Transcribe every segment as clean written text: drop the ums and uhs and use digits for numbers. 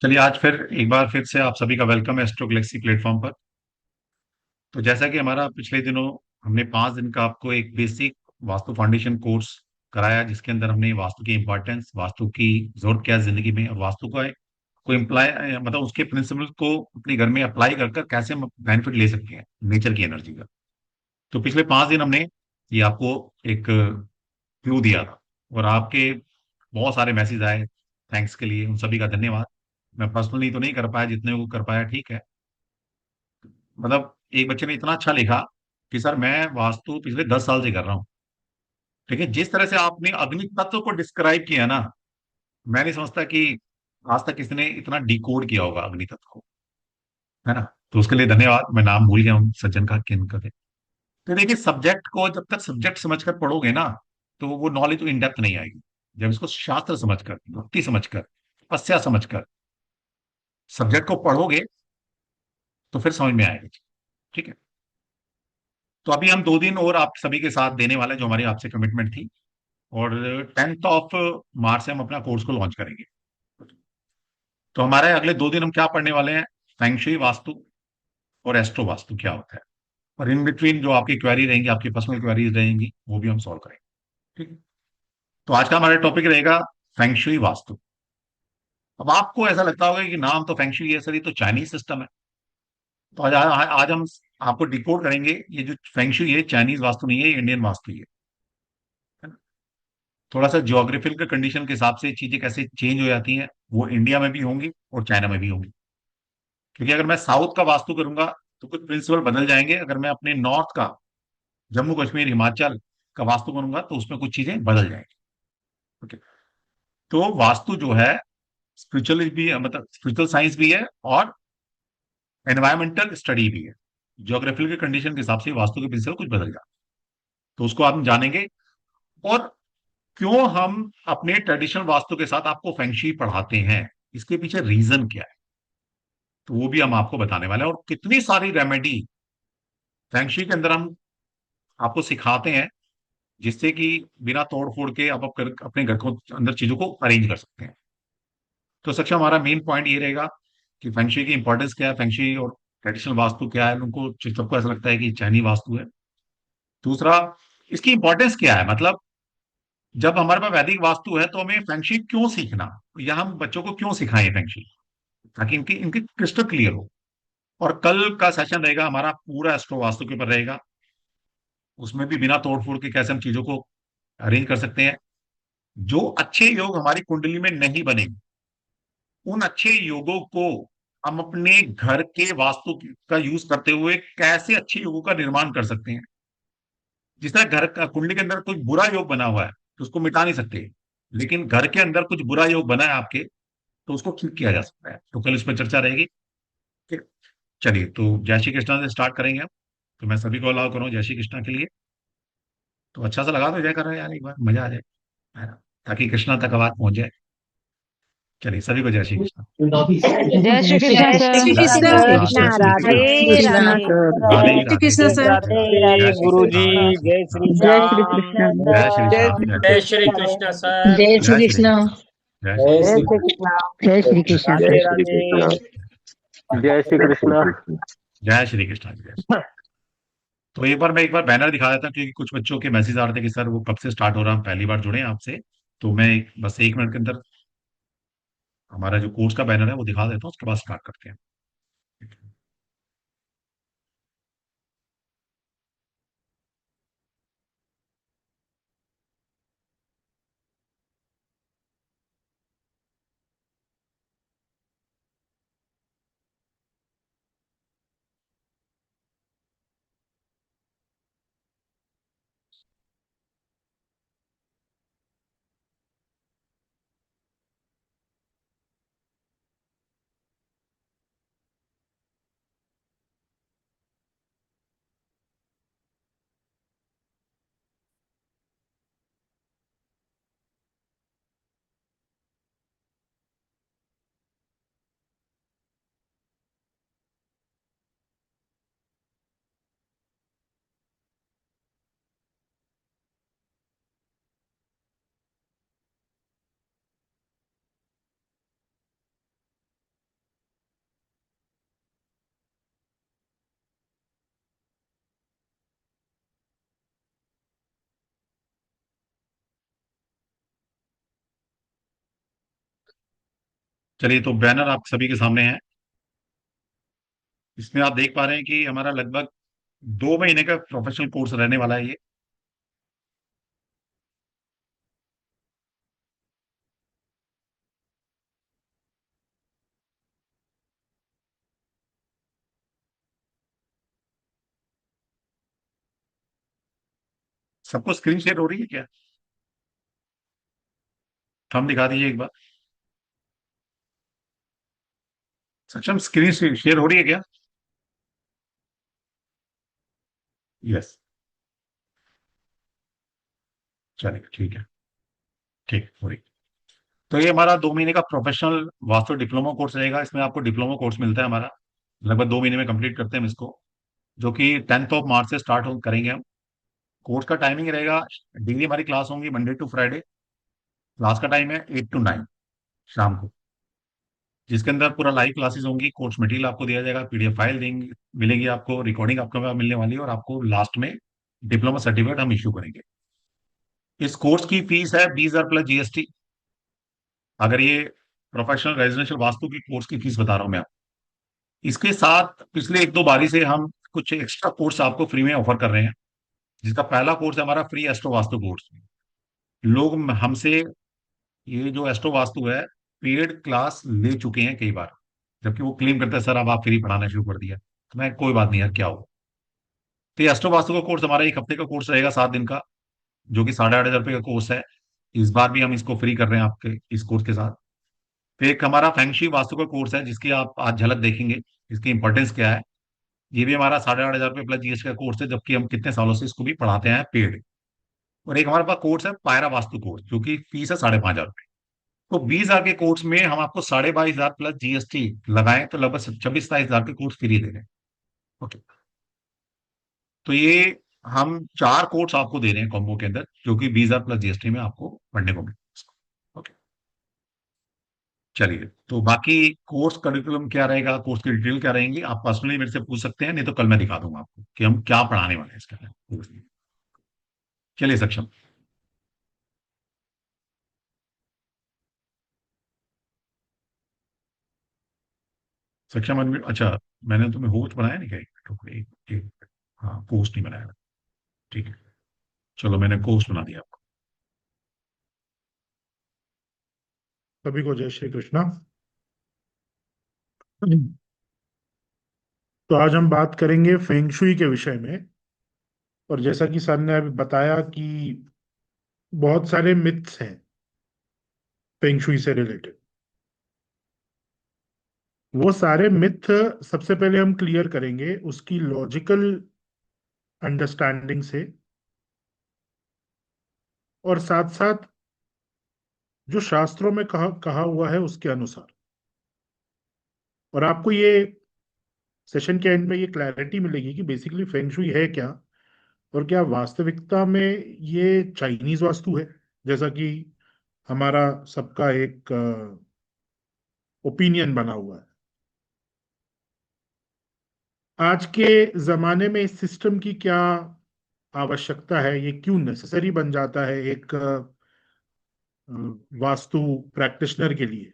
चलिए, आज फिर एक बार फिर से आप सभी का वेलकम है एस्ट्रो गैलेक्सी प्लेटफॉर्म पर। तो जैसा कि हमारा पिछले दिनों हमने 5 दिन का आपको एक बेसिक वास्तु फाउंडेशन कोर्स कराया, जिसके अंदर हमने वास्तु की इंपॉर्टेंस, वास्तु की जरूरत क्या है जिंदगी में, और वास्तु का को इम्प्लाई मतलब उसके प्रिंसिपल को अपने घर में अप्लाई कर कर कैसे हम बेनिफिट ले सकते हैं नेचर की एनर्जी का। तो पिछले 5 दिन हमने ये आपको एक क्लू दिया था, और आपके बहुत सारे मैसेज आए थैंक्स के लिए, उन सभी का धन्यवाद। मैं पर्सनली तो नहीं कर पाया, जितने को कर पाया ठीक है। मतलब एक बच्चे ने इतना अच्छा लिखा कि सर मैं वास्तु पिछले 10 साल से कर रहा हूँ। ठीक है, जिस तरह से आपने अग्नि तत्व को डिस्क्राइब किया ना, मैं नहीं समझता कि आज तक किसी ने इतना डिकोड किया होगा अग्नि तत्व को, है ना। तो उसके लिए धन्यवाद। मैं नाम भूल गया हूँ सज्जन का, किन का थे। तो देखिए, सब्जेक्ट को जब तक सब्जेक्ट समझकर पढ़ोगे ना, तो वो नॉलेज तो इन डेप्थ नहीं आएगी। जब इसको शास्त्र समझकर, भक्ति समझकर, तपस्या समझकर सब्जेक्ट को पढ़ोगे तो फिर समझ में आएगी। ठीक है। तो अभी हम 2 दिन और आप सभी के साथ देने वाले हैं, जो हमारी आपसे कमिटमेंट थी। और 10 मार्च से हम अपना कोर्स को लॉन्च करेंगे। तो हमारे अगले 2 दिन हम क्या पढ़ने वाले हैं? फेंगशुई वास्तु और एस्ट्रो वास्तु क्या होता है, और इन बिटवीन जो आपकी क्वेरी रहेंगी, आपकी पर्सनल क्वेरीज रहेंगी, वो भी हम सॉल्व करेंगे। ठीक है। तो आज का हमारा टॉपिक रहेगा फेंगशुई वास्तु। अब आपको ऐसा लगता होगा कि नाम तो फेंगशुई है सर, ये तो चाइनीज सिस्टम है। तो आज हम आपको डिकोड करेंगे, ये जो फेंगशुई है चाइनीज वास्तु नहीं है, ये इंडियन वास्तु ही है ना। थोड़ा सा जियोग्राफिकल कंडीशन के हिसाब से चीजें कैसे चेंज हो जाती हैं, वो इंडिया में भी होंगी और चाइना में भी होंगी। क्योंकि अगर मैं साउथ का वास्तु करूंगा तो कुछ प्रिंसिपल बदल जाएंगे, अगर मैं अपने नॉर्थ का, जम्मू कश्मीर हिमाचल का वास्तु करूंगा तो उसमें कुछ चीजें बदल जाएंगी। ओके। तो वास्तु जो है स्पिरिचुअल भी है, मतलब स्पिरिचुअल साइंस भी है और एनवायरमेंटल स्टडी भी है। जियोग्राफिकल कंडीशन के हिसाब से वास्तु के प्रिंसिपल कुछ बदल जाते हैं, तो उसको आप जानेंगे। और क्यों हम अपने ट्रेडिशनल वास्तु के साथ आपको फेंगशी पढ़ाते हैं, इसके पीछे रीजन क्या है, तो वो भी हम आपको बताने वाले हैं। और कितनी सारी रेमेडी फेंगशी के अंदर हम आपको सिखाते हैं, जिससे कि बिना तोड़ फोड़ के आप अपने घर को अंदर चीजों को अरेंज कर सकते हैं। तो सच हमारा मेन पॉइंट ये रहेगा कि फेंगशी की इंपॉर्टेंस क्या है, फेंगशी और ट्रेडिशनल वास्तु क्या है। उनको सबको ऐसा लगता है कि चाइनी वास्तु है। दूसरा, इसकी इंपॉर्टेंस क्या है, मतलब जब हमारे पास वैदिक वास्तु है तो हमें फेंगशी क्यों सीखना, या हम बच्चों को क्यों सिखाएं फेंगशी, ताकि इनकी इनकी क्रिस्टल क्लियर हो। और कल का सेशन रहेगा हमारा पूरा एस्ट्रो वास्तु के ऊपर रहेगा। उसमें भी बिना तोड़ फोड़ के कैसे हम चीजों को अरेंज कर सकते हैं। जो अच्छे योग हमारी कुंडली में नहीं बने, उन अच्छे योगों को हम अपने घर के वास्तु का यूज करते हुए कैसे अच्छे योगों का निर्माण कर सकते हैं। जिस तरह घर का कुंडली के अंदर कुछ बुरा योग बना हुआ है तो उसको मिटा नहीं सकते, लेकिन घर के अंदर कुछ बुरा योग बना है आपके, तो उसको ठीक किया जा सकता है। तो कल इस पर चर्चा रहेगी। ठीक है? चलिए, तो जय श्री कृष्णा से स्टार्ट करेंगे हम। तो मैं सभी को अलाउ करूँ जय श्री कृष्णा के लिए। तो अच्छा सा लगा तो जय कर रहे हैं यार, एक बार मजा आ जाए, है ना, ताकि कृष्णा तक आवाज पहुंच जाए। चलिए, सभी को जय श्री कृष्णा। जय श्री कृष्णा जय सर। श्री जय श्री कृष्ण। कृष्णा, जय श्री राधे कृष्णा। कृष्णा राधे। सर। राधे जय श्री राधे कृष्ण सर। राधे जय राधे श्री गुरु कृष्णा, जी, जय श्री जय कृष्णा, श्री जय श्री श्याम। कृष्णा। जय श्री जय श्याम, जय जय श्री श्री कृष्ण, कृष्ण सर। जय श्री जय श्री कृष्णा। कृष्ण, जय श्री जय कृष्ण। श्री जय कृष्ण। जय श्री जय कृष्णा। श्री राधे जय कृष्ण, श्री राधे। कृष्णा। जय श्री कृष्ण। जय श्री कृष्ण, जय श्री। तो मैं एक बार बैनर दिखा देता हूँ, क्योंकि कुछ बच्चों के मैसेज आ रहे थे कि सर वो कब से स्टार्ट हो रहा है, हम पहली बार जुड़े हैं आपसे। तो मैं बस 1 मिनट के अंदर हमारा जो कोर्स का बैनर है वो दिखा देता हूँ, उसके बाद स्टार्ट करते हैं। चलिए, तो बैनर आप सभी के सामने है। इसमें आप देख पा रहे हैं कि हमारा लगभग 2 महीने का प्रोफेशनल कोर्स रहने वाला है ये। सबको स्क्रीन शेयर हो रही है क्या? हम दिखा दीजिए एक बार। सक्षम, स्क्रीन शेयर हो रही है क्या? यस। चलिए, ठीक है। ठीक, हो रही। तो ये हमारा 2 महीने का प्रोफेशनल वास्तु डिप्लोमा कोर्स रहेगा। इसमें आपको डिप्लोमा कोर्स मिलता है हमारा, लगभग 2 महीने में कंप्लीट करते हैं हम इसको, जो कि 10 मार्च से स्टार्ट हो करेंगे हम। कोर्स का टाइमिंग रहेगा, डेली हमारी क्लास होंगी मंडे टू फ्राइडे। क्लास का टाइम है 8 to 9 शाम को, जिसके अंदर पूरा लाइव क्लासेस होंगी। कोर्स मटेरियल आपको दिया जाएगा, पीडीएफ फाइल देंगे, मिलेगी आपको, रिकॉर्डिंग आपको मिलने वाली है, और आपको लास्ट में डिप्लोमा सर्टिफिकेट हम इशू करेंगे। इस कोर्स की फीस है 20,000 प्लस जीएसटी। अगर ये प्रोफेशनल रेजिडेंशियल वास्तु की कोर्स की फीस बता रहा हूं मैं आपको। इसके साथ पिछले 1-2 बारी से हम कुछ एक्स्ट्रा कोर्स आपको फ्री में ऑफर कर रहे हैं, जिसका पहला कोर्स है हमारा फ्री एस्ट्रो वास्तु कोर्स। लोग हमसे ये जो एस्ट्रो वास्तु है, पेड क्लास ले चुके हैं कई बार, जबकि वो क्लेम करते हैं सर अब आप फ्री पढ़ाना शुरू कर दिया। तो मैं, कोई बात नहीं यार, क्या हो। तो ये एस्ट्रो वास्तु का कोर्स हमारा 1 हफ्ते का कोर्स रहेगा, 7 दिन का, जो कि 8,500 रुपये का कोर्स है। इस बार भी हम इसको फ्री कर रहे हैं आपके इस कोर्स के साथ। तो एक हमारा फैंगशी वास्तु का कोर्स है, जिसकी आप आज झलक देखेंगे, इसकी इंपॉर्टेंस क्या है। ये भी हमारा 8,500 रुपये प्लस जीएसटी का कोर्स है, जबकि हम कितने सालों से इसको भी पढ़ाते हैं पेड। और एक हमारे पास कोर्स है पायरा वास्तु कोर्स, जो कि फीस है 5,500 रुपये। तो 20,000 के कोर्स में हम आपको 22,500 प्लस जीएसटी लगाएं तो लगभग 26-27,000 के कोर्स फ्री दे रहे हैं। ओके। तो ये हम 4 कोर्स आपको दे रहे हैं कॉम्बो के अंदर, जो कि 20,000 प्लस जीएसटी में आपको पढ़ने को मिलेगा। ओके। चलिए, तो बाकी कोर्स करिकुलम क्या रहेगा, कोर्स की डिटेल क्या रहेंगी, आप पर्सनली मेरे से पूछ सकते हैं, नहीं तो कल मैं दिखा दूंगा आपको कि हम क्या पढ़ाने वाले हैं इसके अंदर। चलिए सक्षम। सक्षम admin- अच्छा, मैंने तुम्हें होस्ट बनाया नहीं क्या? एक, हाँ, पोस्ट नहीं बनाया। ठीक है, चलो मैंने पोस्ट बना दिया आपको। सभी को जय श्री कृष्णा। तो आज हम बात करेंगे फेंगशुई के विषय में। और जैसा कि सर ने अभी बताया कि बहुत सारे मिथ्स हैं फेंगशुई से रिलेटेड। वो सारे मिथ सबसे पहले हम क्लियर करेंगे उसकी लॉजिकल अंडरस्टैंडिंग से, और साथ साथ जो शास्त्रों में कहा हुआ है उसके अनुसार। और आपको ये सेशन के एंड में ये क्लैरिटी मिलेगी कि बेसिकली फेंगशुई है क्या, और क्या वास्तविकता में ये चाइनीज वास्तु है, जैसा कि हमारा सबका एक ओपिनियन बना हुआ है। आज के जमाने में इस सिस्टम की क्या आवश्यकता है, ये क्यों नेसेसरी बन जाता है एक वास्तु प्रैक्टिशनर के लिए,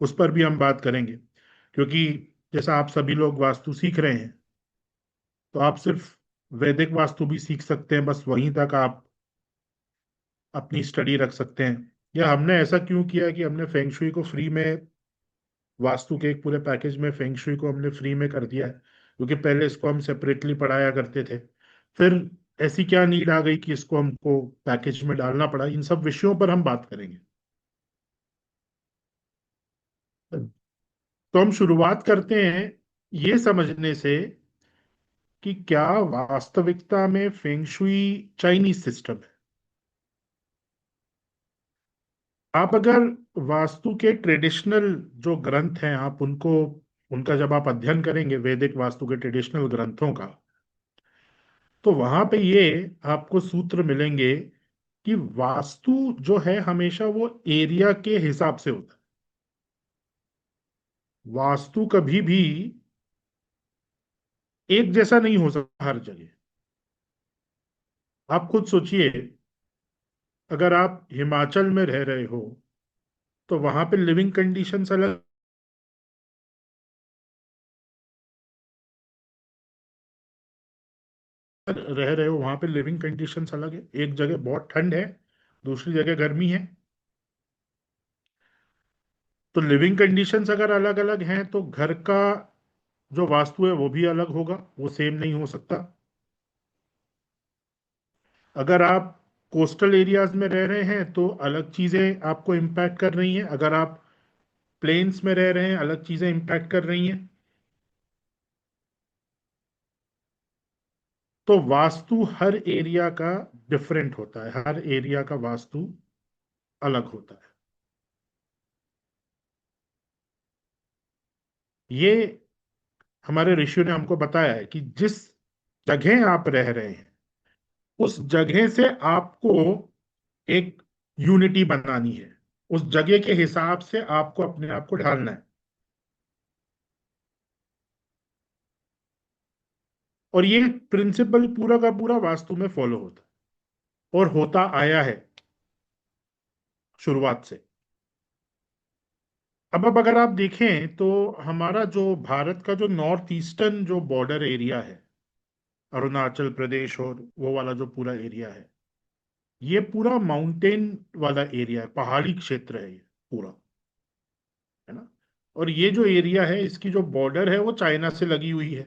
उस पर भी हम बात करेंगे। क्योंकि जैसा आप सभी लोग वास्तु सीख रहे हैं, तो आप सिर्फ वैदिक वास्तु भी सीख सकते हैं, बस वहीं तक आप अपनी स्टडी रख सकते हैं। या हमने ऐसा क्यों किया कि हमने फेंगशुई को फ्री में, वास्तु के एक पूरे पैकेज में फेंगशुई को हमने फ्री में कर दिया है, क्योंकि पहले इसको हम सेपरेटली पढ़ाया करते थे। फिर ऐसी क्या नीड आ गई कि इसको हमको पैकेज में डालना पड़ा। इन सब विषयों पर हम बात करेंगे। तो हम शुरुआत करते हैं ये समझने से कि क्या वास्तविकता में फेंगशुई चाइनीज सिस्टम है। आप अगर वास्तु के ट्रेडिशनल जो ग्रंथ हैं, आप उनको, उनका जब आप अध्ययन करेंगे वैदिक वास्तु के ट्रेडिशनल ग्रंथों का, तो वहां पे ये आपको सूत्र मिलेंगे कि वास्तु जो है हमेशा वो एरिया के हिसाब से होता है। वास्तु कभी भी एक जैसा नहीं हो सकता हर जगह। आप खुद सोचिए, अगर आप हिमाचल में रह रहे हो तो वहां पे लिविंग कंडीशंस अलग रह रहे हो, वहां पे लिविंग कंडीशंस अलग है। एक जगह बहुत ठंड है, दूसरी जगह गर्मी है। तो लिविंग कंडीशंस अगर अलग अलग हैं तो घर का जो वास्तु है वो भी अलग होगा, वो सेम नहीं हो सकता। अगर आप कोस्टल एरियाज में रह रहे हैं तो अलग चीजें आपको इम्पैक्ट कर रही हैं, अगर आप प्लेन्स में रह रहे हैं अलग चीजें इम्पैक्ट कर रही हैं। तो वास्तु हर एरिया का डिफरेंट होता है, हर एरिया का वास्तु अलग होता है। ये हमारे ऋषियों ने हमको बताया है कि जिस जगह आप रह रहे हैं उस जगह से आपको एक यूनिटी बनानी है, उस जगह के हिसाब से आपको अपने आप को ढालना है। और ये प्रिंसिपल पूरा का पूरा वास्तु में फॉलो होता है और होता आया है शुरुआत से। अब अगर आप देखें तो हमारा जो भारत का जो नॉर्थ ईस्टर्न जो बॉर्डर एरिया है, अरुणाचल प्रदेश और वो वाला जो पूरा एरिया है, ये पूरा माउंटेन वाला एरिया है, पहाड़ी क्षेत्र है ये पूरा, है ना। और ये जो एरिया है इसकी जो बॉर्डर है वो चाइना से लगी हुई है।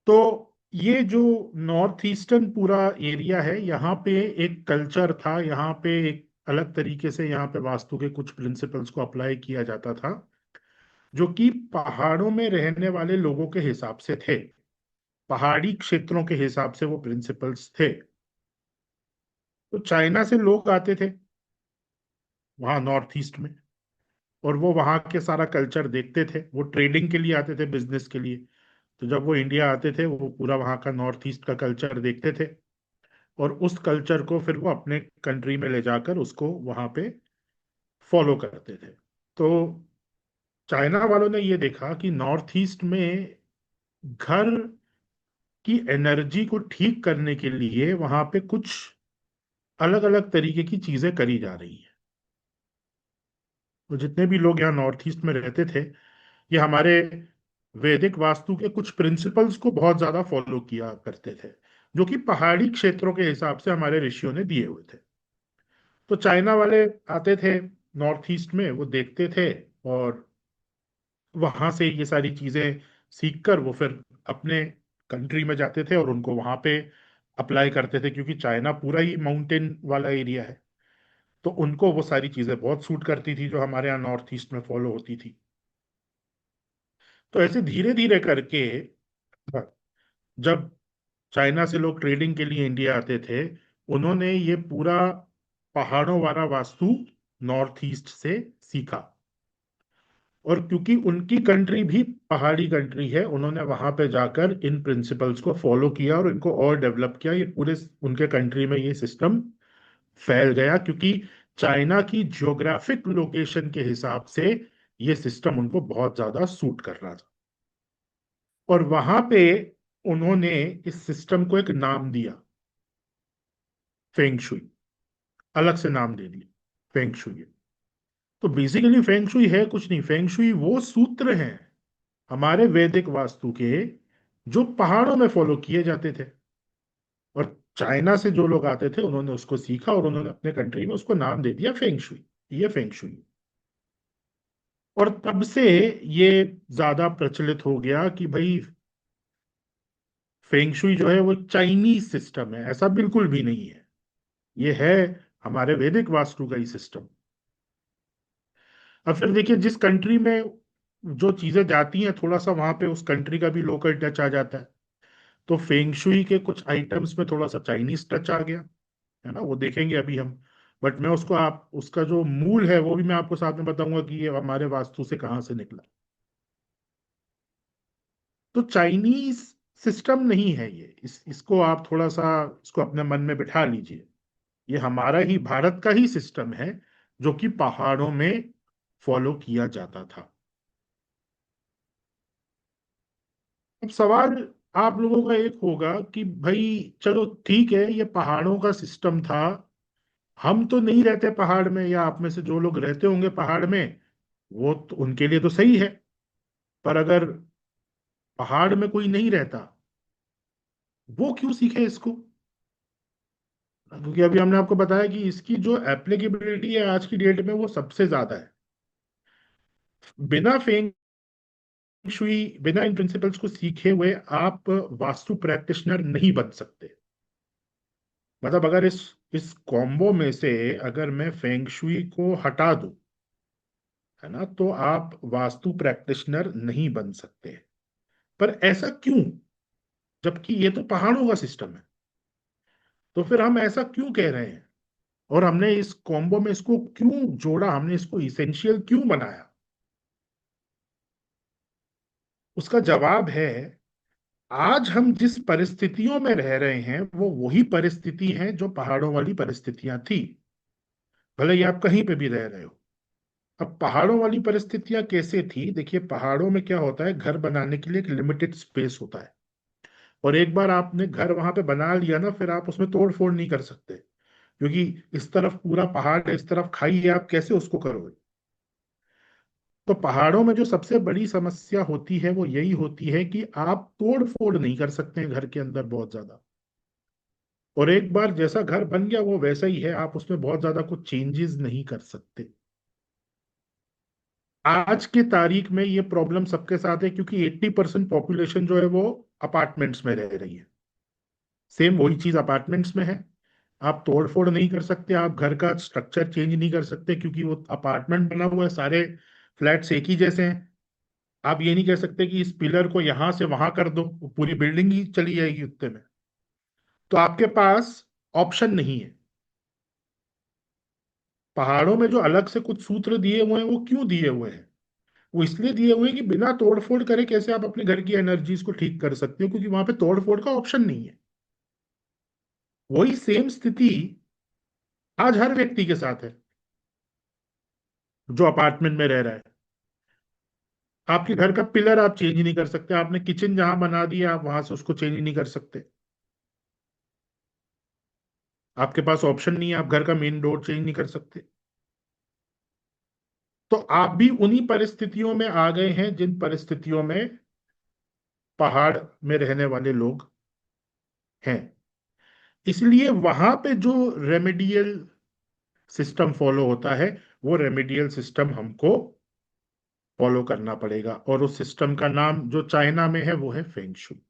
तो ये जो नॉर्थ ईस्टर्न पूरा एरिया है, यहाँ पे एक कल्चर था, यहाँ पे एक अलग तरीके से यहाँ पे वास्तु के कुछ प्रिंसिपल्स को अप्लाई किया जाता था, जो कि पहाड़ों में रहने वाले लोगों के हिसाब से थे, पहाड़ी क्षेत्रों के हिसाब से वो प्रिंसिपल्स थे। तो चाइना से लोग आते थे वहाँ नॉर्थ ईस्ट में, और वो वहाँ के सारा कल्चर देखते थे, वो ट्रेडिंग के लिए आते थे, बिजनेस के लिए। तो जब वो इंडिया आते थे वो पूरा वहाँ का नॉर्थ ईस्ट का कल्चर देखते थे, और उस कल्चर को फिर वो अपने कंट्री में ले जाकर उसको वहाँ पे फॉलो करते थे। तो चाइना वालों ने ये देखा कि नॉर्थ ईस्ट में घर की एनर्जी को ठीक करने के लिए वहाँ पे कुछ अलग अलग तरीके की चीजें करी जा रही हैं। तो जितने भी लोग यहाँ नॉर्थ ईस्ट में रहते थे, ये हमारे वैदिक वास्तु के कुछ प्रिंसिपल्स को बहुत ज्यादा फॉलो किया करते थे, जो कि पहाड़ी क्षेत्रों के हिसाब से हमारे ऋषियों ने दिए हुए थे। तो चाइना वाले आते थे नॉर्थ ईस्ट में, वो देखते थे, और वहां से ये सारी चीजें सीखकर वो फिर अपने कंट्री में जाते थे और उनको वहां पे अप्लाई करते थे, क्योंकि चाइना पूरा ही माउंटेन वाला एरिया है। तो उनको वो सारी चीजें बहुत सूट करती थी जो हमारे यहाँ नॉर्थ ईस्ट में फॉलो होती थी। तो ऐसे धीरे धीरे करके जब चाइना से लोग ट्रेडिंग के लिए इंडिया आते थे, उन्होंने ये पूरा पहाड़ों वाला वास्तु नॉर्थ ईस्ट से सीखा। और क्योंकि उनकी कंट्री भी पहाड़ी कंट्री है, उन्होंने वहां पे जाकर इन प्रिंसिपल्स को फॉलो किया और इनको और डेवलप किया। ये पूरे उनके कंट्री में ये सिस्टम फैल गया, क्योंकि चाइना की जियोग्राफिक लोकेशन के हिसाब से ये सिस्टम उनको बहुत ज्यादा सूट कर रहा था। और वहां पे उन्होंने इस सिस्टम को एक नाम दिया, फेंग शुई, अलग से नाम दे दिया, फेंग शुई। तो बेसिकली फेंग शुई है कुछ नहीं, फेंग शुई वो सूत्र हैं हमारे वैदिक वास्तु के जो पहाड़ों में फॉलो किए जाते थे। और चाइना से जो लोग आते थे उन्होंने उसको सीखा और उन्होंने अपने कंट्री में उसको नाम दे दिया फेंग शुई। ये फेंग शुई, और तब से ये ज्यादा प्रचलित हो गया कि भाई फेंग शुई जो है वो चाइनीज सिस्टम है, ऐसा बिल्कुल भी नहीं है। ये है हमारे वैदिक वास्तु का ही सिस्टम। अब फिर देखिए, जिस कंट्री में जो चीजें जाती हैं थोड़ा सा वहां पे उस कंट्री का भी लोकल टच आ जाता है। तो फेंग शुई के कुछ आइटम्स में थोड़ा सा चाइनीज टच आ गया, है ना, वो देखेंगे अभी हम। बट मैं उसको, आप उसका जो मूल है वो भी मैं आपको साथ में बताऊंगा कि ये हमारे वास्तु से कहाँ से निकला। तो चाइनीज सिस्टम नहीं है ये, इसको आप थोड़ा सा इसको अपने मन में बिठा लीजिए। ये हमारा ही भारत का ही सिस्टम है जो कि पहाड़ों में फॉलो किया जाता था। अब सवाल आप लोगों का एक होगा कि भाई चलो ठीक है, ये पहाड़ों का सिस्टम था, हम तो नहीं रहते पहाड़ में, या आप में से जो लोग रहते होंगे पहाड़ में, वो तो उनके लिए तो सही है। पर अगर पहाड़ में कोई नहीं रहता, वो क्यों सीखे इसको? क्योंकि अभी हमने आपको बताया कि इसकी जो एप्लीकेबिलिटी है आज की डेट में वो सबसे ज्यादा है। बिना फेंग शुई, बिना इन प्रिंसिपल्स को सीखे हुए आप वास्तु प्रैक्टिशनर नहीं बन सकते। मतलब अगर इस कॉम्बो में से अगर मैं फेंग शुई को हटा दूं, है ना, तो आप वास्तु प्रैक्टिशनर नहीं बन सकते। पर ऐसा क्यों, जबकि ये तो पहाड़ों का सिस्टम है? तो फिर हम ऐसा क्यों कह रहे हैं, और हमने इस कॉम्बो में इसको क्यों जोड़ा, हमने इसको इसेंशियल क्यों बनाया? उसका जवाब है, आज हम जिस परिस्थितियों में रह रहे हैं वो वही परिस्थिति है जो पहाड़ों वाली परिस्थितियां थी, भले ही आप कहीं पे भी रह रहे हो। अब पहाड़ों वाली परिस्थितियां कैसे थी, देखिए पहाड़ों में क्या होता है, घर बनाने के लिए एक लिमिटेड स्पेस होता है, और एक बार आपने घर वहां पे बना लिया ना, फिर आप उसमें तोड़ फोड़ नहीं कर सकते, क्योंकि इस तरफ पूरा पहाड़ है, इस तरफ खाई है, आप कैसे उसको करोगे? तो पहाड़ों में जो सबसे बड़ी समस्या होती है वो यही होती है कि आप तोड़ फोड़ नहीं कर सकते हैं घर के अंदर बहुत ज्यादा। और एक बार जैसा घर बन गया वो वैसा ही है, आप उसमें बहुत ज्यादा कुछ चेंजेस नहीं कर सकते। आज के तारीख में ये प्रॉब्लम सबके साथ है, क्योंकि 80% पॉपुलेशन जो है वो अपार्टमेंट्स में रह रही है। सेम वही चीज अपार्टमेंट्स में है। आप तोड़ फोड़ नहीं कर सकते, आप घर का स्ट्रक्चर चेंज नहीं कर सकते, क्योंकि वो अपार्टमेंट बना हुआ है, सारे फ्लैट्स एक ही जैसे हैं। आप ये नहीं कह सकते कि इस पिलर को यहां से वहां कर दो, वो पूरी बिल्डिंग ही चली जाएगी उतने में। तो आपके पास ऑप्शन नहीं है। पहाड़ों में जो अलग से कुछ सूत्र दिए हुए हैं, वो क्यों दिए हुए हैं? वो इसलिए दिए हुए हैं कि बिना तोड़फोड़ करे कैसे आप अपने घर की एनर्जीज को ठीक कर सकते हो, क्योंकि वहां पे तोड़फोड़ का ऑप्शन नहीं है। वही सेम स्थिति आज हर व्यक्ति के साथ है जो अपार्टमेंट में रह रहा है। आपके घर का पिलर आप चेंज नहीं कर सकते, आपने किचन जहां बना दिया आप वहां से उसको चेंज नहीं कर सकते। आपके पास ऑप्शन नहीं है, आप घर का मेन डोर चेंज नहीं कर सकते। तो आप भी उन्हीं परिस्थितियों में आ गए हैं जिन परिस्थितियों में पहाड़ में रहने वाले लोग हैं। इसलिए वहां पे जो रेमेडियल सिस्टम फॉलो होता है, वो रेमेडियल सिस्टम हमको फॉलो करना पड़ेगा, और उस सिस्टम का नाम जो चाइना में है वो है फेंग शुई।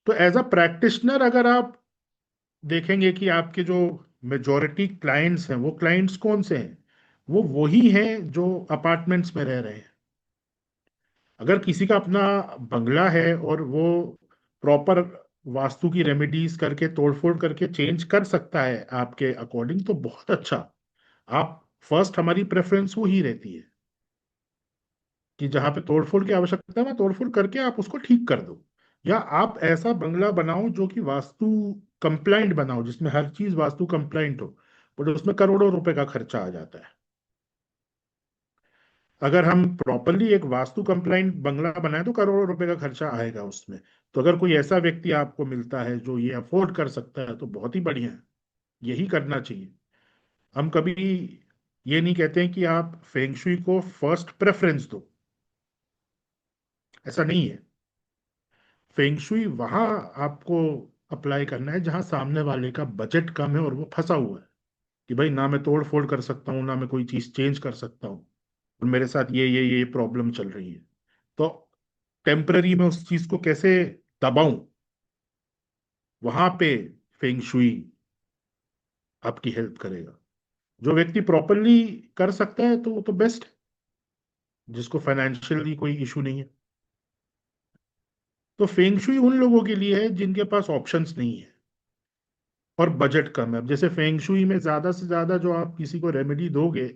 तो एज अ प्रैक्टिशनर अगर आप देखेंगे कि आपके जो मेजॉरिटी क्लाइंट्स हैं, वो क्लाइंट्स कौन से हैं? वो वही हैं जो अपार्टमेंट्स में रह रहे हैं। अगर किसी का अपना बंगला है और वो प्रॉपर वास्तु की रेमेडीज करके तोड़फोड़ करके चेंज कर सकता है आपके अकॉर्डिंग, तो बहुत अच्छा। आप फर्स्ट, हमारी प्रेफरेंस वो ही रहती है कि जहां पे तोड़फोड़ की आवश्यकता है वहां तोड़फोड़ करके आप उसको ठीक कर दो, या आप ऐसा बंगला बनाओ जो कि वास्तु कंप्लाइंट बनाओ, जिसमें हर चीज वास्तु कंप्लाइंट हो, बट उसमें करोड़ों रुपए का खर्चा आ जाता है। अगर हम प्रॉपरली एक वास्तु कंप्लाइंट बंगला बनाए तो करोड़ों रुपए का खर्चा आएगा उसमें। तो अगर कोई ऐसा व्यक्ति आपको मिलता है जो ये अफोर्ड कर सकता है तो बहुत ही बढ़िया है, यही करना चाहिए। हम कभी ये नहीं कहते हैं कि आप फेंगशुई को फर्स्ट प्रेफरेंस दो, ऐसा नहीं है। फेंगशुई वहां आपको अप्लाई करना है जहां सामने वाले का बजट कम है और वो फंसा हुआ है कि भाई ना मैं तोड़ फोड़ कर सकता हूँ, ना मैं कोई चीज चेंज कर सकता हूँ, और मेरे साथ ये प्रॉब्लम चल रही है। तो टेम्पररी में उस चीज को कैसे दबाऊं, वहां पे फेंग शुई आपकी हेल्प करेगा। जो व्यक्ति प्रॉपरली कर सकता है तो वो तो बेस्ट है, जिसको फाइनेंशियली कोई इशू नहीं है। तो फेंग शुई उन लोगों के लिए है जिनके पास ऑप्शंस नहीं है और बजट कम है। अब जैसे फेंग शुई में ज्यादा से ज्यादा जो आप किसी को रेमेडी दोगे,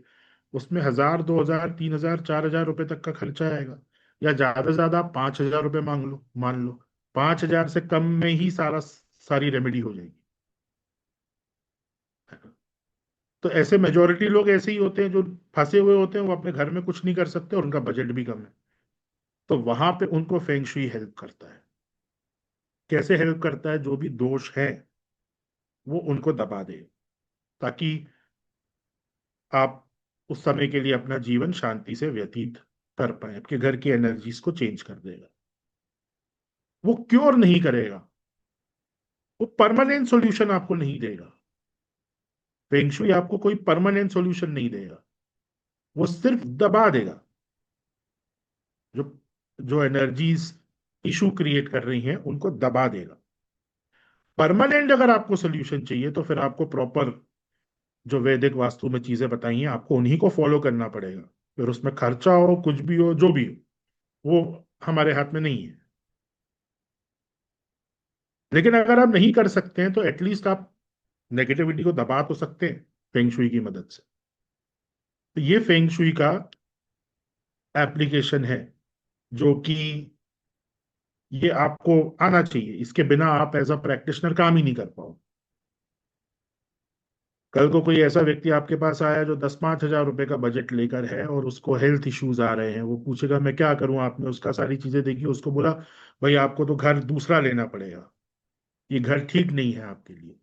उसमें 1,000, 2,000, 3,000, 4,000 रुपए तक का खर्चा आएगा, या ज्यादा से ज्यादा आप 5,000 रुपये मांग लो, मान लो 5,000 से कम में ही सारी रेमेडी हो जाएगी। तो ऐसे मेजोरिटी लोग ऐसे ही होते हैं जो फंसे हुए होते हैं, वो अपने घर में कुछ नहीं कर सकते और उनका बजट भी कम है। तो वहां पे उनको फेंग शुई हेल्प करता है। कैसे हेल्प करता है? जो भी दोष है वो उनको दबा दे, ताकि आप उस समय के लिए अपना जीवन शांति से व्यतीत कर पाए। आपके घर की एनर्जीज को चेंज कर देगा। वो क्योर नहीं करेगा, वो परमानेंट सॉल्यूशन आपको नहीं देगा। फेंग शुई आपको कोई परमानेंट सॉल्यूशन नहीं देगा, वो सिर्फ दबा देगा। जो जो एनर्जीज इशू क्रिएट कर रही हैं उनको दबा देगा। परमानेंट अगर आपको सोल्यूशन चाहिए तो फिर आपको प्रॉपर जो वैदिक वास्तु में चीजें बताई हैं आपको उन्हीं को फॉलो करना पड़ेगा। फिर उसमें खर्चा हो, कुछ भी हो, जो भी हो, वो हमारे हाथ में नहीं है। लेकिन अगर आप नहीं कर सकते हैं तो एटलीस्ट आप नेगेटिविटी को दबा तो सकते हैं फेंग शुई की मदद से। तो ये फेंग शुई का एप्लीकेशन है जो कि ये आपको आना चाहिए। इसके बिना आप एज अ प्रैक्टिशनर काम ही नहीं कर पाओ। कल को कोई ऐसा व्यक्ति आपके पास आया जो 10-5 हजार रुपए का बजट लेकर है और उसको हेल्थ इश्यूज आ रहे हैं, वो पूछेगा मैं क्या करूं। आपने उसका सारी चीजें देखी, उसको बोला भाई आपको तो घर दूसरा लेना पड़ेगा, ये घर ठीक नहीं है आपके लिए।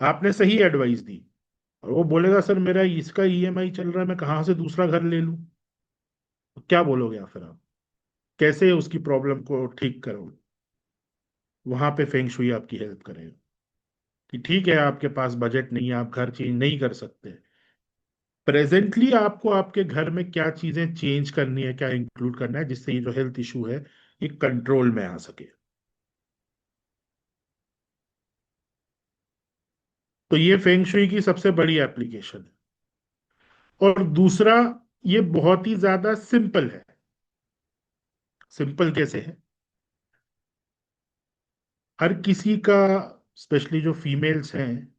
आपने सही एडवाइस दी और वो बोलेगा सर मेरा इसका ईएमआई चल रहा है, मैं कहाँ से दूसरा घर ले लूं। तो क्या बोलोगे आप फिर? आप कैसे उसकी प्रॉब्लम को ठीक करोगे? वहां पे फेंग शुई आपकी हेल्प करेगा कि ठीक है आपके पास बजट नहीं है, आप घर चेंज नहीं कर सकते, प्रेजेंटली आपको आपके घर में क्या चीजें चेंज करनी है, क्या इंक्लूड करना है जिससे ये जो हेल्थ इशू है ये कंट्रोल में आ सके। तो ये फेंग शुई की सबसे बड़ी एप्लीकेशन है। और दूसरा, ये बहुत ही ज्यादा सिंपल है। सिंपल कैसे है? हर किसी का, स्पेशली जो फीमेल्स हैं,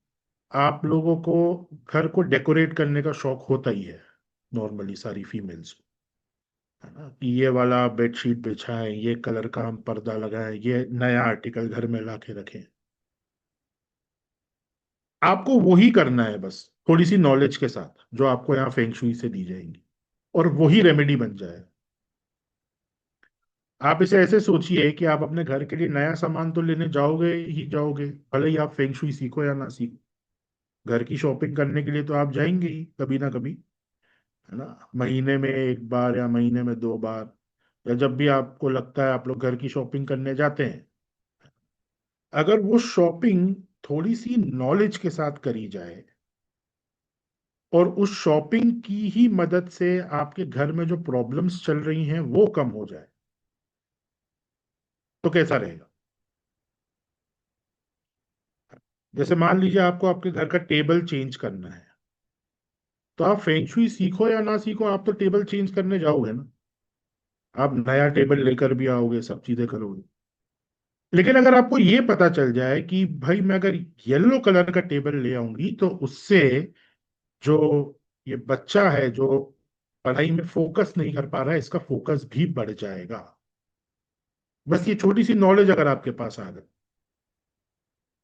आप लोगों को घर को डेकोरेट करने का शौक होता ही है। नॉर्मली सारी फीमेल्स को, है ना, कि ये वाला बेडशीट बिछाएं, ये कलर का हम पर्दा लगाएं, ये नया आर्टिकल घर में लाके रखें। आपको वही करना है बस, थोड़ी सी नॉलेज के साथ जो आपको यहाँ फेंग शुई से दी जाएंगी, और वही रेमेडी बन जाए। आप इसे ऐसे सोचिए कि आप अपने घर के लिए नया सामान तो लेने जाओगे ही जाओगे, भले ही आप फेंग शुई सीखो या ना सीखो। घर की शॉपिंग करने के लिए तो आप जाएंगे ही कभी ना कभी, है ना। महीने में एक बार या महीने में 2 बार, या जब भी आपको लगता है आप लोग घर की शॉपिंग करने जाते हैं। अगर वो शॉपिंग थोड़ी सी नॉलेज के साथ करी जाए और उस शॉपिंग की ही मदद से आपके घर में जो प्रॉब्लम्स चल रही हैं वो कम हो जाए, तो कैसा रहेगा? जैसे मान लीजिए आपको आपके घर का टेबल चेंज करना है, तो आप फेंग शुई सीखो या ना सीखो, आप तो टेबल चेंज करने जाओगे ना। आप नया टेबल लेकर भी आओगे, सब चीजें करोगे। लेकिन अगर आपको ये पता चल जाए कि भाई मैं अगर येलो कलर का टेबल ले आऊंगी तो उससे जो ये बच्चा है जो पढ़ाई में फोकस नहीं कर पा रहा है, इसका फोकस भी बढ़ जाएगा। बस ये छोटी सी नॉलेज अगर आपके पास आ गई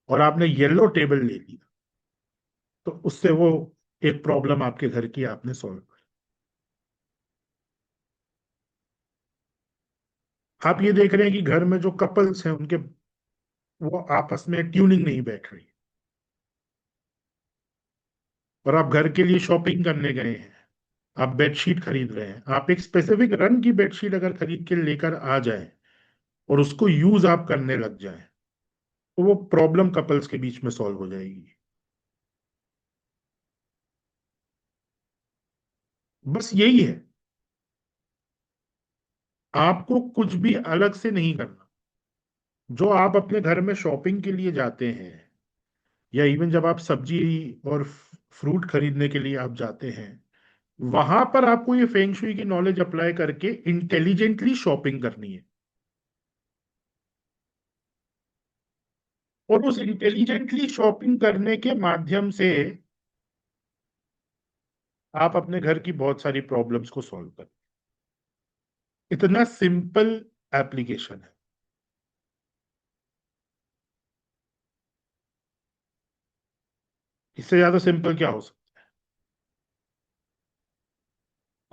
और आपने येलो टेबल ले लिया, तो उससे वो एक प्रॉब्लम आपके घर की आपने सॉल्व कर। आप ये देख रहे हैं कि घर में जो कपल्स हैं उनके, वो आपस में ट्यूनिंग नहीं बैठ रही, और आप घर के लिए शॉपिंग करने गए हैं, आप बेडशीट खरीद रहे हैं, आप एक स्पेसिफिक रंग की बेडशीट अगर खरीद के लेकर आ जाए और उसको यूज आप करने लग जाए, तो वो प्रॉब्लम कपल्स के बीच में सॉल्व हो जाएगी। बस यही है, आपको कुछ भी अलग से नहीं करना। जो आप अपने घर में शॉपिंग के लिए जाते हैं, या इवन जब आप सब्जी और फ्रूट खरीदने के लिए आप जाते हैं, वहां पर आपको ये फेंग शुई की नॉलेज अप्लाई करके इंटेलिजेंटली शॉपिंग करनी है। और उस इंटेलिजेंटली शॉपिंग करने के माध्यम से आप अपने घर की बहुत सारी प्रॉब्लम्स को सॉल्व कर। इतना सिंपल एप्लीकेशन है। इससे ज्यादा सिंपल क्या हो सकता?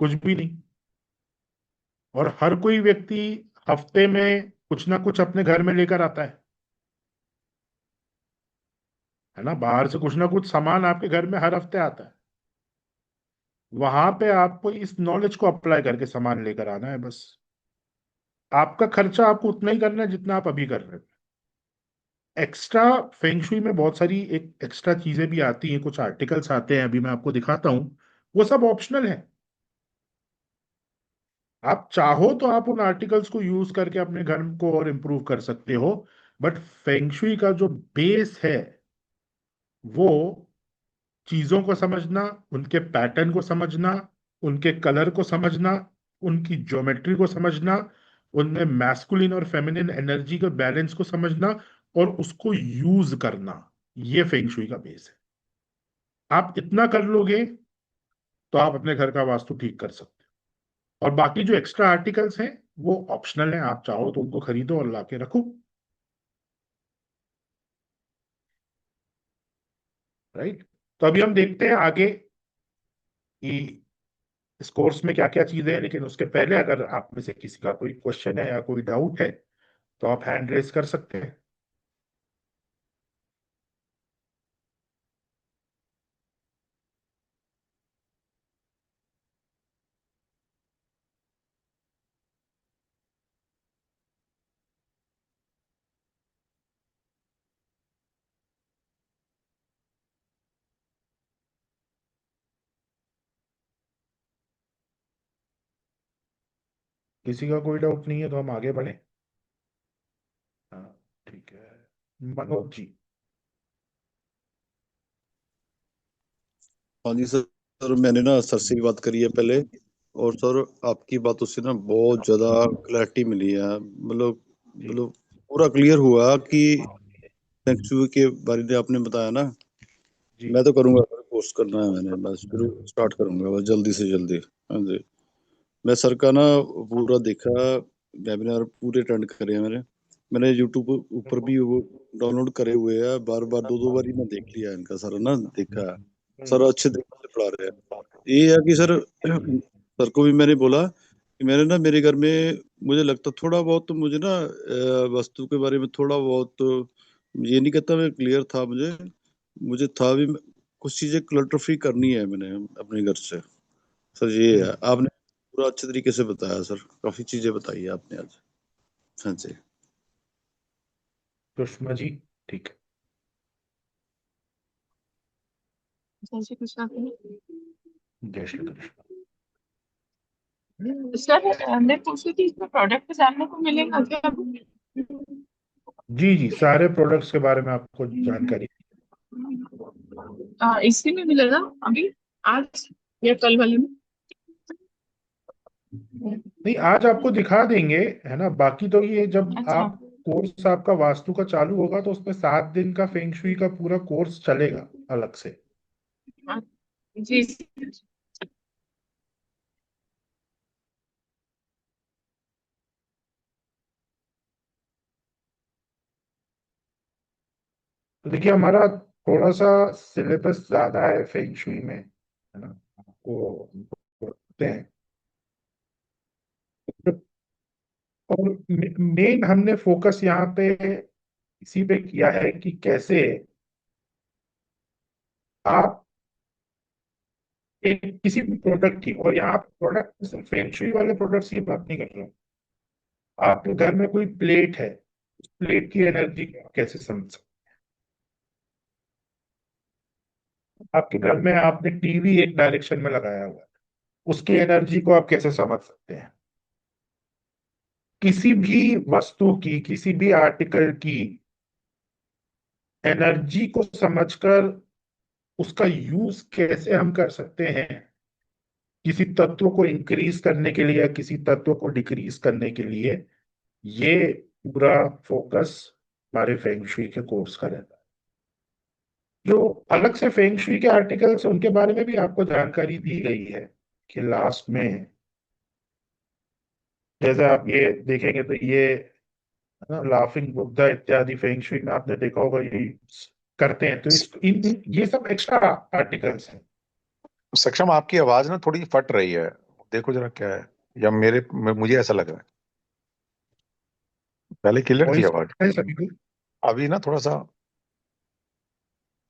कुछ भी नहीं। और हर कोई व्यक्ति हफ्ते में कुछ ना कुछ अपने घर में लेकर आता है। है ना, बाहर से कुछ ना कुछ सामान आपके घर में हर हफ्ते आता है। वहां पे आपको इस नॉलेज को अप्लाई करके सामान लेकर आना है बस। आपका खर्चा आपको उतना ही करना है जितना आप अभी कर रहे हो। एक्स्ट्रा फेंग शुई में बहुत सारी एक एक्स्ट्रा चीजें भी आती हैं, कुछ आर्टिकल्स आते हैं, अभी मैं आपको दिखाता हूं। वो सब ऑप्शनल है। आप चाहो तो आप उन आर्टिकल्स को यूज करके अपने घर को और इम्प्रूव कर सकते हो। बट फेंग शुई का जो बेस है वो चीजों को समझना, उनके पैटर्न को समझना, उनके कलर को समझना, उनकी ज्योमेट्री को समझना, उनमें मैस्कुलिन और फेमिनिन एनर्जी के बैलेंस को समझना और उसको यूज करना, ये फेंग शुई का बेस है। आप इतना कर लोगे तो आप अपने घर का वास्तु ठीक कर सकते हो। और बाकी जो एक्स्ट्रा आर्टिकल्स हैं वो ऑप्शनल हैं, आप चाहो तो उनको खरीदो और लाके रखो। राइट। तो अभी हम देखते हैं आगे कि इस कोर्स में क्या क्या चीजें हैं, लेकिन उसके पहले अगर आप में से किसी का कोई क्वेश्चन है या कोई डाउट है तो आप हैंड रेज कर सकते हैं। किसी का कोई डाउट नहीं है तो हम आगे बढ़े। हाँ, ठीक है, मनोज जी। हाँ जी सर, मैंने ना सर से भी बात करी है पहले। और सर आपकी बातों से ना बहुत ज्यादा क्लैरिटी मिली है। मतलब जी मतलब पूरा क्लियर हुआ कि सेंचुरी के बारे में आपने बताया ना। जी मैं तो करूंगा सर, कोर्स करना है मैंने, बस शुरू स्टार्ट करूंगा बस जल्दी से जल्दी। हाँ जी। मैं सर का ना पूरा देखा, वेबिनार पूरे अटेंड करे हैं मैंने। मैंने यूट्यूब ऊपर भी वो डाउनलोड करे हुए हैं, बार बार दो दो बार ही मैं देख लिया है इनका सारा ना, देखा है। सर अच्छे तरीके से पढ़ा रहे हैं। ये है कि सर, सर को भी मैंने बोला कि मैंने ना मेरे घर में, मुझे लगता थोड़ा बहुत तो मुझे ना वस्तु के बारे में थोड़ा बहुत ये नहीं कहता मैं क्लियर था, मुझे मुझे था भी कुछ चीजें क्लटर फ्री करनी है मैंने अपने घर से। सर ये है, आपने पूरा अच्छे तरीके से बताया सर, काफी चीजें बताई है आपने आज। हाँ जी। सुषमा जी। ठीक है। जय श्री कृष्णा। जय श्री कृष्ण। सर हमने पूछी थी इसमें प्रोडक्ट जानने को मिलेगा क्या? जी जी, सारे प्रोडक्ट्स के बारे में आपको जानकारी। इसी में मिलेगा अभी, आज या कल वाले में? नहीं, आज आपको दिखा देंगे, है ना। बाकी तो ये जब अच्छा। आप कोर्स आपका वास्तु का चालू होगा तो उसमें 7 दिन का फेंग शुई का पूरा कोर्स चलेगा अलग से। हाँ, जी। तो देखिए, हमारा थोड़ा सा सिलेबस ज्यादा है फेंग शुई में, है ना। वो करते हैं। और मेन हमने फोकस यहाँ पे इसी पे किया है कि कैसे आप एक किसी भी प्रोडक्ट की, और यहाँ प्रोडक्ट सिर्फ फेंग शुई वाले प्रोडक्ट्स की बात नहीं कर रहा हूँ। आपके घर में कोई प्लेट है, उस प्लेट की एनर्जी को आप कैसे समझ सकते हैं? आपके घर में आपने टीवी एक डायरेक्शन में लगाया हुआ है, उसकी एनर्जी को आप कैसे समझ सकते हैं? किसी भी वस्तु की, किसी भी आर्टिकल की एनर्जी को समझकर उसका यूज कैसे हम कर सकते हैं, किसी तत्व को इंक्रीज करने के लिए या किसी तत्व को डिक्रीज करने के लिए, ये पूरा फोकस हमारे फेंग शुई के कोर्स का रहता है। जो अलग से फेंग शुई के आर्टिकल्स उनके बारे में भी आपको जानकारी दी गई है कि लास्ट में, जैसे आप ये देखेंगे तो ये लाफिंग बुद्धा इत्यादि फेंग शुई में आपने देखा होगा ये करते हैं। तो इस ये सब एक्स्ट्रा आर्टिकल्स हैं। सक्षम, आपकी आवाज ना थोड़ी फट रही है, देखो जरा क्या है। या मुझे ऐसा लग रहा है, पहले क्लियर थी वॉइस आवाज, है सभी को। अभी ना थोड़ा सा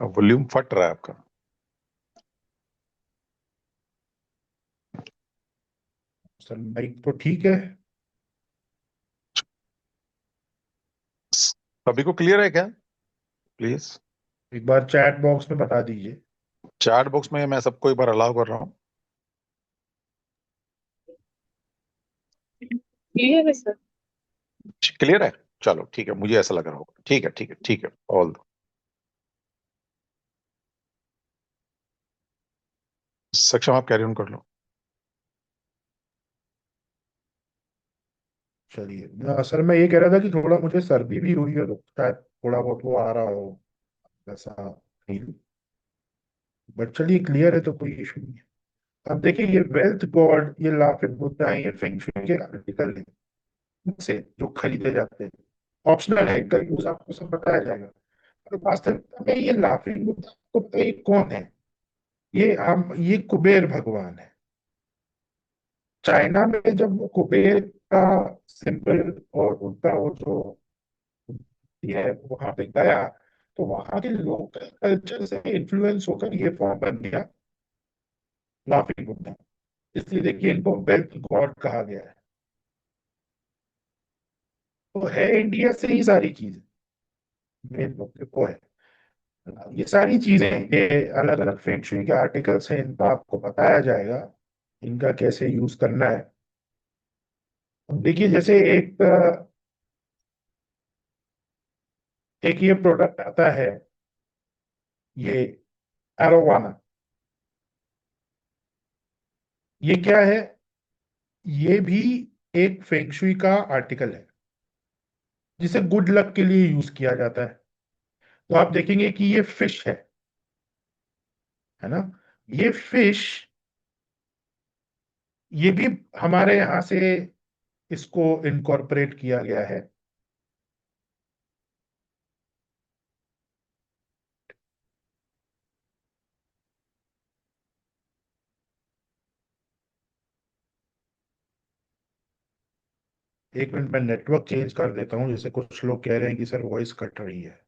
वॉल्यूम फट रहा है आपका। सर माइक तो ठीक है। सभी को क्लियर है क्या? प्लीज एक बार चैट बॉक्स में बता दीजिए। चैट बॉक्स में मैं सबको एक बार अलाउ कर रहा हूँ। क्लियर है सर। क्लियर है, चलो ठीक है, मुझे ऐसा लग रहा होगा। ठीक है ठीक है ठीक है, ऑल सक्षम आप कैरी ऑन कर लो। चलिए सर, मैं ये कह रहा था कि थोड़ा मुझे सर्दी भी हुई है, तो शायद थोड़ा बहुत वो आ रहा हो ऐसा फील। बट चलिए क्लियर है तो कोई इशू नहीं है। अब देखिए, ये वेल्थ गॉड, ये लाफिंग बुद्धा है, ये फेंग शुई के आर्टिकल है से जो खरीदे जाते हैं। ऑप्शनल है, इनका यूज आपको सब बताया जाएगा। और वास्तविकता में ये लाफिंग बुद्धा को पता है ये कौन है? ये कुबेर भगवान है। चाइना में जब वो कुबेर का सिंबल और उनका वो जो है वहां पे गया, तो वहां के लोकल कल्चर से इन्फ्लुएंस होकर ये फॉर्म बन गया लाफिंग बुद्धा। इसलिए देखिए, इनको वेल्थ गॉड कहा गया है। तो है इंडिया से ही सारी चीजें, मेन मुद्दे वो है। ये सारी चीजें, ये अलग अलग फेंग शुई के आर्टिकल्स हैं, इनका आपको बताया जाएगा इनका कैसे यूज करना है। अब देखिए, जैसे एक ये प्रोडक्ट आता है, ये एरोवाना। ये क्या है? ये भी एक फेंग शुई का आर्टिकल है, जिसे गुड लक के लिए यूज किया जाता है। तो आप देखेंगे कि ये फिश है ना? ये फिश, ये भी हमारे यहाँ से इसको इनकॉर्पोरेट किया गया है। एक मिनट, मैं नेटवर्क चेंज कर देता हूँ, जैसे कुछ लोग कह रहे हैं कि सर वॉइस कट रही है।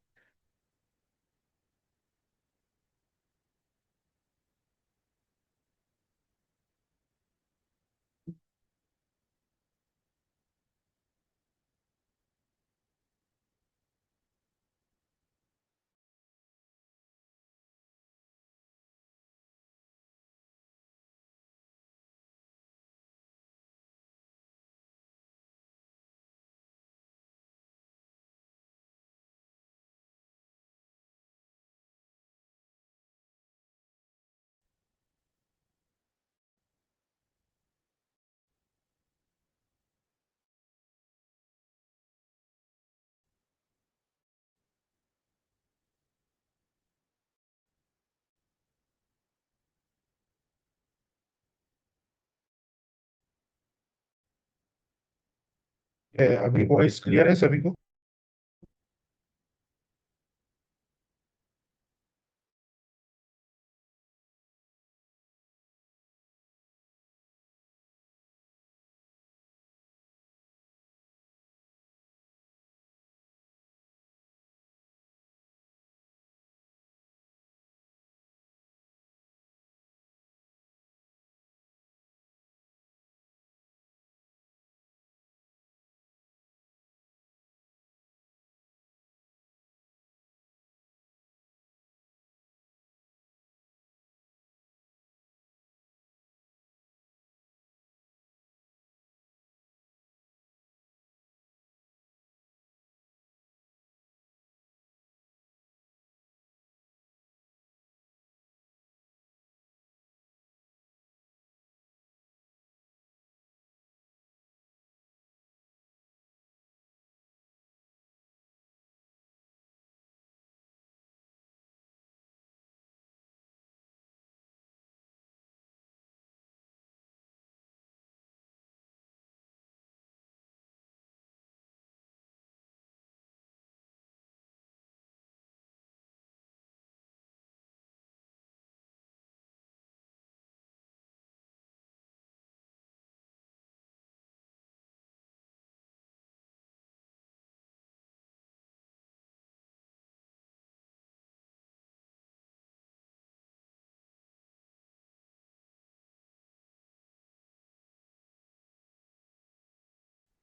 अभी वॉइस क्लियर है सभी को?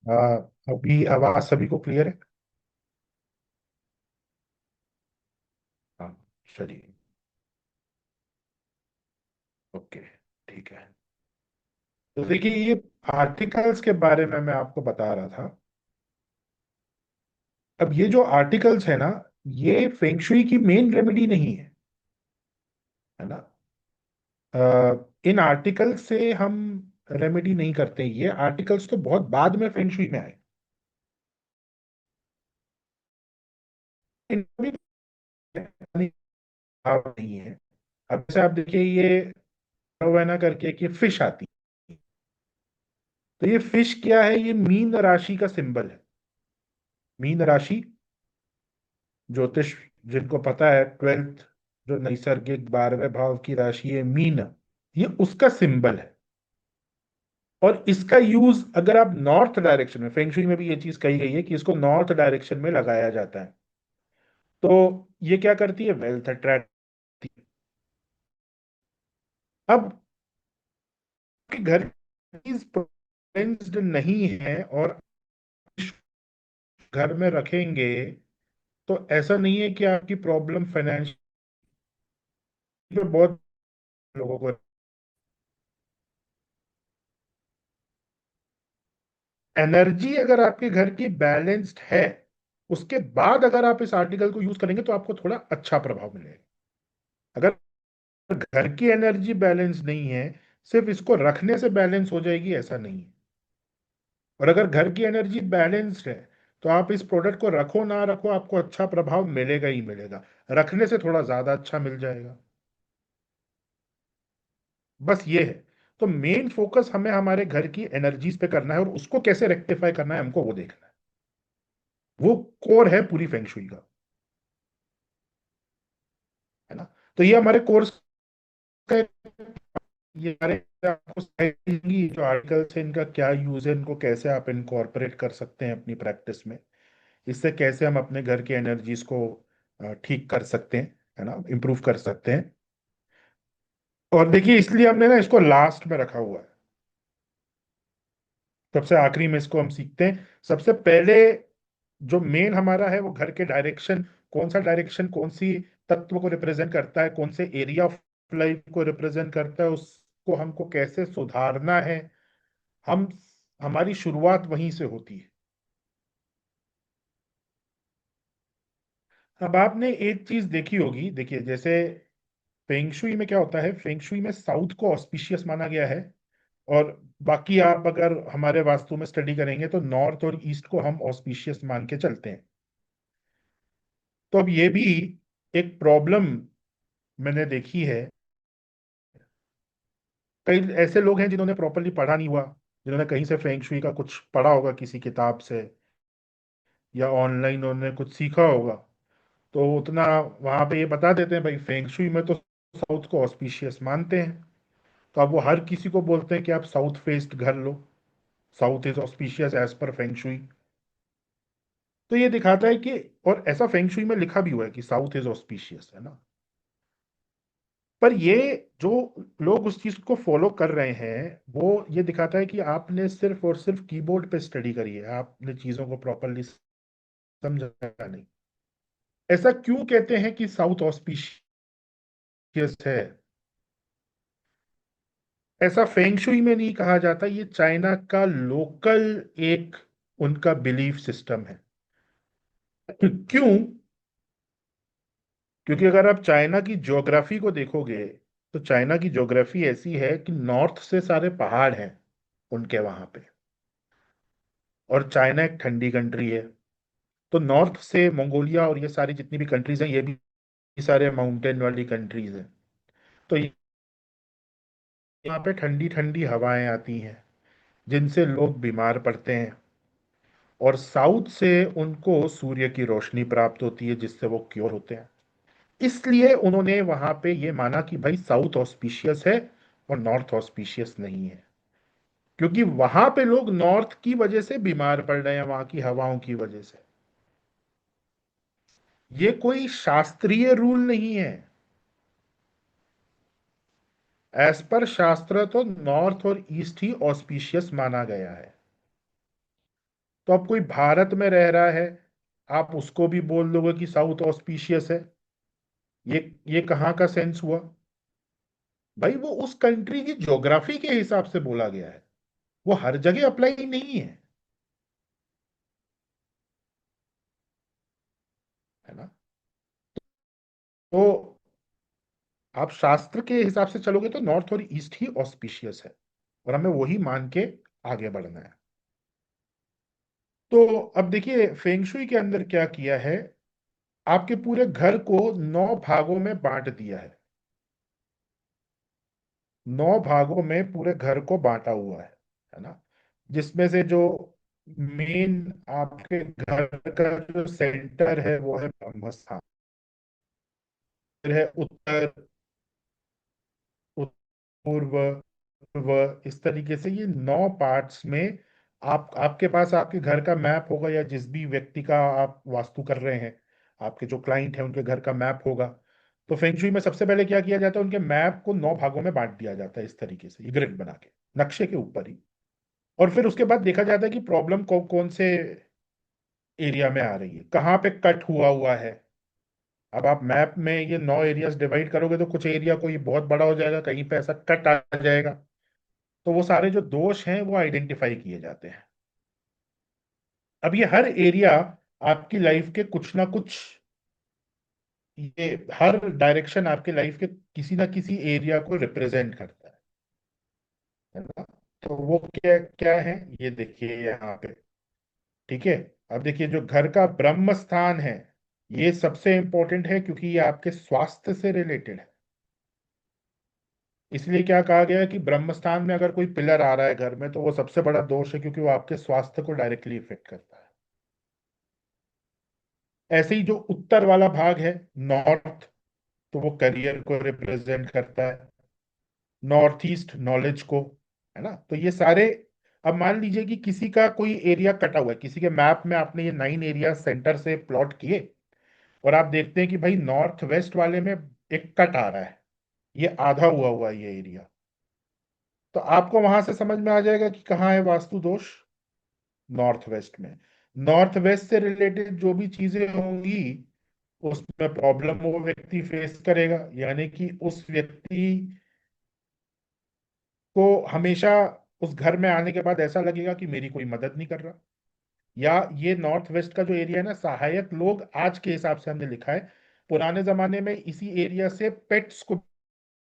अभी आवाज सभी को क्लियर है? हाँ, चलिए, ओके, ठीक है। तो देखिए, ये आर्टिकल्स के बारे में मैं आपको बता रहा था। अब ये जो आर्टिकल्स है ना, ये फेंगशुई की मेन रेमेडी नहीं है ना। इन आर्टिकल से हम रेमेडी नहीं करते, ये आर्टिकल्स तो बहुत बाद में फेंगशुई में आए। इनका भी भाव नहीं है। अब जैसे आप देखिए, ये रोवेना करके कि फिश आती है, तो ये फिश क्या है? ये मीन राशि का सिंबल है। मीन राशि, ज्योतिष जिनको पता है, 12th जो नैसर्गिक 12वें भाव की राशि है मीन, ये उसका सिंबल है। और इसका यूज अगर आप नॉर्थ डायरेक्शन में, फेंगशुई में भी ये चीज कही गई है कि इसको नॉर्थ डायरेक्शन में लगाया जाता है, तो ये क्या करती है? Wealth attract. अब आपके घर बैलेंस्ड नहीं है और घर में रखेंगे, तो ऐसा नहीं है कि आपकी प्रॉब्लम फाइनेंशियल पे बहुत लोगों को। एनर्जी अगर आपके घर की बैलेंस्ड है, उसके बाद अगर आप इस आर्टिकल को यूज करेंगे तो आपको थोड़ा अच्छा प्रभाव मिलेगा। अगर घर की एनर्जी बैलेंस नहीं है, सिर्फ इसको रखने से बैलेंस हो जाएगी ऐसा नहीं है। और अगर घर की एनर्जी बैलेंस्ड है, तो आप इस प्रोडक्ट को रखो ना रखो, आपको अच्छा प्रभाव मिलेगा ही मिलेगा। रखने से थोड़ा ज्यादा अच्छा मिल जाएगा। बस ये है। तो मेन फोकस हमें हमारे घर की एनर्जीज पे करना है, और उसको कैसे रेक्टिफाई करना है हमको वो देखना है। वो कोर है पूरी फेंगशुई का, है ना। तो ये हमारे कोर्स का ये हमारे आपको सिखाएंगी जो आर्टिकल्स है, इनका क्या यूज है, इनको कैसे आप इनकॉर्पोरेट कर सकते हैं अपनी प्रैक्टिस में। इससे कैसे हम अपने घर की एनर्जीज को ठीक कर सकते हैं, है ना, इम्प्रूव कर सकते हैं। और देखिए, इसलिए हमने ना इसको लास्ट में रखा हुआ है, सबसे आखिरी में इसको हम सीखते हैं। सबसे पहले जो मेन हमारा है वो घर के डायरेक्शन, कौन सा डायरेक्शन कौन सी तत्व को रिप्रेजेंट करता है, कौन से एरिया ऑफ लाइफ को रिप्रेजेंट करता है, उसको हमको कैसे सुधारना है। हम हमारी शुरुआत वहीं से होती है। अब आपने एक चीज देखी होगी, देखिए, जैसे फेंगशुई में क्या होता है, फेंगशुई में साउथ को ऑस्पिशियस माना गया है, और बाकी आप अगर हमारे वास्तु में स्टडी करेंगे तो नॉर्थ और ईस्ट को हम ऑस्पिशियस मान के चलते हैं। तो अब ये भी एक प्रॉब्लम मैंने देखी है। कई ऐसे लोग हैं जिन्होंने प्रॉपरली पढ़ा नहीं हुआ, जिन्होंने कहीं से फेंग शुई का कुछ पढ़ा होगा किसी किताब से, या ऑनलाइन उन्होंने कुछ सीखा होगा, तो उतना वहां पे ये बता देते हैं भाई फेंग शुई में तो साउथ को ऑस्पिशियस मानते हैं। तो अब वो हर किसी को बोलते हैं कि आप साउथ फेस्ड घर लो, south is auspicious as per feng shui. तो ये दिखाता है कि, और ऐसा फेंग शुई में लिखा भी हुआ है कि साउथ इज ऑस्पिशियस, है ना। पर ये जो लोग उस चीज को फॉलो कर रहे हैं, वो ये दिखाता है कि आपने सिर्फ और सिर्फ कीबोर्ड पे स्टडी करी है, आपने चीजों को प्रॉपरली समझा नहीं। ऐसा क्यों कहते हैं कि साउथ ऑस्पिशियस है? ऐसा फेंगशुई में नहीं कहा जाता, ये चाइना का लोकल एक उनका बिलीफ सिस्टम है। क्यों? क्योंकि अगर आप चाइना की ज्योग्राफी को देखोगे, तो चाइना की ज्योग्राफी ऐसी है कि नॉर्थ से सारे पहाड़ हैं उनके वहां पे, और चाइना एक ठंडी कंट्री है। तो नॉर्थ से मंगोलिया और ये सारी जितनी भी कंट्रीज हैं, ये भी सारे माउंटेन वाली कंट्रीज हैं। तो यहाँ पे ठंडी ठंडी हवाएं आती हैं, जिनसे लोग बीमार पड़ते हैं। और साउथ से उनको सूर्य की रोशनी प्राप्त होती है, जिससे वो क्योर होते हैं। इसलिए उन्होंने वहां पे ये माना कि भाई साउथ ऑस्पिशियस है और नॉर्थ ऑस्पिशियस नहीं है, क्योंकि वहां पे लोग नॉर्थ की वजह से बीमार पड़ रहे हैं, वहां की हवाओं की वजह से। ये कोई शास्त्रीय रूल नहीं है। एज पर शास्त्र तो नॉर्थ और ईस्ट ही ऑस्पिशियस माना गया है। तो अब कोई भारत में रह रहा है, आप उसको भी बोल दोगे कि साउथ ऑस्पिशियस है? ये कहाँ का सेंस हुआ भाई? वो उस कंट्री की ज्योग्राफी के हिसाब से बोला गया है, वो हर जगह अप्लाई नहीं है ना? तो आप शास्त्र के हिसाब से चलोगे तो नॉर्थ और ईस्ट ही ऑस्पिशियस है, और हमें वही मान के आगे बढ़ना है। तो अब देखिए फेंगशुई के अंदर क्या किया है, आपके पूरे घर को 9 भागों में बांट दिया है। 9 भागों में पूरे घर को बांटा हुआ है ना? जिसमें से जो मेन आपके घर का जो सेंटर है वो है ब्रह्म स्थान, फिर है उत्तर, पूर्व, पूर्व, इस तरीके से ये 9 पार्ट्स में आपके पास आपके घर का मैप होगा, या जिस भी व्यक्ति का आप वास्तु कर रहे हैं, आपके जो क्लाइंट है उनके घर का मैप होगा। तो फेंगशुई में सबसे पहले क्या किया जाता है, उनके मैप को 9 भागों में बांट दिया जाता है, इस तरीके से ये ग्रिड बना के नक्शे के ऊपर ही। और फिर उसके बाद देखा जाता है कि प्रॉब्लम कौन से एरिया में आ रही है, कहाँ पे कट हुआ हुआ है। अब आप मैप में ये 9 एरियाज डिवाइड करोगे तो कुछ एरिया कोई बहुत बड़ा हो जाएगा, कहीं पे ऐसा कट आ जाएगा। तो वो सारे जो दोष हैं वो आइडेंटिफाई किए जाते हैं। अब ये हर एरिया आपकी लाइफ के कुछ ना कुछ, ये हर डायरेक्शन आपके लाइफ के किसी ना किसी एरिया को रिप्रेजेंट करता है ना? तो वो क्या क्या है ये देखिए यहाँ पे। ठीक है, अब देखिए जो घर का ब्रह्म स्थान है, ये सबसे इंपॉर्टेंट है क्योंकि ये आपके स्वास्थ्य से रिलेटेड है। इसलिए क्या कहा गया है कि ब्रह्म स्थान में अगर कोई पिलर आ रहा है घर में तो वो सबसे बड़ा दोष है, क्योंकि वो आपके स्वास्थ्य को डायरेक्टली इफेक्ट करता है। ऐसे ही जो उत्तर वाला भाग है, नॉर्थ, तो वो करियर को रिप्रेजेंट करता है, नॉर्थ ईस्ट नॉलेज को, है ना? तो ये सारे, अब मान लीजिए कि किसी का कोई एरिया कटा हुआ है, किसी के मैप में आपने ये 9 एरिया सेंटर से प्लॉट किए, और आप देखते हैं कि भाई नॉर्थ वेस्ट वाले में एक कट आ रहा है, ये आधा हुआ हुआ है ये एरिया, तो आपको वहां से समझ में आ जाएगा कि कहाँ है वास्तु दोष, नॉर्थ वेस्ट में। नॉर्थ वेस्ट से रिलेटेड जो भी चीजें होंगी उसमें प्रॉब्लम वो व्यक्ति फेस करेगा, यानी कि उस व्यक्ति को हमेशा उस घर में आने के बाद ऐसा लगेगा कि मेरी कोई मदद नहीं कर रहा। या ये नॉर्थ वेस्ट का जो एरिया है ना, सहायक लोग आज के हिसाब से हमने लिखा है, पुराने जमाने में इसी एरिया से पेट्स को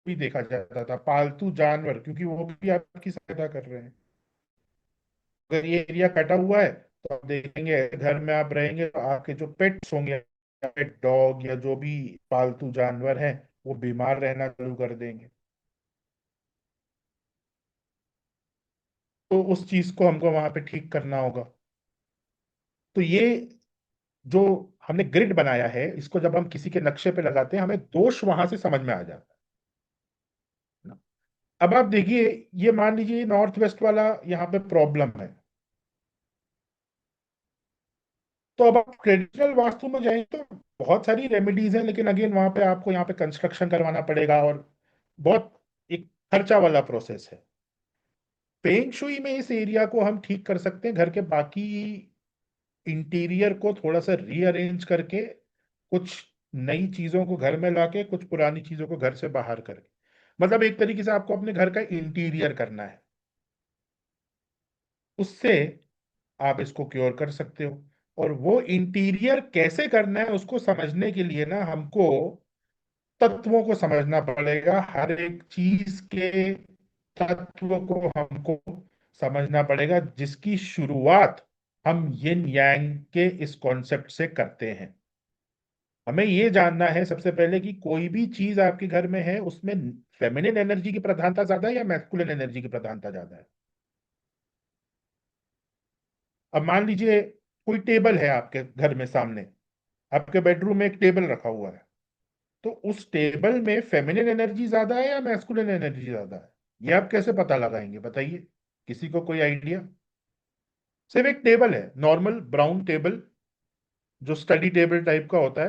भी देखा जाता था, पालतू जानवर, क्योंकि वो भी आपकी सहायता कर रहे हैं। अगर ये एरिया कटा हुआ है तो आप देखेंगे घर में आप रहेंगे तो आपके जो पेट्स होंगे, पेट डॉग या जो भी पालतू जानवर हैं, वो बीमार रहना शुरू कर देंगे। तो उस चीज को हमको वहां पे ठीक करना होगा। तो ये जो हमने ग्रिड बनाया है, इसको जब हम किसी के नक्शे पे लगाते हैं हमें दोष वहां से समझ में आ जाता है ना? अब आप देखिए, ये मान लीजिए नॉर्थ वेस्ट वाला यहाँ पे प्रॉब्लम है, तो अब आप ट्रेडिशनल वास्तु में जाएं तो बहुत सारी रेमेडीज हैं, लेकिन अगेन वहां पे आपको यहाँ पे कंस्ट्रक्शन करवाना पड़ेगा, और बहुत एक खर्चा वाला प्रोसेस है। पेंग शुई में इस एरिया को हम ठीक कर सकते हैं, घर के बाकी इंटीरियर को थोड़ा सा रीअरेंज करके, कुछ नई चीजों को घर में लाके, कुछ पुरानी चीजों को घर से बाहर करके, मतलब एक तरीके से आपको अपने घर का इंटीरियर करना है, उससे आप इसको क्योर कर सकते हो। और वो इंटीरियर कैसे करना है उसको समझने के लिए ना हमको तत्वों को समझना पड़ेगा, हर एक चीज के तत्व को हमको समझना पड़ेगा, जिसकी शुरुआत हम यिन यांग के इस कॉन्सेप्ट से करते हैं। हमें ये जानना है सबसे पहले कि कोई भी चीज आपके घर में है उसमें फेमिनिन एनर्जी की प्रधानता ज्यादा है या मैस्कुलिन एनर्जी की प्रधानता ज्यादा है। अब मान लीजिए कोई टेबल है आपके घर में सामने, आपके बेडरूम में एक टेबल रखा हुआ है, तो उस टेबल में फेमिनिन एनर्जी ज्यादा है या मैस्कुलिन एनर्जी ज्यादा है, ये आप कैसे पता लगाएंगे बताइए? किसी को कोई आइडिया? सिर्फ एक टेबल है, नॉर्मल ब्राउन टेबल, जो स्टडी टेबल टाइप का होता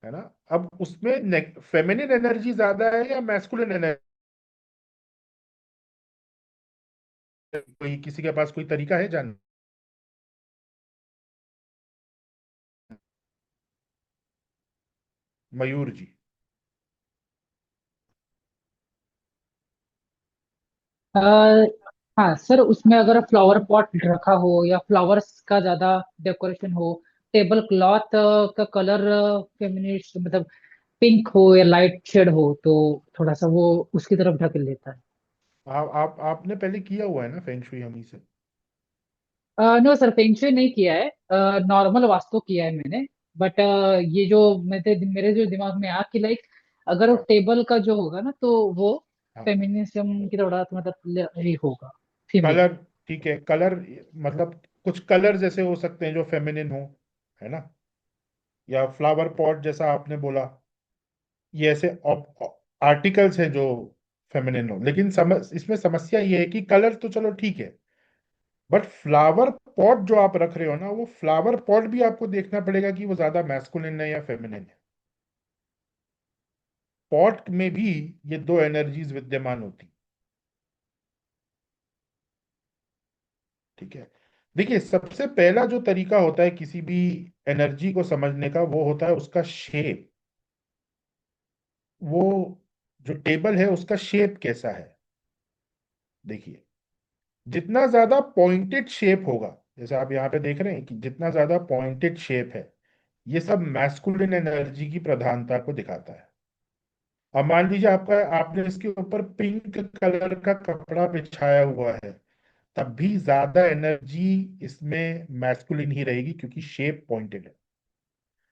है ना? अब उसमें फेमिनिन एनर्जी ज्यादा है या मैस्कुलिन एनर्जी कोई किसी के पास कोई तरीका है जानने? मयूर जी। अ, हाँ सर, उसमें अगर फ्लावर पॉट रखा हो या फ्लावर्स का ज्यादा डेकोरेशन हो, टेबल क्लॉथ का कलर फेमिनिस्ट मतलब पिंक हो या लाइट शेड हो, तो थोड़ा सा वो उसकी तरफ ढकेल लेता है। आपने पहले किया हुआ है ना फेंग शुई हमी से? नो सर, फेंगशुई नहीं किया है, नॉर्मल वास्तु किया है मैंने। बट ये जो मेरे जो दिमाग में आ कि लाइक अगर हाँ टेबल का जो होगा ना, तो वो हाँ। फेमिनिज्म की थोड़ा तो मतलब ही होगा, फीमेल। कलर, ठीक है, कलर मतलब कुछ कलर जैसे हो सकते हैं जो फेमिनिन हो, है ना? या फ्लावर पॉट जैसा आपने बोला, ये ऐसे आर्टिकल्स हैं जो फेमिनिन हो, लेकिन इसमें समस्या ये है कि कलर तो चलो ठीक है, बट फ्लावर पॉट जो आप रख रहे हो ना, वो फ्लावर पॉट भी आपको देखना पड़ेगा कि वो ज्यादा मैस्कुलिन है या फेमिनिन है। पॉट में भी ये दो एनर्जीज विद्यमान होती, ठीक है? देखिए, सबसे पहला जो तरीका होता है किसी भी एनर्जी को समझने का, वो होता है उसका शेप। वो जो टेबल है उसका शेप कैसा है। देखिए, जितना ज्यादा पॉइंटेड शेप होगा, जैसे आप यहाँ पे देख रहे हैं कि जितना ज्यादा पॉइंटेड शेप है, ये सब मैस्कुलिन एनर्जी की प्रधानता को दिखाता है। अब मान लीजिए आपने इसके ऊपर पिंक कलर का कपड़ा बिछाया हुआ है, तब भी ज्यादा एनर्जी इसमें मैस्कुलिन ही रहेगी, क्योंकि शेप पॉइंटेड है।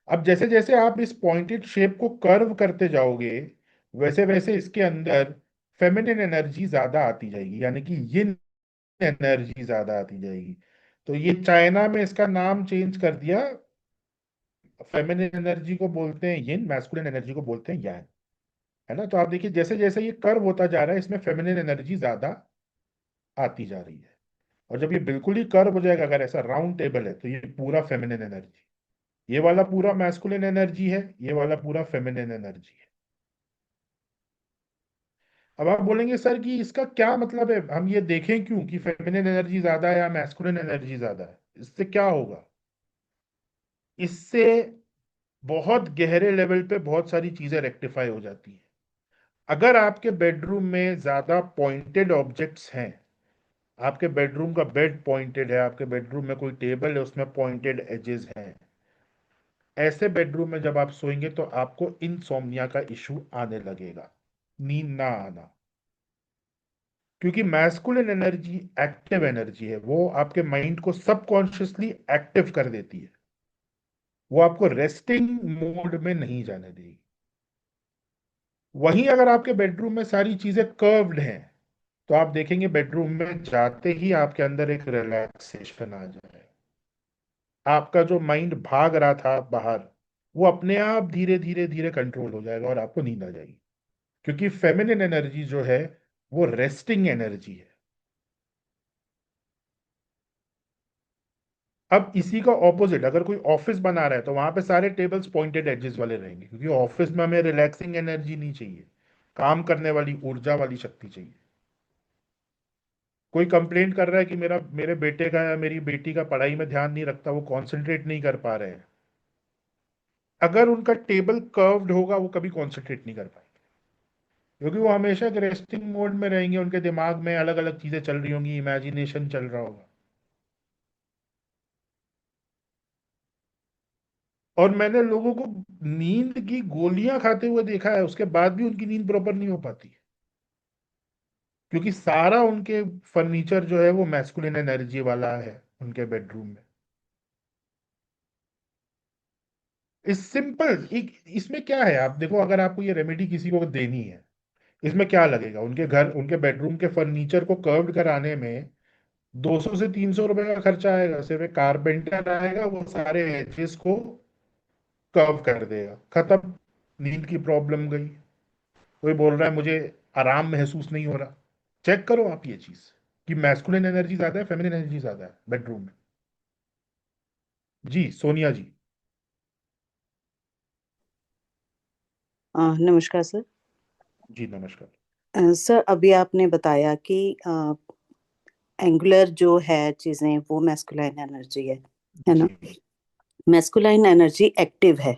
अब जैसे जैसे आप इस पॉइंटेड शेप को कर्व करते जाओगे, वैसे वैसे इसके अंदर फेमिनिन एनर्जी ज्यादा आती जाएगी, यानी कि यिन एनर्जी ज्यादा आती जाएगी। तो ये चाइना में इसका नाम चेंज कर दिया, फेमिनिन एनर्जी को बोलते हैं यिन, मैस्कुलिन एनर्जी को बोलते हैं yang, है ना? तो आप देखिए, जैसे जैसे ये कर्व होता जा रहा है, इसमें फेमिनिन एनर्जी ज्यादा आती जा रही है। और जब ये बिल्कुल ही कर्व हो जाएगा, अगर ऐसा राउंड टेबल है, तो ये पूरा फेमिनिन एनर्जी, ये वाला पूरा मैस्कुलिन एनर्जी है, ये वाला पूरा फेमिनिन एनर्जी है। अब आप बोलेंगे सर कि इसका क्या मतलब है, हम ये देखें क्यों कि फेमिनिन एनर्जी ज्यादा है या मैस्कुलिन एनर्जी ज्यादा है? इससे क्या होगा? इससे बहुत गहरे लेवल पे बहुत सारी चीजें रेक्टिफाई हो जाती हैं। अगर आपके बेडरूम में ज्यादा पॉइंटेड ऑब्जेक्ट्स हैं, आपके बेडरूम का बेड पॉइंटेड है, आपके बेडरूम में कोई टेबल है उसमें पॉइंटेड एजेस हैं, ऐसे बेडरूम में जब आप सोएंगे तो आपको इनसोम्निया का इशू आने लगेगा, नींद ना आना। क्योंकि मैस्कुलिन एनर्जी एक्टिव एनर्जी है, वो आपके माइंड को सबकॉन्शियसली एक्टिव कर देती है, वो आपको रेस्टिंग मोड में नहीं जाने देगी। वहीं अगर आपके बेडरूम में सारी चीजें कर्व्ड हैं, तो आप देखेंगे बेडरूम में जाते ही आपके अंदर एक रिलैक्सेशन आ जाए, आपका जो माइंड भाग रहा था बाहर, वो अपने आप धीरे धीरे धीरे कंट्रोल हो जाएगा और आपको नींद आ जाएगी। क्योंकि फेमिनिन एनर्जी जो है वो रेस्टिंग एनर्जी है। अब इसी का ऑपोजिट, अगर कोई ऑफिस बना रहा है, तो वहां पे सारे टेबल्स पॉइंटेड एजेस वाले रहेंगे, क्योंकि ऑफिस में हमें रिलैक्सिंग एनर्जी नहीं चाहिए, काम करने वाली ऊर्जा वाली शक्ति चाहिए। कोई कंप्लेंट कर रहा है कि मेरे बेटे का या मेरी बेटी का पढ़ाई में ध्यान नहीं रखता, वो कॉन्सेंट्रेट नहीं कर पा रहे हैं, अगर उनका टेबल कर्व्ड होगा वो कभी कॉन्सेंट्रेट नहीं कर पाएंगे, क्योंकि वो हमेशा एक रेस्टिंग मोड में रहेंगे, उनके दिमाग में अलग अलग चीजें चल रही होंगी, इमेजिनेशन चल रहा होगा। और मैंने लोगों को नींद की गोलियां खाते हुए देखा है, उसके बाद भी उनकी नींद प्रॉपर नहीं हो पाती, क्योंकि सारा उनके फर्नीचर जो है वो मैस्कुलिन एनर्जी वाला है उनके बेडरूम में। इस सिंपल एक इसमें क्या है, आप देखो, अगर आपको ये रेमेडी किसी को देनी है, इसमें क्या लगेगा? उनके बेडरूम के फर्नीचर को कर्व्ड कराने में 200 से 300 रुपए का खर्चा आएगा। सिर्फ एक कारपेंटर आएगा, वो सारे एजेस को कर्व कर देगा, खत्म, नींद की प्रॉब्लम गई। कोई बोल रहा है मुझे आराम महसूस नहीं हो रहा, चेक करो आप ये चीज कि मैस्कुलिन एनर्जी ज्यादा है फेमिनिन एनर्जी ज्यादा है बेडरूम में। जी सोनिया जी। नमस्कार सर। जी नमस्कार। सर, अभी आपने बताया कि एंगुलर जो है चीजें वो मैस्कुलाइन एनर्जी है ना। जी मैस्कुलाइन एनर्जी एक्टिव है,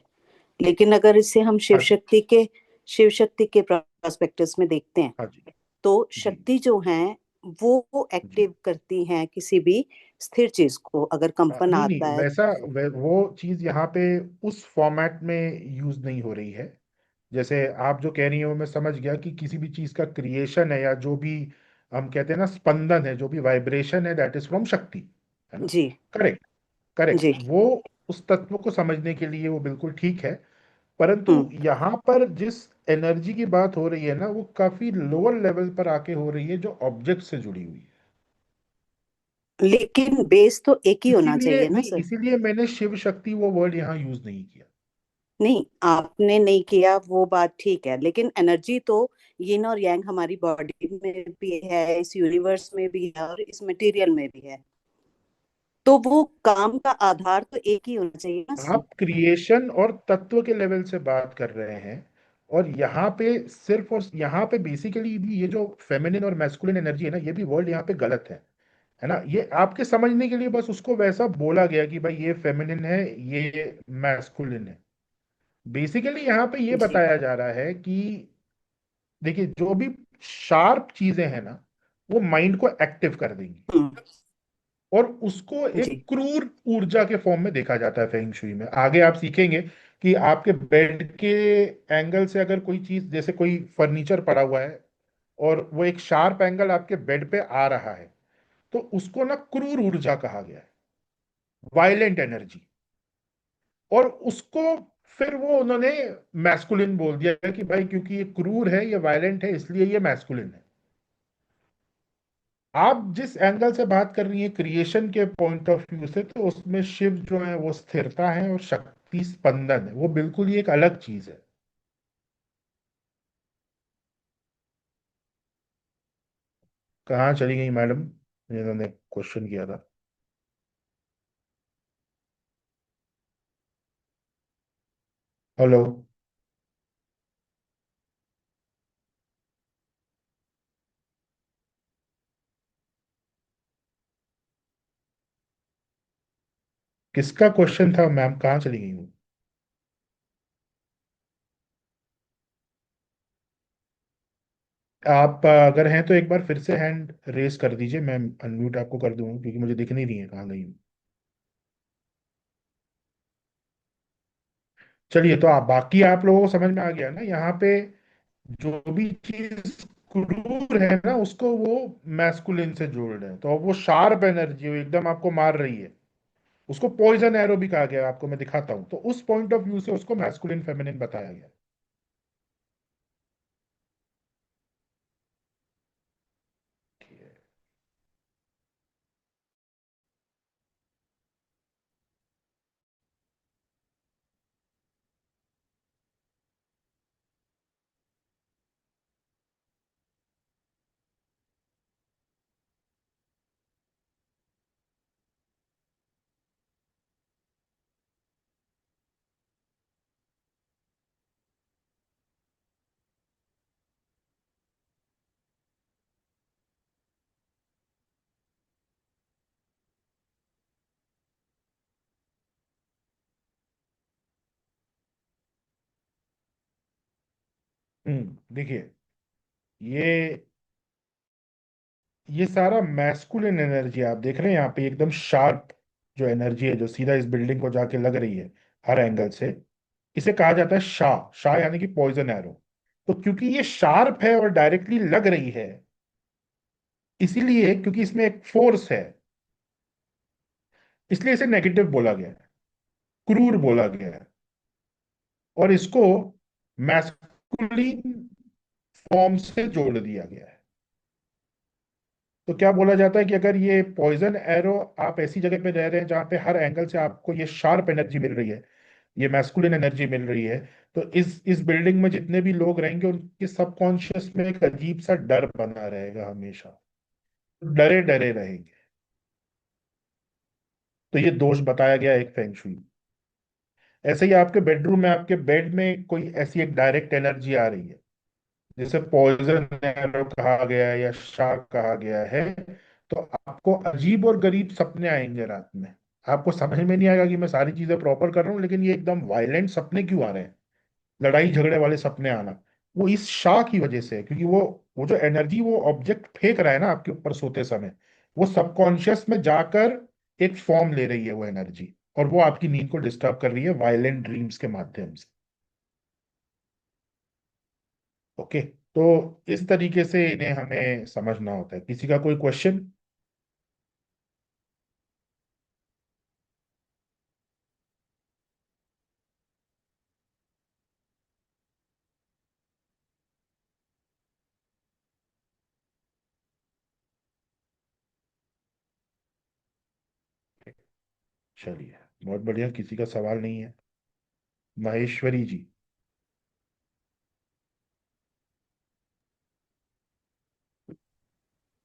लेकिन अगर इसे हम हाँ जी शिव शक्ति के प्रोस्पेक्टस में देखते हैं हाँ जी तो जी शक्ति जो है वो जी एक्टिव करती हैं किसी भी स्थिर चीज को। अगर कंपन नहीं आता नहीं है वैसा वो चीज यहाँ पे उस फॉर्मेट में यूज नहीं हो रही है। जैसे आप जो कह रही हो मैं समझ गया कि किसी भी चीज का क्रिएशन है या जो भी हम कहते हैं ना स्पंदन है, जो भी वाइब्रेशन है, दैट इज फ्रॉम शक्ति, है ना। जी करेक्ट करेक्ट, जी वो उस तत्व को समझने के लिए वो बिल्कुल ठीक है। परंतु हम्म। यहाँ पर जिस एनर्जी की बात हो रही है ना, वो काफी लोअर लेवल पर आके हो रही है, जो ऑब्जेक्ट से जुड़ी हुई है। लेकिन बेस तो एक ही होना इसीलिए चाहिए ना नहीं, सर। इसीलिए मैंने शिव शक्ति वो वर्ड यहाँ यूज नहीं किया। नहीं, आपने नहीं किया वो बात ठीक है, लेकिन एनर्जी तो यिन और यांग हमारी बॉडी में भी है, इस यूनिवर्स में भी है और इस मटेरियल में भी है। तो वो काम का आधार तो एक ही होना चाहिए ना सर। आप क्रिएशन और तत्व के लेवल से बात कर रहे हैं, और यहाँ पे सिर्फ और यहाँ पे बेसिकली भी ये जो फेमिनिन और मैस्कुलिन एनर्जी है ना, ये भी वर्ड यहाँ पे गलत है ना। ये आपके समझने के लिए बस उसको वैसा बोला गया कि भाई ये फेमिनिन है, ये मैस्कुलिन है। बेसिकली यहाँ पे ये जी बताया जा रहा है कि देखिए, जो भी शार्प चीजें हैं ना, वो माइंड को एक्टिव कर देंगी, हम्म। और उसको एक जी क्रूर ऊर्जा के फॉर्म में देखा जाता है फेंग शुई में। आगे आप सीखेंगे कि आपके बेड के एंगल से अगर कोई चीज, जैसे कोई फर्नीचर पड़ा हुआ है और वो एक शार्प एंगल आपके बेड पे आ रहा है, तो उसको ना क्रूर ऊर्जा कहा गया है, वायलेंट एनर्जी। और उसको फिर वो उन्होंने मैस्कुलिन बोल दिया कि भाई क्योंकि ये क्रूर है, ये वायलेंट है, इसलिए ये मैस्कुलिन है। आप जिस एंगल से बात कर रही हैं क्रिएशन के पॉइंट ऑफ व्यू से, तो उसमें शिव जो है वो स्थिरता है और शक्ति स्पंदन है, वो बिल्कुल ही एक अलग चीज है। कहाँ चली गई मैडम जिन्होंने क्वेश्चन किया था? हेलो? किसका क्वेश्चन था मैम, कहाँ चली गई वो? आप अगर हैं तो एक बार फिर से हैंड रेस कर दीजिए, मैं अनम्यूट आपको कर दूंगा क्योंकि मुझे दिख नहीं रही है कहाँ गई हूँ। चलिए, तो आप बाकी आप लोगों को समझ में आ गया ना। यहाँ पे जो भी चीज क्रूर है ना, उसको वो मैस्कुलिन से जोड़ रहे हैं, तो अब वो शार्प एनर्जी, वो एकदम आपको मार रही है, उसको पॉइजन एरो भी कहा गया है। आपको मैं दिखाता हूं, तो उस पॉइंट ऑफ व्यू से उसको मैस्कुलिन फेमिनिन बताया गया है। देखिए, ये ये सारा मैस्कुलिन एनर्जी आप देख रहे हैं यहाँ पे, एकदम शार्प जो एनर्जी है, जो सीधा इस बिल्डिंग को जाके लग रही है हर एंगल से, इसे कहा जाता है शाह। शाह यानी कि पॉइजन एरो। तो क्योंकि ये शार्प है और डायरेक्टली लग रही है, इसीलिए क्योंकि इसमें एक फोर्स है, इसलिए इसे नेगेटिव बोला गया है, क्रूर बोला गया है, और इसको मैस्कुलिन फॉर्म से जोड़ दिया गया है। तो क्या बोला जाता है कि अगर ये पॉइजन एरो, आप ऐसी जगह पे रह रहे हैं जहां पे हर एंगल से आपको ये शार्प एनर्जी मिल रही है, ये मैस्कुलिन एनर्जी मिल रही है, तो इस बिल्डिंग में जितने भी लोग रहेंगे उनके सबकॉन्शियस में एक अजीब सा डर बना रहेगा हमेशा, डरे डरे रहेंगे। तो ये दोष बताया गया एक फेंग शुई। ऐसे ही आपके बेडरूम में, आपके बेड में कोई ऐसी एक डायरेक्ट एनर्जी आ रही है, जिसे पॉइजन एरो कहा गया है या शार्क कहा गया है, तो आपको अजीब और गरीब सपने आएंगे रात में। आपको समझ में नहीं आएगा कि मैं सारी चीजें प्रॉपर कर रहा हूँ, लेकिन ये एकदम वायलेंट सपने क्यों आ रहे हैं, लड़ाई झगड़े वाले सपने आना, वो इस शाह की वजह से है। क्योंकि वो जो एनर्जी वो ऑब्जेक्ट फेंक रहा है ना आपके ऊपर सोते समय, वो सबकॉन्शियस में जाकर एक फॉर्म ले रही है वो एनर्जी, और वो आपकी नींद को डिस्टर्ब कर रही है वायलेंट ड्रीम्स के माध्यम से। ओके, तो इस तरीके से इन्हें हमें समझना होता है। किसी का कोई क्वेश्चन? चलिए, बहुत बढ़िया, किसी का सवाल नहीं है। महेश्वरी जी।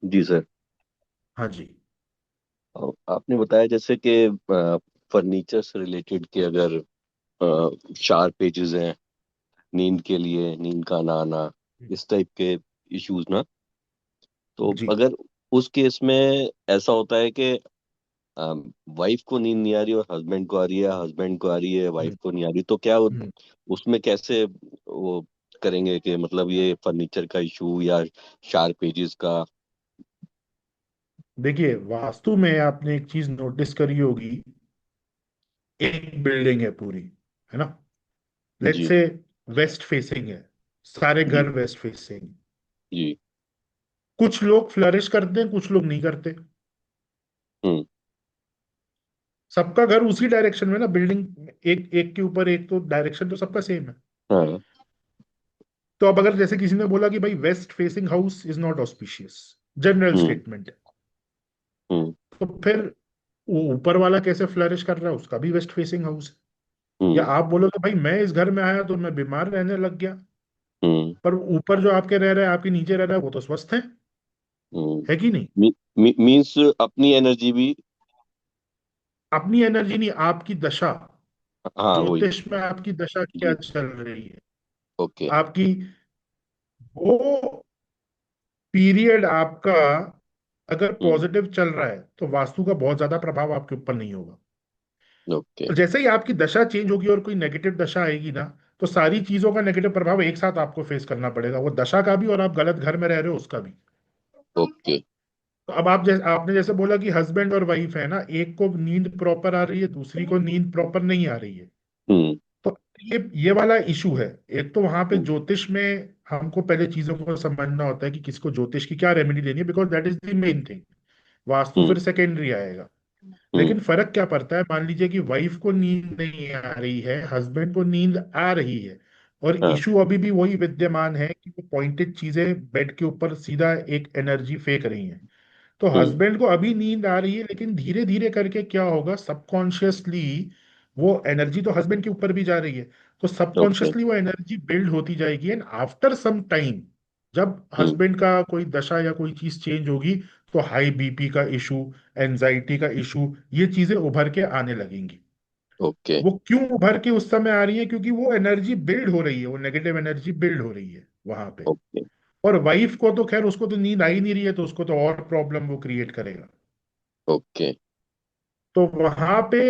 जी सर। हाँ जी। आपने बताया जैसे कि फर्नीचर से रिलेटेड कि अगर शार्प पेजेस हैं नींद के लिए, नींद का ना आना, इस टाइप के इश्यूज ना, तो जी। अगर उस केस में ऐसा होता है कि वाइफ को नींद नहीं आ रही और हस्बैंड को आ रही है, हस्बैंड को आ रही है, वाइफ हम्म, को नहीं आ रही, तो क्या हम्म। उसमें कैसे वो करेंगे कि मतलब ये फर्नीचर का इशू या शार्प पेजेस का? देखिए, वास्तु में आपने एक चीज नोटिस करी होगी, एक बिल्डिंग है पूरी, है ना, लेट्स जी। से वेस्ट फेसिंग है, सारे जी। घर वेस्ट फेसिंग। जी। कुछ लोग फ्लरिश करते हैं, कुछ लोग नहीं करते। हम्म। सबका घर उसी डायरेक्शन में ना, बिल्डिंग एक एक के ऊपर एक, तो डायरेक्शन तो सबका सेम है। हाँ। तो अब अगर जैसे किसी ने बोला कि भाई waste facing house is not auspicious, general hmm. Statement है, हम्म। तो फिर वो ऊपर वाला कैसे फ्लरिश कर रहा है, उसका भी वेस्ट फेसिंग हाउस है। या हम्म। आप बोलोगे भाई मैं इस घर में आया तो मैं बीमार रहने लग गया, हम्म। पर ऊपर जो आपके रह रहे हैं, आपके नीचे रह रहा है, वो तो स्वस्थ है कि नहीं? मीन्स अपनी एनर्जी भी। अपनी एनर्जी नहीं, आपकी दशा, हाँ वही। ज्योतिष में आपकी दशा क्या जी। चल रही है, ओके। आपकी वो पीरियड आपका अगर हम्म। पॉजिटिव चल रहा है तो वास्तु का बहुत ज्यादा प्रभाव आपके ऊपर नहीं होगा। ओके। और जैसे ही आपकी दशा चेंज होगी और कोई नेगेटिव दशा आएगी ना, तो सारी चीजों का नेगेटिव प्रभाव एक साथ आपको फेस करना पड़ेगा, वो दशा का भी और आप गलत घर में रह रहे हो उसका भी। ओके। तो अब आप जैसे आपने जैसे बोला कि हस्बैंड और वाइफ है ना, एक को नींद प्रॉपर आ रही है, दूसरी को नींद प्रॉपर नहीं आ रही है, हम्म। तो ये वाला इशू है। एक तो वहां पे हम्म। ज्योतिष में हमको पहले चीजों को समझना होता है कि किसको ज्योतिष की क्या रेमेडी लेनी है, because that is the main thing. Vastu hmm. फिर सेकेंडरी आएगा। हम्म। लेकिन फर्क क्या पड़ता है, मान लीजिए कि वाइफ को नींद नहीं आ रही है, हस्बैंड को नींद आ रही है, और हाँ। इशू अभी भी वही विद्यमान है कि वो पॉइंटेड चीजें बेड के ऊपर सीधा एक एनर्जी फेंक रही हैं। तो हम्म। हस्बैंड को अभी नींद आ रही है, लेकिन धीरे धीरे करके क्या होगा, सबकॉन्शियसली वो एनर्जी तो हस्बैंड के ऊपर भी जा रही है, तो ओके। सबकॉन्शियसली वो एनर्जी बिल्ड होती जाएगी, एंड आफ्टर सम टाइम जब हम्म। हस्बैंड का कोई दशा या कोई चीज चेंज होगी, तो हाई बीपी का इशू, एंजाइटी का इशू, ये चीजें उभर के आने लगेंगी। ओके। वो क्यों उभर के उस समय आ रही है, क्योंकि वो एनर्जी बिल्ड हो रही है, वो नेगेटिव एनर्जी बिल्ड हो रही है वहां पे। ओके। और वाइफ को तो खैर, उसको तो नींद आ ही नहीं रही है, तो उसको तो और प्रॉब्लम वो क्रिएट करेगा। ओके। तो वहां पे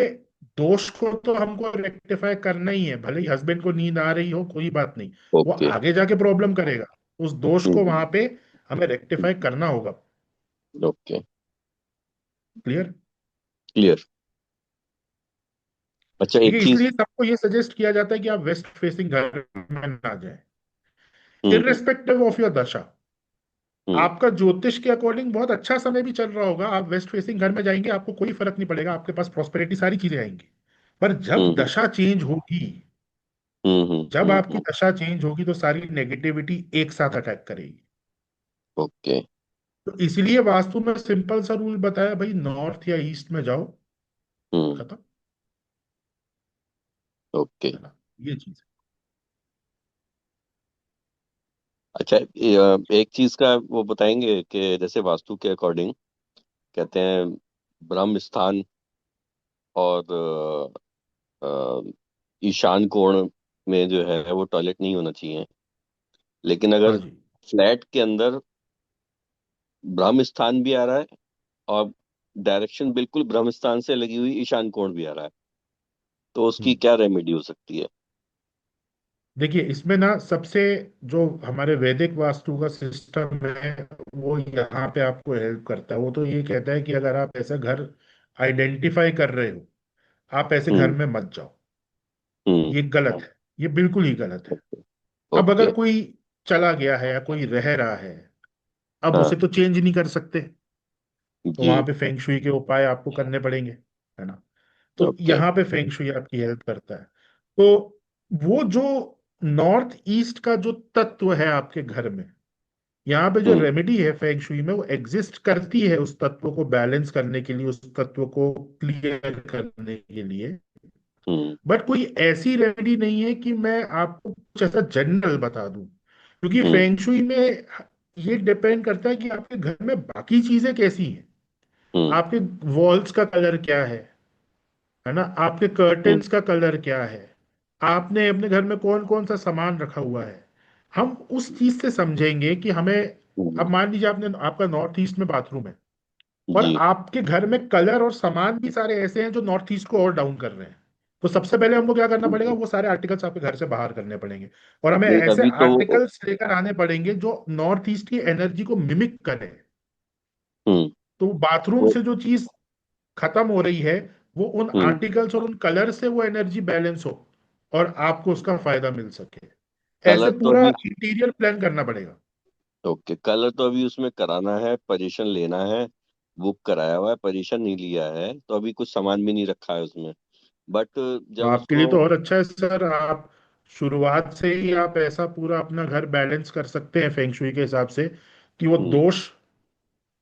दोष को तो हमको रेक्टिफाई करना ही है, भले ही हस्बैंड को नींद आ रही हो कोई बात नहीं, वो ओके। आगे जाके प्रॉब्लम करेगा। उस दोष को हम्म। वहां पे हमें रेक्टिफाई करना होगा। ओके। क्लियर? क्लियर। अच्छा ठीक एक है, चीज। इसलिए सबको ये सजेस्ट किया जाता है कि आप वेस्ट फेसिंग घर में ना जाए, हम्म। इररिस्पेक्टिव ऑफ योर दशा। हम्म। आपका ज्योतिष के अकॉर्डिंग बहुत अच्छा समय भी चल रहा होगा, आप वेस्ट फेसिंग घर में जाएंगे, आपको कोई फर्क नहीं पड़ेगा, आपके पास प्रॉस्पेरिटी सारी चीजें आएंगी। पर जब हम्म। दशा चेंज होगी, हम्म। हम्म। जब आपकी दशा चेंज होगी, तो सारी नेगेटिविटी एक साथ अटैक करेगी। ओके। तो इसलिए वास्तु में सिंपल सा रूल बताया, भाई नॉर्थ या ईस्ट में जाओ, हम्म। खत्म, ओके। है ना, ये चीज अच्छा एक चीज का वो बताएंगे कि जैसे वास्तु के अकॉर्डिंग कहते हैं ब्रह्म स्थान और ईशान कोण में जो है वो टॉयलेट नहीं होना चाहिए, लेकिन है। अगर हाँ जी। फ्लैट के अंदर ब्रह्म स्थान भी आ रहा है और डायरेक्शन बिल्कुल ब्रह्म स्थान से लगी हुई ईशान कोण भी आ रहा है, तो उसकी हम्म। क्या रेमेडी हो सकती है? देखिए, इसमें ना सबसे जो हमारे वैदिक वास्तु का सिस्टम है वो यहाँ पे आपको हेल्प करता है। वो तो ये कहता है कि अगर आप ऐसा घर आइडेंटिफाई कर रहे हो, आप ऐसे घर हम्म। में मत जाओ। हम्म। ये गलत है, ये बिल्कुल ही गलत है। अब ओके। अगर कोई चला गया है या कोई रह रहा है, अब हाँ। उसे तो चेंज नहीं कर सकते, तो जी। वहां पे फेंग शुई के उपाय आपको करने पड़ेंगे, है ना। तो ओके। यहाँ पे फेंग शुई आपकी हेल्प करता है। तो वो जो नॉर्थ ईस्ट का जो तत्व है आपके घर में, यहाँ पे जो हम्म। रेमेडी है फेंग शुई में, वो एग्जिस्ट करती है उस तत्व को बैलेंस करने के लिए, उस तत्व को क्लियर करने के लिए। हम्म। बट कोई ऐसी रेमेडी नहीं है कि मैं आपको कुछ ऐसा जनरल बता दूं, क्योंकि हम्म। फेंग शुई में ये डिपेंड करता है कि आपके घर में बाकी चीजें कैसी हैं। हम्म। आपके वॉल्स का कलर क्या है ना, आपके हम्म। कर्टेन्स का कलर क्या है, आपने अपने घर में कौन कौन सा सामान रखा हुआ है। हम उस चीज से समझेंगे कि हमें, अब मान लीजिए आपने, आपका नॉर्थ ईस्ट में बाथरूम है और जी। आपके घर में कलर और सामान भी सारे ऐसे हैं जो नॉर्थ ईस्ट को और डाउन कर रहे हैं। तो सबसे पहले हमको क्या करना पड़ेगा, वो सारे आर्टिकल्स आपके घर से बाहर करने पड़ेंगे, और हमें नहीं, ऐसे तभी तो। आर्टिकल्स लेकर आने पड़ेंगे जो नॉर्थ ईस्ट की एनर्जी को मिमिक करें। हम्म। तो बाथरूम वो। से जो चीज खत्म हो रही है, वो उन हम्म। आर्टिकल्स और उन कलर से वो एनर्जी बैलेंस हो और आपको उसका फायदा मिल सके। ऐसे कलर तो पूरा अभी। इंटीरियर प्लान करना पड़ेगा। ओके, कलर तो अभी उसमें कराना है, पोजीशन लेना है। बुक कराया हुआ है, पोजीशन नहीं लिया है, तो अभी कुछ सामान भी नहीं रखा है उसमें। बट तो जब आपके लिए उसको। तो और अच्छा है सर, आप शुरुआत से ही आप ऐसा पूरा अपना घर बैलेंस कर सकते हैं फेंग शुई के हिसाब से कि वो हम्म। दोष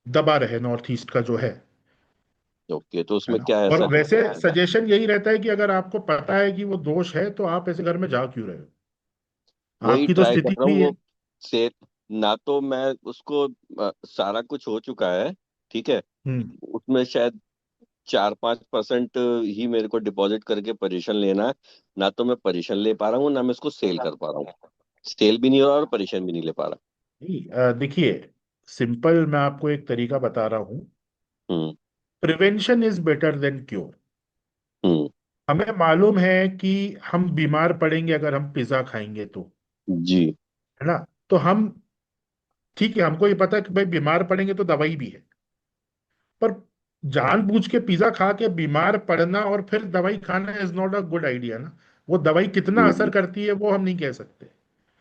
दबा रहे नॉर्थ ईस्ट का जो ओके, तो है उसमें ना। क्या और ऐसा वैसे करना है? सजेशन यही रहता है कि अगर आपको पता है कि वो दोष है तो आप ऐसे घर में जा क्यों रहे हो, वही आपकी तो ट्राई कर स्थिति रहा हूँ भी है। वो। से ना तो मैं उसको सारा कुछ हो चुका है, ठीक है। हम्म। उसमें शायद 4-5% ही मेरे को डिपॉजिट करके पोजीशन लेना है। ना तो मैं पोजीशन ले पा रहा हूँ, ना मैं इसको सेल कर पा रहा हूँ। सेल भी नहीं हो रहा और पोजीशन भी नहीं ले पा रहा। नहीं, देखिए, सिंपल मैं आपको एक तरीका बता रहा हूँ। Hmm. Prevention is better than cure. Hmm. हमें मालूम है कि हम बीमार पड़ेंगे अगर हम पिज्जा खाएंगे तो, जी। है ना। तो हम, ठीक है, हमको ये पता है कि भाई बीमार पड़ेंगे तो दवाई भी है, पर जानबूझ के पिज्जा खा के बीमार पड़ना और फिर दवाई खाना is not a good idea ना। वो दवाई कितना असर हम्म। करती है वो हम नहीं कह सकते।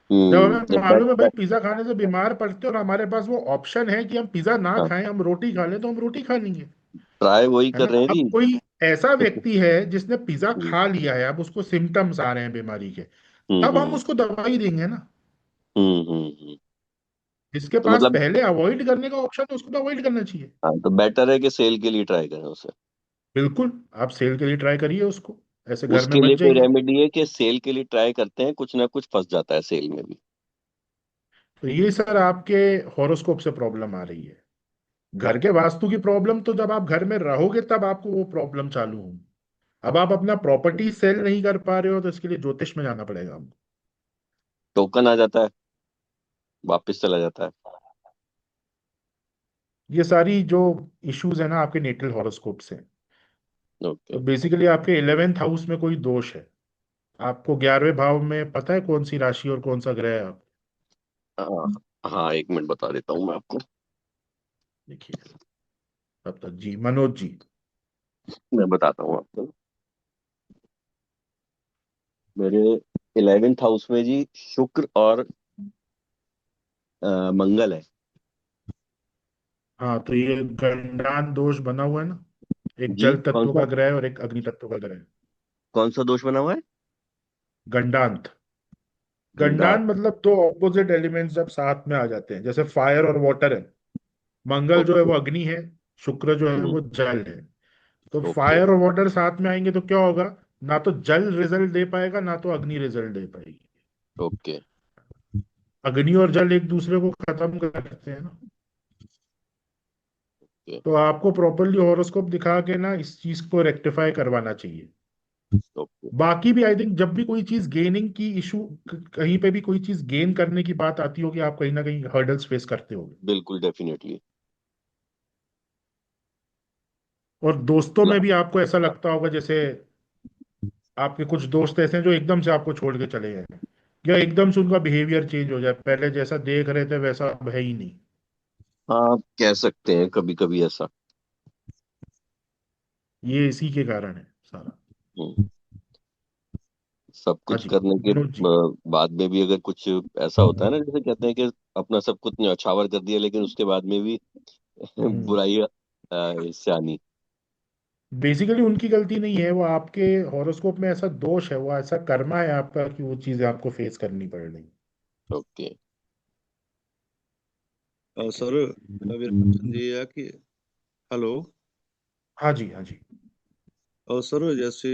जब हमें बट। मालूम है भाई पिज्जा खाने से बीमार पड़ते हैं और हमारे पास वो ऑप्शन है कि हम पिज्जा ना हाँ, खाएं, हम रोटी खा लें, तो हम रोटी खा लेंगे, ट्राई वही है कर ना। रहे हैं अब जी। कोई ऐसा व्यक्ति है जिसने पिज्जा हम्म। खा लिया है, अब उसको सिम्टम्स आ रहे हैं बीमारी के, तब हम हम्म। उसको दवाई देंगे ना। हम्म। जिसके तो पास मतलब। पहले अवॉइड करने का ऑप्शन है उसको तो अवॉइड करना चाहिए। हाँ, तो बेटर है कि सेल के लिए ट्राई करें उसे। बिल्कुल, आप सेल के लिए ट्राई करिए उसको, ऐसे घर में उसके मत लिए कोई जाइए। रेमेडी है कि सेल के लिए ट्राई करते हैं, कुछ ना कुछ फंस जाता है सेल में भी? तो ये सर आपके हॉरोस्कोप से प्रॉब्लम आ रही है। घर के वास्तु की प्रॉब्लम तो जब आप घर में रहोगे तब आपको वो प्रॉब्लम चालू होगी। अब आप अपना प्रॉपर्टी सेल नहीं कर पा रहे हो तो इसके लिए ज्योतिष में जाना पड़ेगा आपको। टोकन आ जाता है, वापस चला जाता है। ये सारी जो इश्यूज है ना आपके नेटल हॉरोस्कोप से। तो ओके। बेसिकली आपके 11th हाउस में कोई दोष है। आपको 11वें भाव में पता है कौन सी राशि और कौन सा ग्रह है आप? हाँ। हाँ, 1 मिनट बता देता हूँ मैं आपको। देखिए, तब तक जी मनोज जी। मैं बताता हूँ आपको। मेरे 11th हाउस में जी शुक्र और मंगल है। हाँ, तो ये गंडान दोष बना हुआ है ना, एक जी, जल कौन तत्व सा? का ग्रह है और एक अग्नि तत्व का ग्रह है। कौन सा दोष बना हुआ है? गंडांत। गंडार। गंडान मतलब दो ऑपोजिट एलिमेंट्स जब साथ में आ जाते हैं, जैसे फायर और वाटर है। मंगल जो है ओके। वो अग्नि है, शुक्र जो है हम्म। वो जल है। तो ओके। फायर और वाटर साथ में आएंगे तो क्या होगा, ना तो जल रिजल्ट दे पाएगा ना तो अग्नि रिजल्ट दे पाएगी। ओके। अग्नि और जल एक दूसरे को खत्म करते हैं ना। ओके। तो आपको प्रॉपरली हॉरोस्कोप दिखा के ना इस चीज को रेक्टिफाई करवाना चाहिए। ओके। बाकी भी आई थिंक जब भी कोई चीज गेनिंग की इशू, कहीं पे भी कोई चीज गेन करने की बात आती होगी, आप कहीं ना कहीं हर्डल्स फेस करते होगे। बिल्कुल, डेफिनेटली। और दोस्तों में भी आपको ऐसा लगता होगा जैसे आपके कुछ दोस्त ऐसे हैं जो एकदम से आपको छोड़ के चले जाए, या एकदम से उनका बिहेवियर चेंज हो जाए, पहले जैसा देख रहे थे वैसा अब है ही नहीं। हाँ, कह सकते हैं कभी कभी ऐसा। ये इसी के कारण है सारा। हम्म, सब हाँ कुछ जी करने के मनोज जी। बाद में भी अगर कुछ ऐसा होता है ना, जैसे कहते हैं कि अपना सब कुछ न्यौछावर कर दिया, लेकिन उसके बाद में भी बुराई इससे आनी। बेसिकली उनकी गलती नहीं है, वो आपके हॉरोस्कोप में ऐसा दोष है, वो ऐसा कर्मा है आपका कि वो चीजें आपको फेस करनी पड़ रही। ओके। सर मेरा क्वेश्चन ये है कि हेलो। हाँ जी हाँ जी। और सर जैसे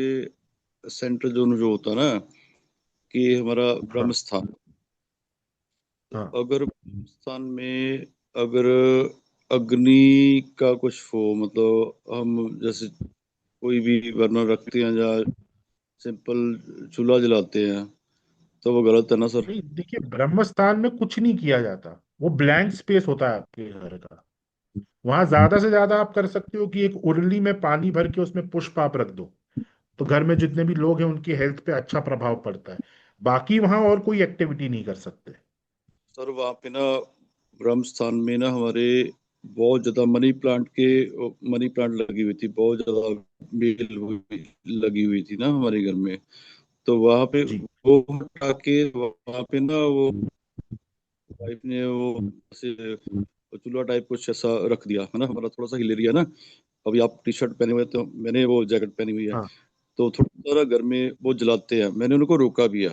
सेंट्रल जोन जो होता है ना, कि हमारा ब्रह्म हाँ स्थान, हाँ। अगर ब्रह्म स्थान में अगर अग्नि का कुछ हो, मतलब हम जैसे कोई भी बर्नर रखते हैं या सिंपल चूल्हा जलाते हैं, तो वो गलत है ना सर? नहीं देखिए, ब्रह्म स्थान में कुछ नहीं किया जाता, वो ब्लैंक स्पेस होता है आपके घर का। वहां ज्यादा से ज्यादा आप कर सकते हो कि एक उरली में पानी भर के उसमें पुष्प आप रख दो, तो घर में जितने भी लोग हैं उनकी हेल्थ पे अच्छा प्रभाव पड़ता है। बाकी वहां और कोई एक्टिविटी नहीं कर सकते। सर वहाँ पे ना ब्रह्म स्थान में ना हमारे बहुत ज्यादा मनी प्लांट लगी हुई थी, बहुत ज्यादा लगी हुई थी ना हमारे घर में। तो वहाँ पे जी वो हटा के वहाँ पे ना वो वाइफ ने वो ऐसे चूल्हा टाइप कुछ ऐसा रख दिया है ना, हमारा थोड़ा सा हिल एरिया ना। अभी आप टी शर्ट पहने हुए हैं, तो मैंने वो जैकेट पहनी हुई है। हाँ। तो थोड़ा सा घर में वो जलाते हैं, मैंने उनको रोका भी है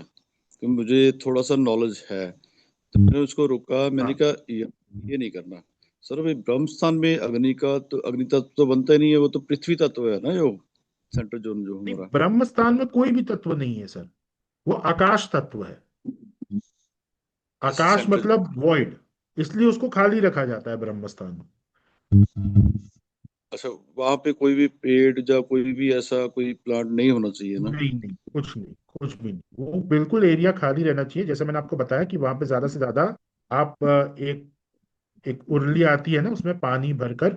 कि मुझे थोड़ा सा नॉलेज है, तो मैंने उसको रोका, मैंने हाँ कहा ये नहीं करना। सर भाई ब्रह्म स्थान में अग्नि का तो अग्नि तत्व तो बनता ही नहीं है, वो तो पृथ्वी तत्व है ना, जो सेंट्रल जोन जो नहीं, हमारा। ब्रह्म स्थान में कोई भी तत्व नहीं है सर, वो आकाश तत्व है। जैसे आकाश सेंट्रल। मतलब वॉइड, इसलिए उसको खाली रखा जाता है ब्रह्म स्थान में। अच्छा, वहां पे कोई भी पेड़ या कोई भी ऐसा कोई प्लांट नहीं होना चाहिए ना? नहीं नहीं, कुछ नहीं, कुछ भी नहीं, वो बिल्कुल एरिया खाली रहना चाहिए। जैसे मैंने आपको बताया कि वहां पे ज्यादा से ज्यादा आप एक एक उरली आती है ना, उसमें पानी भरकर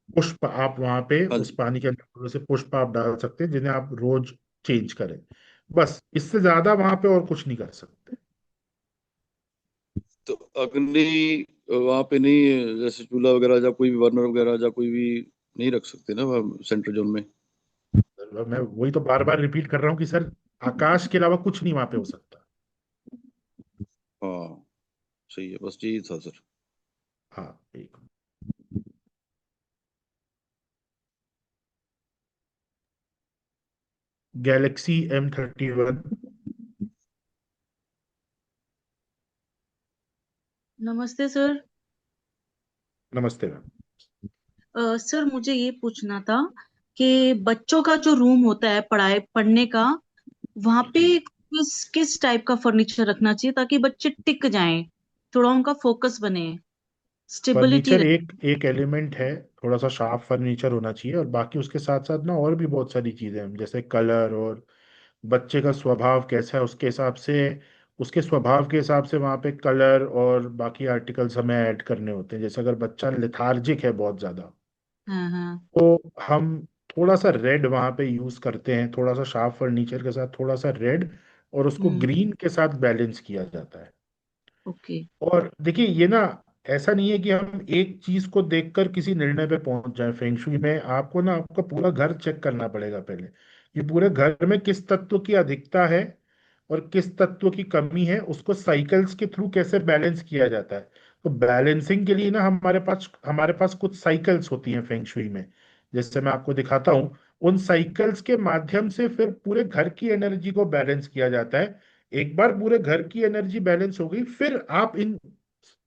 पुष्प आप वहां पे हाँ उस जी। पानी के अंदर थोड़े से पुष्प आप डाल सकते हैं, जिन्हें आप रोज चेंज करें। बस इससे ज्यादा वहां पे और कुछ नहीं कर सकते। तो अग्नि वहां पे नहीं, जैसे चूल्हा वगैरह या कोई भी बर्नर वगैरह या कोई भी नहीं रख सकते ना वहाँ सेंट्रल जोन में? मैं वही तो बार बार रिपीट कर रहा हूँ कि सर, आकाश के अलावा कुछ नहीं वहां पे हो सकता। हाँ, सही है, बस यही था सर। हाँ एक गैलेक्सी M31। नमस्ते सर। नमस्ते मैम। सर मुझे ये पूछना था कि बच्चों का जो रूम होता है पढ़ाई पढ़ने का, वहां जी। पे किस किस टाइप का फर्नीचर रखना चाहिए ताकि बच्चे टिक जाएं, थोड़ा उनका फोकस बने, स्टेबिलिटी फर्नीचर रहे। एक एक एलिमेंट है, थोड़ा सा शार्प फर्नीचर होना चाहिए, और बाकी उसके साथ साथ ना और भी बहुत सारी चीजें हैं, जैसे कलर और बच्चे का स्वभाव कैसा है उसके हिसाब से, उसके स्वभाव के हिसाब से वहाँ पे कलर और बाकी आर्टिकल्स हमें ऐड करने होते हैं। जैसे अगर बच्चा लेथार्जिक है बहुत ज्यादा, हाँ हाँ। तो हम थोड़ा सा रेड वहाँ पे यूज करते हैं, थोड़ा सा शार्प फर्नीचर के साथ थोड़ा सा रेड, और उसको हम्म। ग्रीन के साथ बैलेंस किया जाता है। ओके। और देखिए ये ना, ऐसा नहीं है कि हम एक चीज को देखकर किसी निर्णय पे पहुंच जाए। फेंगशुई में आपको ना आपका पूरा घर चेक करना पड़ेगा पहले, कि पूरे घर में किस तत्व की अधिकता है और किस तत्व की कमी है, उसको साइकिल्स के थ्रू कैसे बैलेंस किया जाता है। तो बैलेंसिंग के लिए ना हमारे पास कुछ साइकिल्स होती हैं फेंगशुई में, जैसे मैं आपको दिखाता हूँ। उन साइकिल्स के माध्यम से फिर पूरे घर की एनर्जी को बैलेंस किया जाता है। एक बार पूरे घर की एनर्जी बैलेंस हो गई, फिर आप इन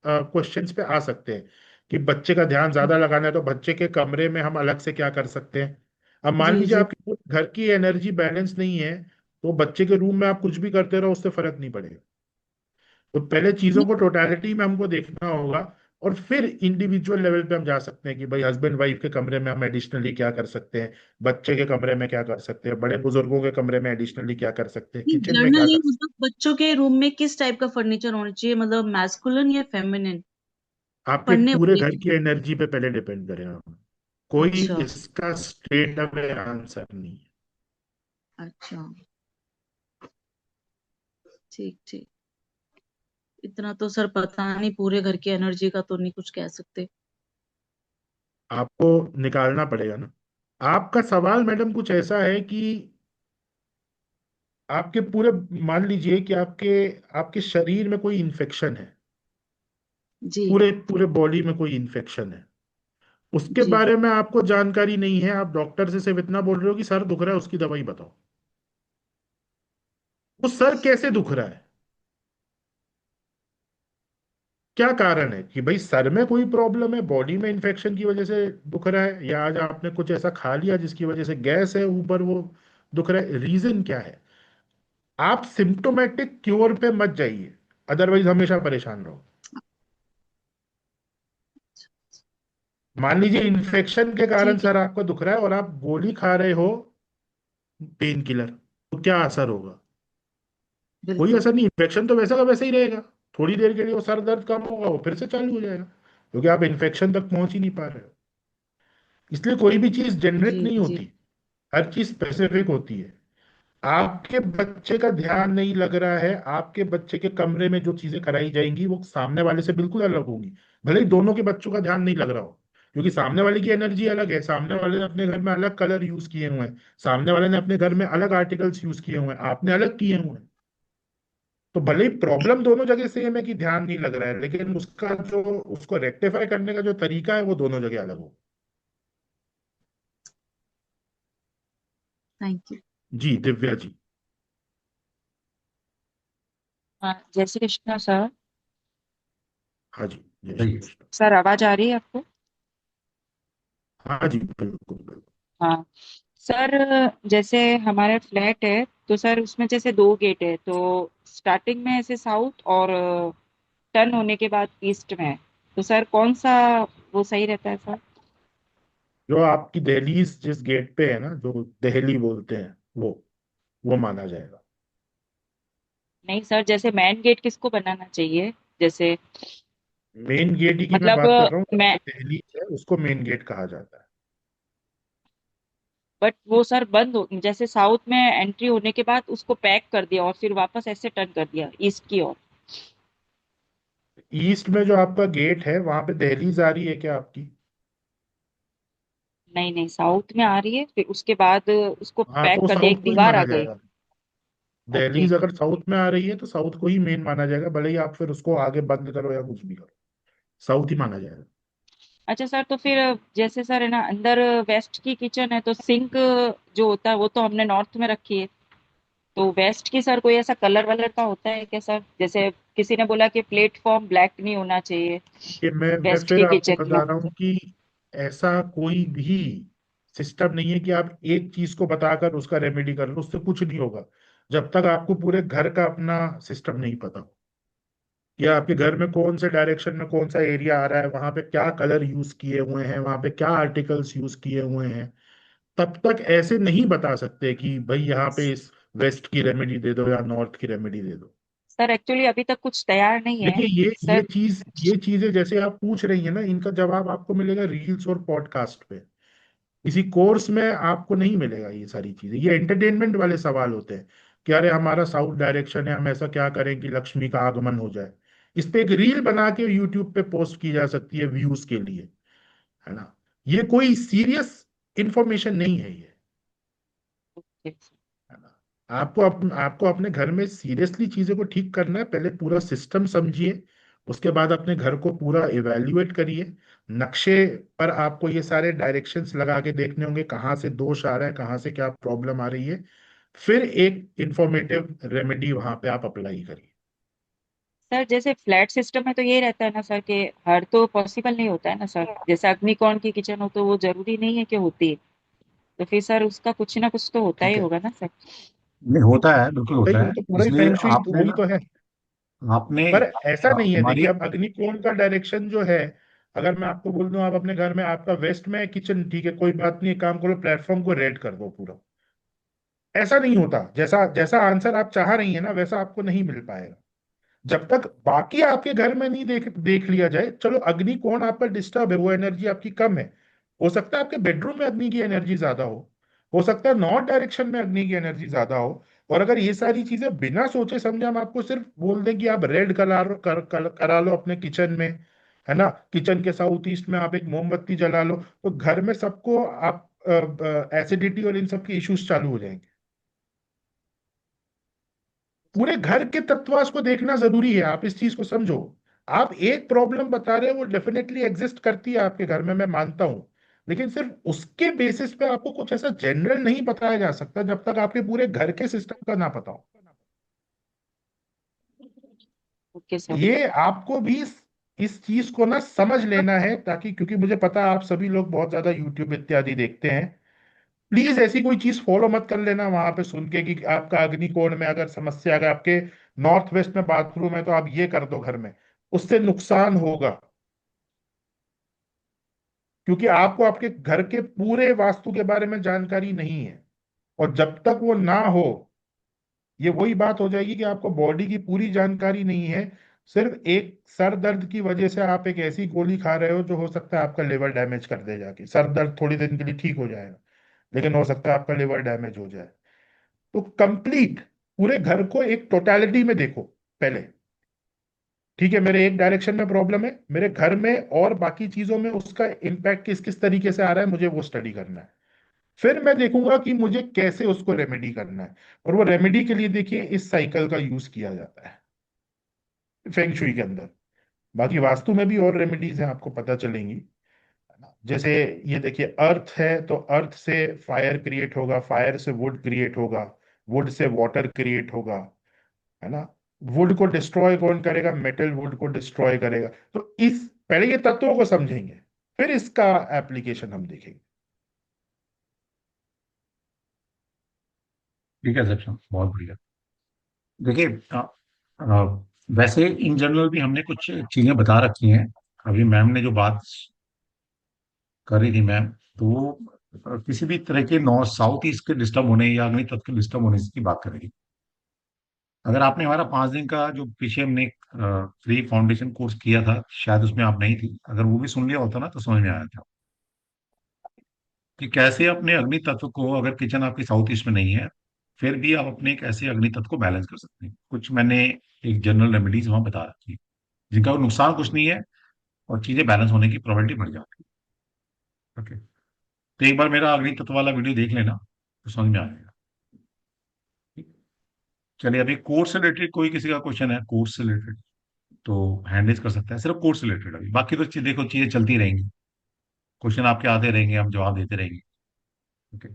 क्वेश्चंस पे आ सकते हैं कि बच्चे का ध्यान ज्यादा लगाना है तो बच्चे के कमरे में हम अलग से क्या कर सकते हैं। अब मान जी लीजिए जी। आपकी पूरे घर की एनर्जी बैलेंस नहीं है, तो बच्चे के रूम में आप कुछ भी करते रहो, उससे फर्क नहीं पड़ेगा। तो पहले चीजों को टोटलिटी में हमको देखना होगा, और फिर इंडिविजुअल लेवल पे हम जा सकते हैं कि भाई हस्बैंड वाइफ के कमरे में हम एडिशनली क्या कर सकते हैं, बच्चे के कमरे में क्या कर सकते हैं, बड़े बुजुर्गों के कमरे में एडिशनली क्या कर सकते हैं, किचन में क्या जनरली कर सकते मतलब बच्चों के रूम में किस टाइप का फर्नीचर होना चाहिए, मतलब मैस्कुलिन या फेमिनिन, हैं। आपके पढ़ने पूरे वाले घर के की लिए? एनर्जी पे पहले डिपेंड करें आप। कोई अच्छा इसका स्ट्रेट अवे आंसर नहीं है। अच्छा, ठीक ठीक। इतना तो सर पता नहीं, पूरे घर की एनर्जी का तो नहीं कुछ कह सकते। आपको निकालना पड़ेगा ना। आपका सवाल मैडम कुछ ऐसा है कि आपके पूरे, मान लीजिए कि आपके आपके शरीर में कोई इन्फेक्शन है, जी पूरे पूरे बॉडी में कोई इन्फेक्शन है, उसके जी बारे में आपको जानकारी नहीं है। आप डॉक्टर से सिर्फ इतना बोल रहे हो कि सर दुख रहा है, उसकी दवाई बताओ। वो सर कैसे दुख रहा है, क्या कारण है कि भाई सर में कोई प्रॉब्लम है, बॉडी में इन्फेक्शन की वजह से दुख रहा है, या आज आपने कुछ ऐसा खा लिया जिसकी वजह से गैस है ऊपर, वो दुख रहा है, रीजन क्या है। आप सिम्टोमेटिक क्योर पे मत जाइए, अदरवाइज हमेशा परेशान रहो। मान लीजिए इन्फेक्शन के कारण ठीक है। सर आपका दुख रहा है और आप गोली खा रहे हो पेन किलर, तो क्या असर होगा। कोई बिल्कुल। असर नहीं, इन्फेक्शन तो वैसा का वैसा ही रहेगा। थोड़ी देर के लिए वो सर दर्द कम होगा, वो फिर से चालू हो जाएगा, क्योंकि आप इन्फेक्शन तक पहुंच ही नहीं पा रहे हो। इसलिए कोई भी चीज जेनरिक जी नहीं जी। होती, हर चीज स्पेसिफिक होती है। आपके बच्चे का ध्यान नहीं लग रहा है, आपके बच्चे के कमरे में जो चीजें कराई जाएंगी वो सामने वाले से बिल्कुल अलग होंगी, भले ही दोनों के बच्चों का ध्यान नहीं लग रहा हो। क्योंकि सामने वाले की एनर्जी अलग है, सामने वाले ने अपने घर में अलग कलर यूज किए हुए हैं, सामने वाले ने अपने घर में अलग आर्टिकल्स यूज किए हुए हैं, आपने अलग किए हुए हैं। तो भले ही प्रॉब्लम दोनों जगह सेम है कि ध्यान नहीं लग रहा है, लेकिन उसका जो, उसको रेक्टिफाई करने का जो तरीका है वो दोनों जगह अलग हो। Thank you. जी दिव्या जी। हाँ, जय श्री कृष्णा सर। हाँ जी, जय श्री सही। कृष्ण। सर आवाज आ रही है आपको? हाँ जी, बिल्कुल बिल्कुल। हाँ सर, जैसे हमारे फ्लैट है तो सर उसमें जैसे दो गेट है, तो स्टार्टिंग में ऐसे साउथ और टर्न होने के बाद ईस्ट में है। तो सर कौन सा वो सही रहता है सर? जो आपकी दहलीज जिस गेट पे है ना, जो दहली बोलते हैं, वो माना जाएगा। नहीं सर, जैसे मेन गेट किसको बनाना चाहिए? जैसे मेन गेट ही की मैं मतलब बात कर रहा हूँ, मैं, जो दहलीज है उसको मेन गेट कहा जाता है। बट वो सर बंद हो, जैसे साउथ में एंट्री होने के बाद उसको पैक कर दिया और फिर वापस ऐसे टर्न कर दिया ईस्ट की ओर। ईस्ट में जो आपका गेट है वहां पे दहलीज आ रही है क्या आपकी। नहीं नहीं, साउथ में आ रही है, फिर उसके बाद उसको हाँ, तो पैक वो कर दिया, साउथ एक को ही दीवार आ माना गई। जाएगा। ओके। दहलीज अगर साउथ में आ रही है तो साउथ को ही मेन माना जाएगा, भले ही आप फिर उसको आगे बंद करो या कुछ भी करो, साउथ ही माना जाएगा। अच्छा सर, तो फिर जैसे सर है ना, अंदर वेस्ट की किचन है तो सिंक जो होता है वो तो हमने नॉर्थ में रखी है। तो वेस्ट की सर कोई ऐसा कलर वलर का होता है क्या सर? जैसे किसी ने बोला कि प्लेटफॉर्म ब्लैक नहीं होना चाहिए कि मैं वेस्ट फिर की आपको किचन में। बता रहा हूँ कि ऐसा कोई भी सिस्टम नहीं है कि आप एक चीज को बताकर उसका रेमेडी कर लो, उससे कुछ नहीं होगा जब तक आपको पूरे घर का अपना सिस्टम नहीं पता हो, या आपके घर में कौन से डायरेक्शन में कौन सा एरिया आ रहा है, वहां पे क्या कलर यूज किए हुए हैं, वहां पे क्या आर्टिकल्स यूज किए हुए हैं। तब तक ऐसे नहीं बता सकते कि भाई यहाँ पे इस वेस्ट की रेमेडी दे दो या नॉर्थ की रेमेडी दे दो। सर एक्चुअली अभी तक कुछ तैयार नहीं है देखिए, सर। ये चीजें जैसे आप पूछ रही हैं ना, इनका जवाब आपको मिलेगा रील्स और पॉडकास्ट पे। इसी कोर्स में आपको नहीं मिलेगा ये सारी चीजें। ये एंटरटेनमेंट वाले सवाल होते हैं कि अरे हमारा साउथ डायरेक्शन है, हम ऐसा क्या करें कि लक्ष्मी का आगमन हो जाए। इस पे एक रील बना के यूट्यूब पे पोस्ट की जा सकती है व्यूज के लिए, है ना। ये कोई सीरियस इंफॉर्मेशन नहीं है ये, है ना। आपको अपने घर में सीरियसली चीजों को ठीक करना है, पहले पूरा सिस्टम समझिए, उसके बाद अपने घर को पूरा इवेल्युएट करिए। नक्शे पर आपको ये सारे डायरेक्शंस लगा के देखने होंगे, कहाँ से दोष आ रहा है, कहाँ से क्या प्रॉब्लम आ रही है। फिर एक इंफॉर्मेटिव रेमेडी वहां पे आप अप्लाई करिए। सर जैसे फ्लैट सिस्टम में तो ये रहता है ना सर कि हर तो पॉसिबल नहीं होता है ना सर, जैसे अग्निकोण की किचन हो तो वो जरूरी नहीं है कि होती है। तो फिर सर उसका कुछ ना कुछ तो होता ही ठीक है, होगा ना सर। नहीं, होता है, बिल्कुल भाई होता वो है। तो पूरा ही इसलिए फेंग शुई आपने वही ना, तो है। आपने पर ऐसा नहीं है, देखिए, हमारी, अब अग्निकोण का डायरेक्शन जो है, अगर मैं आपको बोल दूं आप अपने घर में, आपका वेस्ट में है किचन, ठीक है, कोई बात नहीं, एक काम करो, प्लेटफॉर्म को रेड कर दो पूरा। ऐसा नहीं होता, जैसा जैसा आंसर आप चाह रही है ना वैसा आपको नहीं मिल पाएगा जब तक बाकी आपके घर में नहीं देख देख लिया जाए। चलो अग्नि कोण आपका डिस्टर्ब है, वो एनर्जी आपकी कम है, हो सकता है आपके बेडरूम में अग्नि की एनर्जी ज्यादा हो सकता है नॉर्थ डायरेक्शन में अग्नि की एनर्जी ज्यादा हो। और अगर ये सारी चीजें बिना सोचे समझे हम आपको सिर्फ बोल दें कि आप रेड करा लो अपने किचन में, है ना, किचन के साउथ ईस्ट में आप एक मोमबत्ती जला लो, तो घर में सबको आप एसिडिटी और इन सब के इश्यूज चालू हो जाएंगे। पूरे घर के तत्वांश को देखना जरूरी है, आप इस चीज को समझो। आप एक प्रॉब्लम बता रहे हो, वो डेफिनेटली एग्जिस्ट करती है आपके घर में, मैं मानता हूं, लेकिन सिर्फ उसके बेसिस पे आपको कुछ ऐसा जनरल नहीं बताया जा सकता जब तक आपके पूरे घर के सिस्टम का ना पता हो। Okay sir. ये आपको भी इस चीज को ना समझ लेना है, ताकि, क्योंकि मुझे पता है आप सभी लोग बहुत ज्यादा यूट्यूब इत्यादि देखते हैं, प्लीज ऐसी कोई चीज फॉलो मत कर लेना वहां पे सुन के कि आपका अग्निकोण में अगर समस्या, अगर आपके नॉर्थ वेस्ट में बाथरूम है तो आप ये कर दो घर में, उससे नुकसान होगा। क्योंकि आपको आपके घर के पूरे वास्तु के बारे में जानकारी नहीं है, और जब तक वो ना हो, ये वही बात हो जाएगी कि आपको बॉडी की पूरी जानकारी नहीं है। सिर्फ एक सर दर्द की वजह से आप एक ऐसी गोली खा रहे हो जो हो सकता है आपका लिवर डैमेज कर दे जाके। सर दर्द थोड़ी दिन के लिए ठीक हो जाएगा, लेकिन हो सकता है आपका लिवर डैमेज हो जाए। तो कंप्लीट पूरे घर को एक टोटलिटी में देखो पहले। ठीक है, मेरे एक डायरेक्शन में प्रॉब्लम है, मेरे घर में और बाकी चीजों में उसका इम्पैक्ट किस किस तरीके से आ रहा है, मुझे वो स्टडी करना है। फिर मैं देखूंगा कि मुझे कैसे उसको रेमेडी करना है। और वो रेमेडी के लिए देखिए इस साइकिल का यूज किया जाता है फेंग शुई के अंदर। बाकी वास्तु में भी और रेमेडीज हैं, आपको पता चलेंगी। जैसे ये देखिए, अर्थ है तो अर्थ से फायर क्रिएट होगा, फायर से वुड क्रिएट होगा, वुड से वाटर क्रिएट होगा, है ना। वुड को डिस्ट्रॉय कौन करेगा? मेटल वुड को डिस्ट्रॉय करेगा। तो इस पहले ये तत्वों को समझेंगे, फिर इसका एप्लीकेशन हम देखेंगे। ठीक है सर, बहुत बढ़िया। देखिए, वैसे इन जनरल भी हमने कुछ चीजें बता रखी हैं। अभी मैम ने जो बात कर रही थी मैम, तो वो किसी भी तरह के नॉर्थ साउथ ईस्ट के डिस्टर्ब होने या अग्नि तत्व के डिस्टर्ब होने की बात करेगी। अगर आपने हमारा 5 दिन का जो पीछे हमने फ्री फाउंडेशन कोर्स किया था, शायद उसमें आप नहीं थी, अगर वो भी सुन लिया होता ना तो समझ में आया था कि कैसे अपने अग्नि तत्व को, अगर किचन आपकी साउथ ईस्ट में नहीं है, फिर भी आप अपने एक ऐसे अग्नि तत्व को बैलेंस कर सकते हैं। कुछ मैंने एक जनरल रेमेडीज वहां बता रखी है, जिनका नुकसान कुछ नहीं है, और चीजें बैलेंस होने की प्रोबेबिलिटी बढ़ जाती है। ओके, तो एक बार मेरा अग्नि तत्व वाला वीडियो देख लेना तो समझ में आ जाएगा। ठीक? चलिए, अभी कोर्स से रिलेटेड कोई किसी का क्वेश्चन है कोर्स से रिलेटेड तो हैंड रेज कर सकता है, सिर्फ कोर्स से रिलेटेड। अभी बाकी तो देखो चीजें चलती रहेंगी, क्वेश्चन आपके आते रहेंगे, हम जवाब देते रहेंगे। ओके,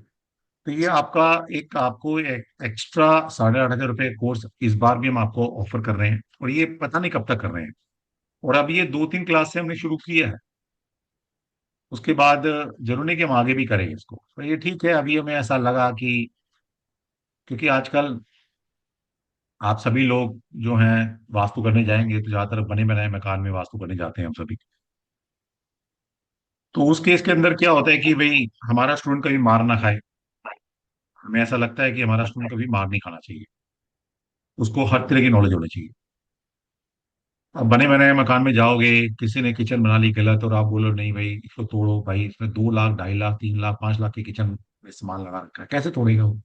तो ये आपका एक, आपको एक एक्स्ट्रा 8,500 रुपये कोर्स इस बार भी हम आपको ऑफर कर रहे हैं, और ये पता नहीं कब तक कर रहे हैं। और अभी ये 2-3 क्लास से हमने शुरू किया है, उसके बाद जरूर नहीं कि हम आगे भी करेंगे इसको। तो ये ठीक है, अभी हमें ऐसा लगा कि क्योंकि आजकल आप सभी लोग जो हैं वास्तु करने जाएंगे तो ज्यादातर बने बनाए मकान में वास्तु करने जाते हैं हम सभी। तो उस केस के अंदर क्या होता है कि भाई हमारा स्टूडेंट कभी मार ना खाए। हमें ऐसा लगता है कि हमारा स्टूडेंट कभी मार नहीं खाना चाहिए, उसको हर तरह की नॉलेज होनी चाहिए। अब बने बनाए मकान में जाओगे, किसी ने किचन बना ली गलत, और आप बोलो नहीं भाई इसको तोड़ो, भाई इसमें 2 लाख, 2.5 लाख, 3 लाख, 5 लाख की किचन में सामान लगा रखा है, कैसे तोड़ेगा वो?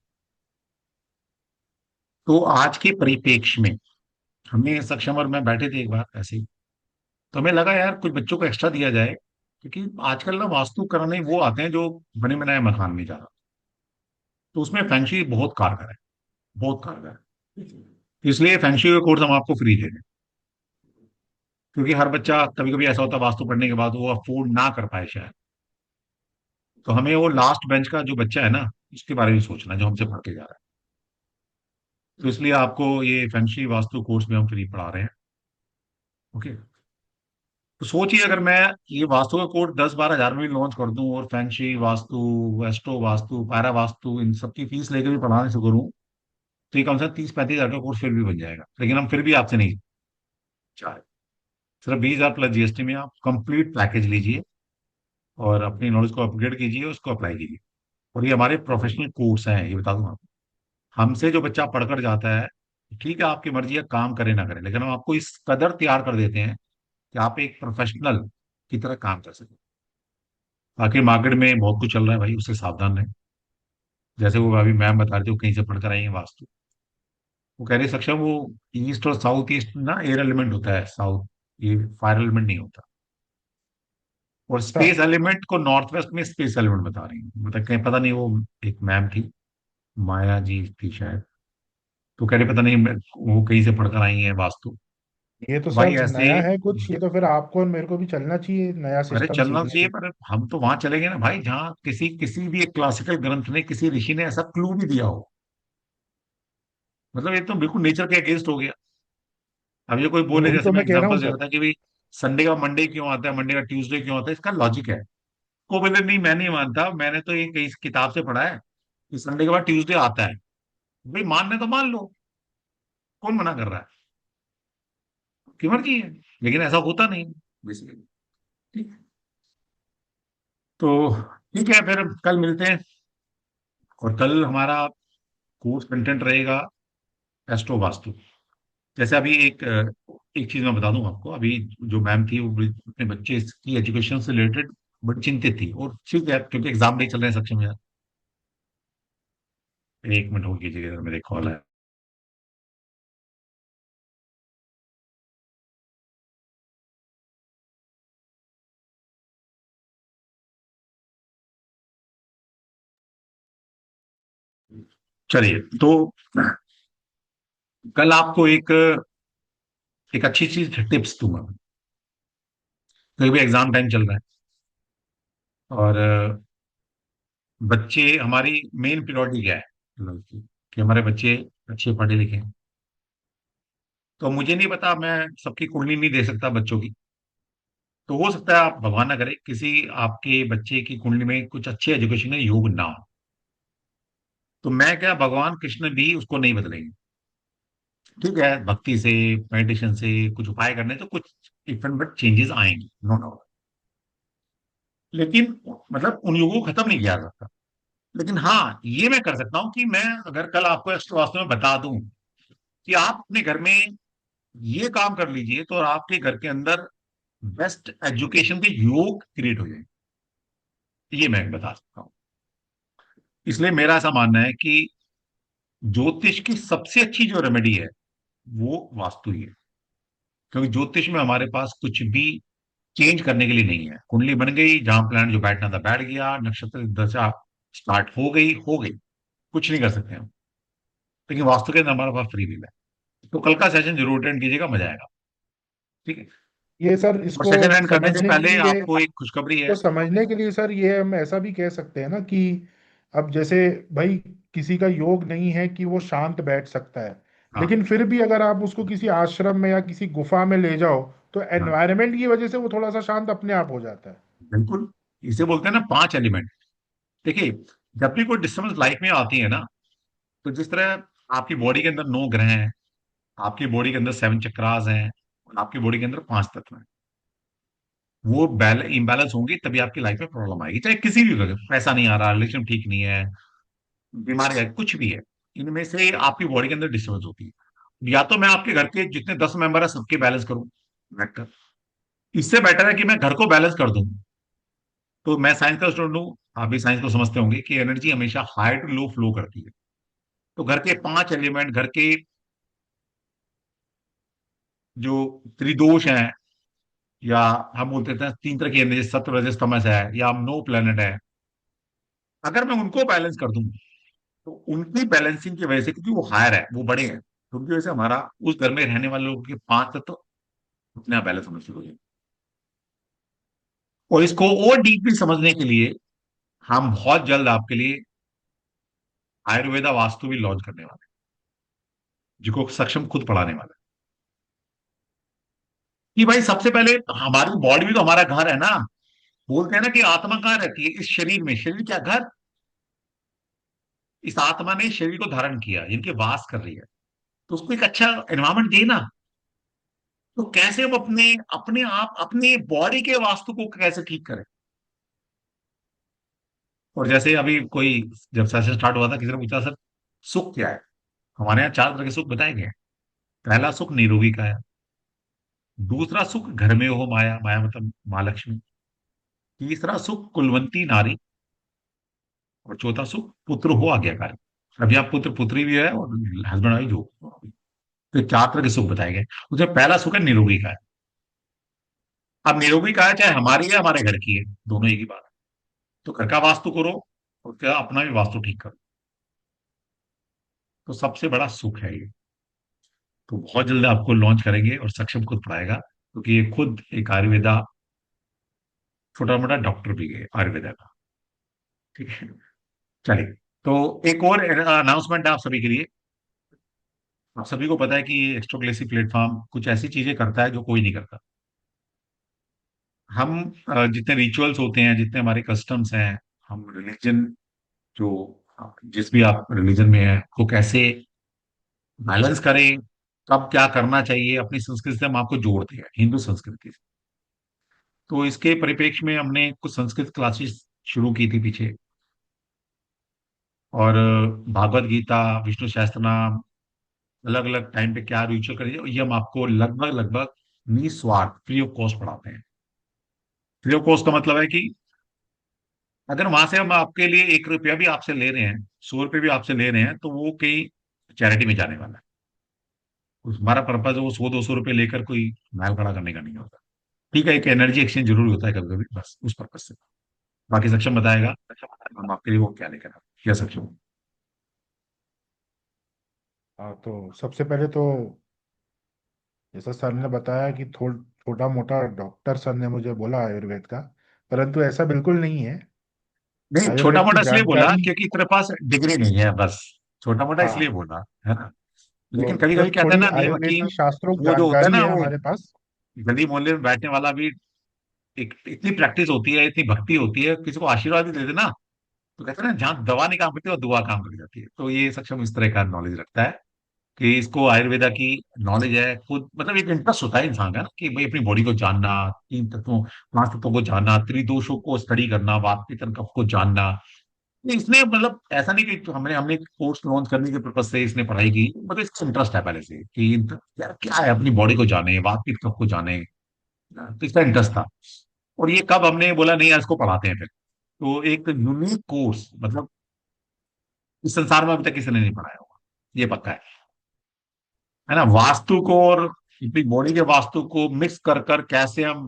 तो आज के परिप्रेक्ष्य में हमने सक्षम और मैं बैठे थे एक बार ऐसे ही, तो हमें लगा यार कुछ बच्चों को एक्स्ट्रा दिया जाए, क्योंकि आजकल ना वास्तु करने वो आते हैं जो बने बनाए मकान में जा रहा, तो उसमें फैंक्शी बहुत कारगर है, बहुत कारगर है। इसलिए फैंक्शी का कोर्स हम आपको फ्री दे रहे हैं, क्योंकि हर बच्चा, कभी कभी ऐसा होता है वास्तु पढ़ने के बाद वो अफोर्ड ना कर पाए शायद, तो हमें वो लास्ट बेंच का जो बच्चा है ना, उसके बारे में सोचना है, जो हमसे पढ़ के जा रहा है। तो इसलिए आपको ये फैंक्शी वास्तु कोर्स में हम फ्री पढ़ा रहे हैं। ओके, तो सोचिए अगर मैं ये वास्तु का कोर्स 10-12 हजार में भी लॉन्च कर दूं, और फैंक्शी वास्तु, एस्ट्रो वास्तु, पैरा वास्तु, इन सबकी फीस लेकर भी पढ़ाने शुरू करूं, तो ये कम से कम 30-35 हजार का कोर्स फिर भी बन जाएगा। लेकिन हम फिर भी आपसे नहीं चाहे, सिर्फ 20 हजार प्लस जीएसटी में आप कंप्लीट पैकेज लीजिए और अपनी नॉलेज को अपग्रेड कीजिए, उसको अप्लाई कीजिए। और ये हमारे प्रोफेशनल कोर्स हैं, ये बता दूं आपको। हमसे जो बच्चा पढ़कर जाता है, ठीक है आपकी मर्जी है काम करे ना करे, लेकिन हम आपको इस कदर तैयार कर देते हैं कि आप एक प्रोफेशनल की तरह काम कर सकें। बाकी मार्केट में बहुत कुछ चल रहा है भाई, उससे सावधान रहे। जैसे वो अभी मैम बता रही थी, वो कहीं से पढ़कर आई है वास्तु। वो कह रही सक्षम, वो ईस्ट और साउथ ईस्ट ना एयर एलिमेंट होता है, साउथ ये फायर एलिमेंट नहीं होता। और अच्छा। स्पेस एलिमेंट को नॉर्थ वेस्ट में स्पेस एलिमेंट बता रही है, मतलब कहीं पता नहीं, वो एक मैम थी, माया जी थी शायद। तो कह रही पता नहीं वो कहीं से पढ़कर आई है वास्तु। ये तो तो भाई सर ऐसे, नया है कुछ, ये तो फिर आपको और मेरे को भी चलना चाहिए नया अरे सिस्टम चलना सीखने चाहिए, के पर हम तो वहां चलेंगे ना भाई जहाँ किसी किसी भी एक क्लासिकल ग्रंथ ने, किसी ऋषि ने ऐसा क्लू भी दिया हो। मतलब ये तो बिल्कुल नेचर के अगेंस्ट हो गया। अब ये कोई लिए। बोले, वही जैसे तो मैं मैं कह रहा हूँ एग्जांपल दे सर। रहा था कि भाई संडे का मंडे क्यों आता है, मंडे का ट्यूसडे क्यों आता है, इसका लॉजिक है। को बोले नहीं मैं नहीं मानता, मैंने तो ये कहीं किताब से पढ़ा है कि संडे के बाद ट्यूसडे आता है। भाई मानने तो मान लो, कौन मना कर रहा है, की मर्जी है। लेकिन ऐसा होता नहीं बेसिकली। ठीक है। तो ठीक है, फिर कल मिलते हैं। और कल हमारा कोर्स कंटेंट रहेगा एस्ट्रो वास्तु। जैसे अभी एक चीज मैं बता दूं आपको, अभी जो मैम थी वो अपने बच्चे की एजुकेशन से रिलेटेड बड़ी चिंतित थी। और ठीक है, क्योंकि एग्जाम नहीं चल रहे हैं सक्षम यार। एक मिनट होल्ड कीजिएगा, इधर मेरे कॉल है। चलिए, तो कल आपको एक अच्छी चीज टिप्स दूंगा। क्योंकि भी एग्जाम टाइम चल रहा है, और बच्चे हमारी मेन प्रायोरिटी क्या है, मतलब कि हमारे बच्चे अच्छे पढ़े लिखे हैं। तो मुझे नहीं पता, मैं सबकी कुंडली नहीं दे सकता बच्चों की। तो हो सकता है, आप भगवान ना करे, किसी आपके बच्चे की कुंडली में कुछ अच्छे एजुकेशन में योग ना हो। तो मैं क्या, भगवान कृष्ण भी उसको नहीं बदलेंगे। ठीक है, भक्ति से, मेडिटेशन से, कुछ उपाय करने तो कुछ डिफरेंट बट चेंजेस आएंगे, नो डाउट। लेकिन मतलब उन योगों को खत्म नहीं किया जा सकता। लेकिन हाँ, ये मैं कर सकता हूं कि मैं अगर कल आपको एक्स्ट्रा वास्तव में बता दूं कि आप अपने घर में ये काम कर लीजिए, तो आपके घर के अंदर बेस्ट एजुकेशन के योग क्रिएट हो जाए, ये मैं बता सकता हूँ। इसलिए मेरा ऐसा मानना है कि ज्योतिष की सबसे अच्छी जो रेमेडी है वो वास्तु ही है। क्योंकि ज्योतिष में हमारे पास कुछ भी चेंज करने के लिए नहीं है। कुंडली बन गई, जहां प्लान जो बैठना था बैठ गया, नक्षत्र दशा स्टार्ट हो गई, कुछ नहीं कर सकते हम। लेकिन वास्तु के अंदर हमारे पास फ्री व्हिल है। तो कल का सेशन जरूर अटेंड कीजिएगा, मजा आएगा। ठीक है। ये सर और इसको सेशन एंड करने से समझने के पहले लिए, आपको एक खुशखबरी है। इसको समझने के लिए सर ये हम ऐसा भी कह सकते हैं ना कि अब जैसे भाई किसी का योग नहीं है कि वो शांत बैठ सकता है, हाँ लेकिन फिर भी अगर आप उसको किसी आश्रम में या किसी गुफा में ले जाओ तो हाँ, एनवायरनमेंट की वजह से वो थोड़ा सा शांत अपने आप हो जाता है। बिल्कुल। इसे बोलते हैं ना 5 एलिमेंट। देखिए, जब भी कोई डिस्टर्बेंस लाइफ में आती है ना, तो जिस तरह आपकी बॉडी के अंदर 9 ग्रह हैं, आपकी बॉडी के अंदर 7 चक्रास हैं, और आपकी बॉडी के अंदर 5 तत्व हैं। वो इम्बैलेंस होंगी तभी आपकी लाइफ में प्रॉब्लम आएगी, चाहे किसी भी वजह, पैसा नहीं आ रहा, रिलेशन ठीक नहीं है, बीमारी है, कुछ भी है। इनमें से आपकी बॉडी के अंदर डिस्टर्बेंस होती है। या तो मैं आपके घर के जितने 10 मेंबर है सबके बैलेंस करूं, बेटर। इससे बेटर है कि मैं घर को बैलेंस कर दूं। तो मैं साइंस का स्टूडेंट हूं, आप भी साइंस को समझते होंगे कि एनर्जी हमेशा हाई टू लो फ्लो करती है। तो घर के 5 एलिमेंट, घर के जो त्रिदोष हैं, या हम बोलते हैं 3 तरह की एनर्जी, सत्व रजस तमस है, या नो प्लेनेट है, अगर मैं उनको बैलेंस कर दूं, तो उनकी बैलेंसिंग की वजह से, क्योंकि वो हायर है, वो बड़े हैं, तो उनकी वजह से हमारा उस घर में रहने वाले लोगों के 5 तत्व अपने आप बैलेंस होना शुरू हो जाए। और इसको और डीपली समझने के लिए हम बहुत जल्द आपके लिए आयुर्वेदा वास्तु भी लॉन्च करने वाले हैं, जिसको सक्षम खुद पढ़ाने वाला है। कि भाई सबसे पहले हमारी बॉडी भी तो हमारा घर है ना। बोलते हैं ना कि आत्मा कहाँ रहती है, इस शरीर में। शरीर क्या घर, इस आत्मा ने शरीर को धारण किया, इनके वास कर रही है, तो उसको एक अच्छा एनवायरमेंट देना। तो कैसे हम अपने अपने आप अपने बॉडी के वास्तु को कैसे ठीक करें। और जैसे अभी कोई, जब सेशन स्टार्ट हुआ था, किसी ने पूछा सर सुख क्या है। हमारे यहाँ 4 तरह के सुख बताए गए हैं। पहला सुख निरोगी का है। दूसरा सुख घर में हो माया, माया मतलब माँ लक्ष्मी। तीसरा सुख कुलवंती नारी, और चौथा सुख पुत्र हो आज्ञाकारी। अभी आप पुत्र पुत्री भी है और हस्बैंड वाइफ जो, तो 4 तरह के सुख बताए गए। उसमें पहला सुख है निरोगी काया। अब निरोगी काया चाहे हमारी है हमारे घर की है, दोनों एक ही बात है। तो घर का वास्तु करो और क्या अपना भी वास्तु ठीक करो, तो सबसे बड़ा सुख है ये। तो बहुत जल्द आपको लॉन्च करेंगे और सक्षम खुद पढ़ाएगा, क्योंकि ये खुद एक आयुर्वेदा छोटा मोटा डॉक्टर भी है आयुर्वेदा का। ठीक है, चलिए। तो एक और अनाउंसमेंट है आप सभी के लिए। आप सभी को पता है कि एक्स्ट्रोग्लेसी प्लेटफॉर्म कुछ ऐसी चीजें करता है जो कोई नहीं करता। हम जितने रिचुअल्स होते हैं, जितने हमारे कस्टम्स हैं, हम रिलीजन जो, जिस भी आप रिलीजन में है, को कैसे बैलेंस करें, कब क्या करना चाहिए, अपनी संस्कृति से हम आपको जोड़ते हैं, हिंदू संस्कृति से। तो इसके परिप्रेक्ष्य में हमने कुछ संस्कृत क्लासेस शुरू की थी पीछे, और भागवत गीता, विष्णु सहस्त्रनाम, अलग अलग टाइम पे क्या रिचुअल करें, ये हम आपको लगभग लगभग निस्वार्थ फ्री ऑफ कॉस्ट पढ़ाते हैं। फ्री ऑफ कॉस्ट का मतलब है कि अगर वहां से हम आपके लिए 1 रुपया भी आपसे ले रहे हैं, 100 रुपये भी आपसे ले रहे हैं, तो वो कहीं चैरिटी में जाने वाला है। हमारा पर्पज वो 100-200 रुपये लेकर कोई महल खड़ा करने का नहीं होता। ठीक है, एक एनर्जी एक्सचेंज जरूरी होता है कभी कभी, बस उस पर्पज से। बाकी सक्षम बताएगा हम आपके लिए वो क्या लेकर आए। क्या सक्षम? हाँ, तो सबसे पहले तो जैसा सर ने बताया कि छोटा मोटा डॉक्टर सर ने मुझे बोला आयुर्वेद का, परंतु ऐसा बिल्कुल नहीं है। नहीं, छोटा आयुर्वेद की मोटा इसलिए बोला जानकारी, क्योंकि तेरे पास डिग्री नहीं है, बस छोटा मोटा इसलिए हाँ, बोला है ना। तो लेकिन कभी कभी जब कहते हैं थोड़ी ना नियम आयुर्वेदी हकीम, शास्त्रों वो जो होता है जानकारी ना, है वो हमारे पास। गली मोहल्ले में बैठने वाला भी एक इतनी प्रैक्टिस होती है, इतनी भक्ति होती है, किसी को आशीर्वाद भी दे देना, तो कहते हैं ना जहाँ दवा नहीं काम करती वो दुआ काम कर जाती है। तो ये सक्षम इस तरह का नॉलेज रखता है कि इसको आयुर्वेदा की नॉलेज है खुद, मतलब एक इंटरेस्ट होता है इंसान का ना, कि भाई अपनी बॉडी को जानना, 3 तत्वों 5 तत्वों को जानना, त्रिदोषों को स्टडी करना, वात पित्त कफ को जानना। नहीं, इसने मतलब ऐसा नहीं कि हमने हमने कोर्स लॉन्च करने के पर्पज से इसने पढ़ाई की, मतलब इसका इंटरेस्ट है पहले से कि यार क्या है, अपनी बॉडी को जाने, वात पित्त कफ को जाने, तो इसका इंटरेस्ट था। और ये कब हमने बोला नहीं यार इसको पढ़ाते हैं फिर, तो एक यूनिक कोर्स, मतलब इस संसार में अभी तक किसी ने नहीं पढ़ाया होगा, ये पक्का है ना। वास्तु को और अपनी बॉडी के वास्तु को मिक्स कर कर कैसे हम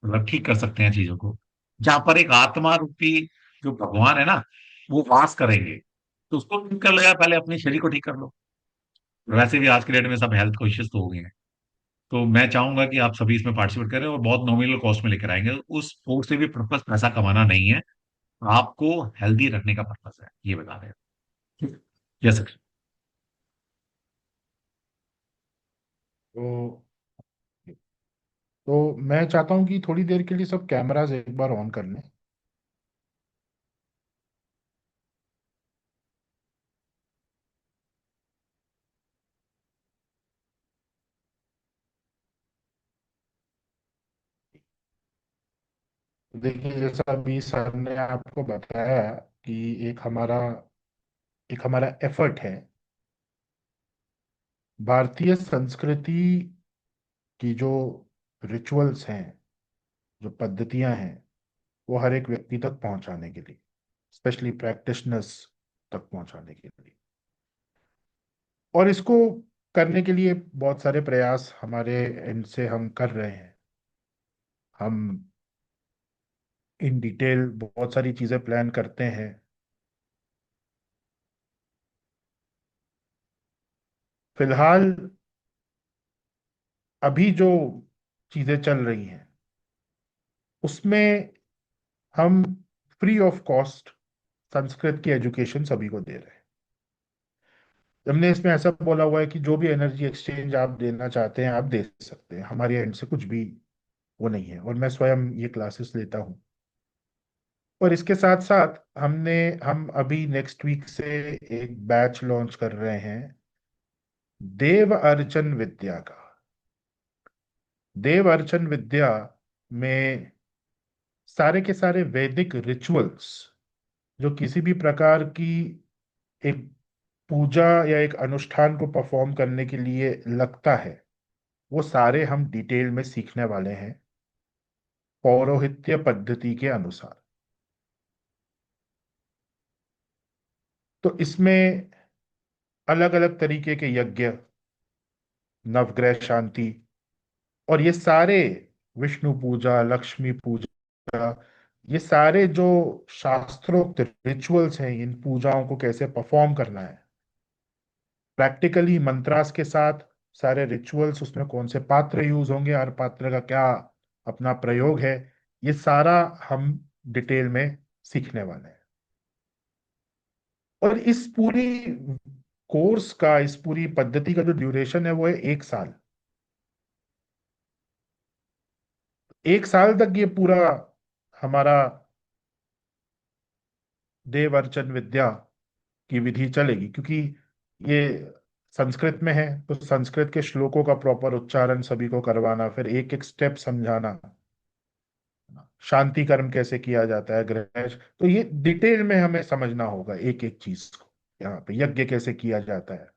मतलब ठीक कर सकते हैं चीजों को, जहां पर एक आत्मा रूपी जो भगवान है ना, वो वास करेंगे। तो उसको ठीक कर लेगा, पहले अपने शरीर को ठीक कर लो। वैसे भी आज के डेट में सब हेल्थ कॉन्शियस तो हो गए हैं। तो मैं चाहूंगा कि आप सभी इसमें पार्टिसिपेट करें और बहुत नॉमिनल कॉस्ट में लेकर आएंगे। उस स्पोर्ट से भी पर्पस पैसा कमाना नहीं है, आपको हेल्दी रखने का पर्पस है, ये बता रहे हैं। ठीक है, यस सर। तो मैं चाहता हूँ कि थोड़ी देर के लिए सब कैमराज एक बार ऑन कर लें। तो देखिए, जैसा अभी सर ने आपको बताया कि एक हमारा एफर्ट है भारतीय संस्कृति की जो रिचुअल्स हैं, जो पद्धतियां हैं, वो हर एक व्यक्ति तक पहुंचाने के लिए, स्पेशली प्रैक्टिशनर्स तक पहुंचाने के लिए। और इसको करने के लिए बहुत सारे प्रयास हमारे एंड से हम कर रहे हैं। हम इन डिटेल बहुत सारी चीजें प्लान करते हैं। फिलहाल अभी जो चीजें चल रही हैं उसमें हम फ्री ऑफ कॉस्ट संस्कृत की एजुकेशन सभी को दे रहे हैं। हमने इसमें ऐसा बोला हुआ है कि जो भी एनर्जी एक्सचेंज आप देना चाहते हैं आप दे सकते हैं, हमारे एंड से कुछ भी वो नहीं है। और मैं स्वयं ये क्लासेस लेता हूँ। और इसके साथ साथ हम अभी नेक्स्ट वीक से एक बैच लॉन्च कर रहे हैं देव अर्चन विद्या का। देव अर्चन विद्या में सारे के सारे वैदिक रिचुअल्स जो किसी भी प्रकार की एक पूजा या एक अनुष्ठान को परफॉर्म करने के लिए लगता है, वो सारे हम डिटेल में सीखने वाले हैं। पौरोहित्य पद्धति के अनुसार। तो इसमें अलग अलग तरीके के यज्ञ, नवग्रह शांति, और ये सारे विष्णु पूजा, लक्ष्मी पूजा, ये सारे जो शास्त्रोक्त रिचुअल्स हैं, इन पूजाओं को कैसे परफॉर्म करना है प्रैक्टिकली मंत्रास के साथ, सारे रिचुअल्स, उसमें कौन से पात्र यूज होंगे, हर पात्र का क्या अपना प्रयोग है, ये सारा हम डिटेल में सीखने वाले हैं। और इस पूरी कोर्स का, इस पूरी पद्धति का जो ड्यूरेशन है वो है 1 साल। 1 साल तक ये पूरा हमारा देव अर्चन विद्या की विधि चलेगी, क्योंकि ये संस्कृत में है तो संस्कृत के श्लोकों का प्रॉपर उच्चारण सभी को करवाना, फिर एक एक स्टेप समझाना, शांति कर्म कैसे किया जाता है, ग्रह, तो ये डिटेल में हमें समझना होगा एक एक चीज को। यहाँ पे यज्ञ कैसे किया जाता है,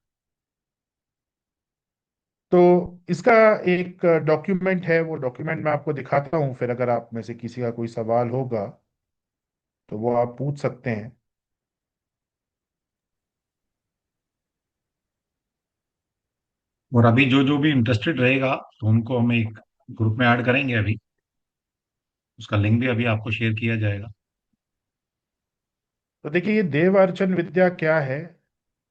तो इसका एक डॉक्यूमेंट है, वो डॉक्यूमेंट मैं आपको दिखाता हूँ, फिर अगर आप में से किसी का कोई सवाल होगा तो वो आप पूछ सकते हैं। और अभी जो जो भी इंटरेस्टेड रहेगा तो उनको हम एक ग्रुप में ऐड करेंगे अभी, उसका लिंक भी अभी आपको शेयर किया जाएगा। तो देखिए, ये देव अर्चन विद्या क्या है,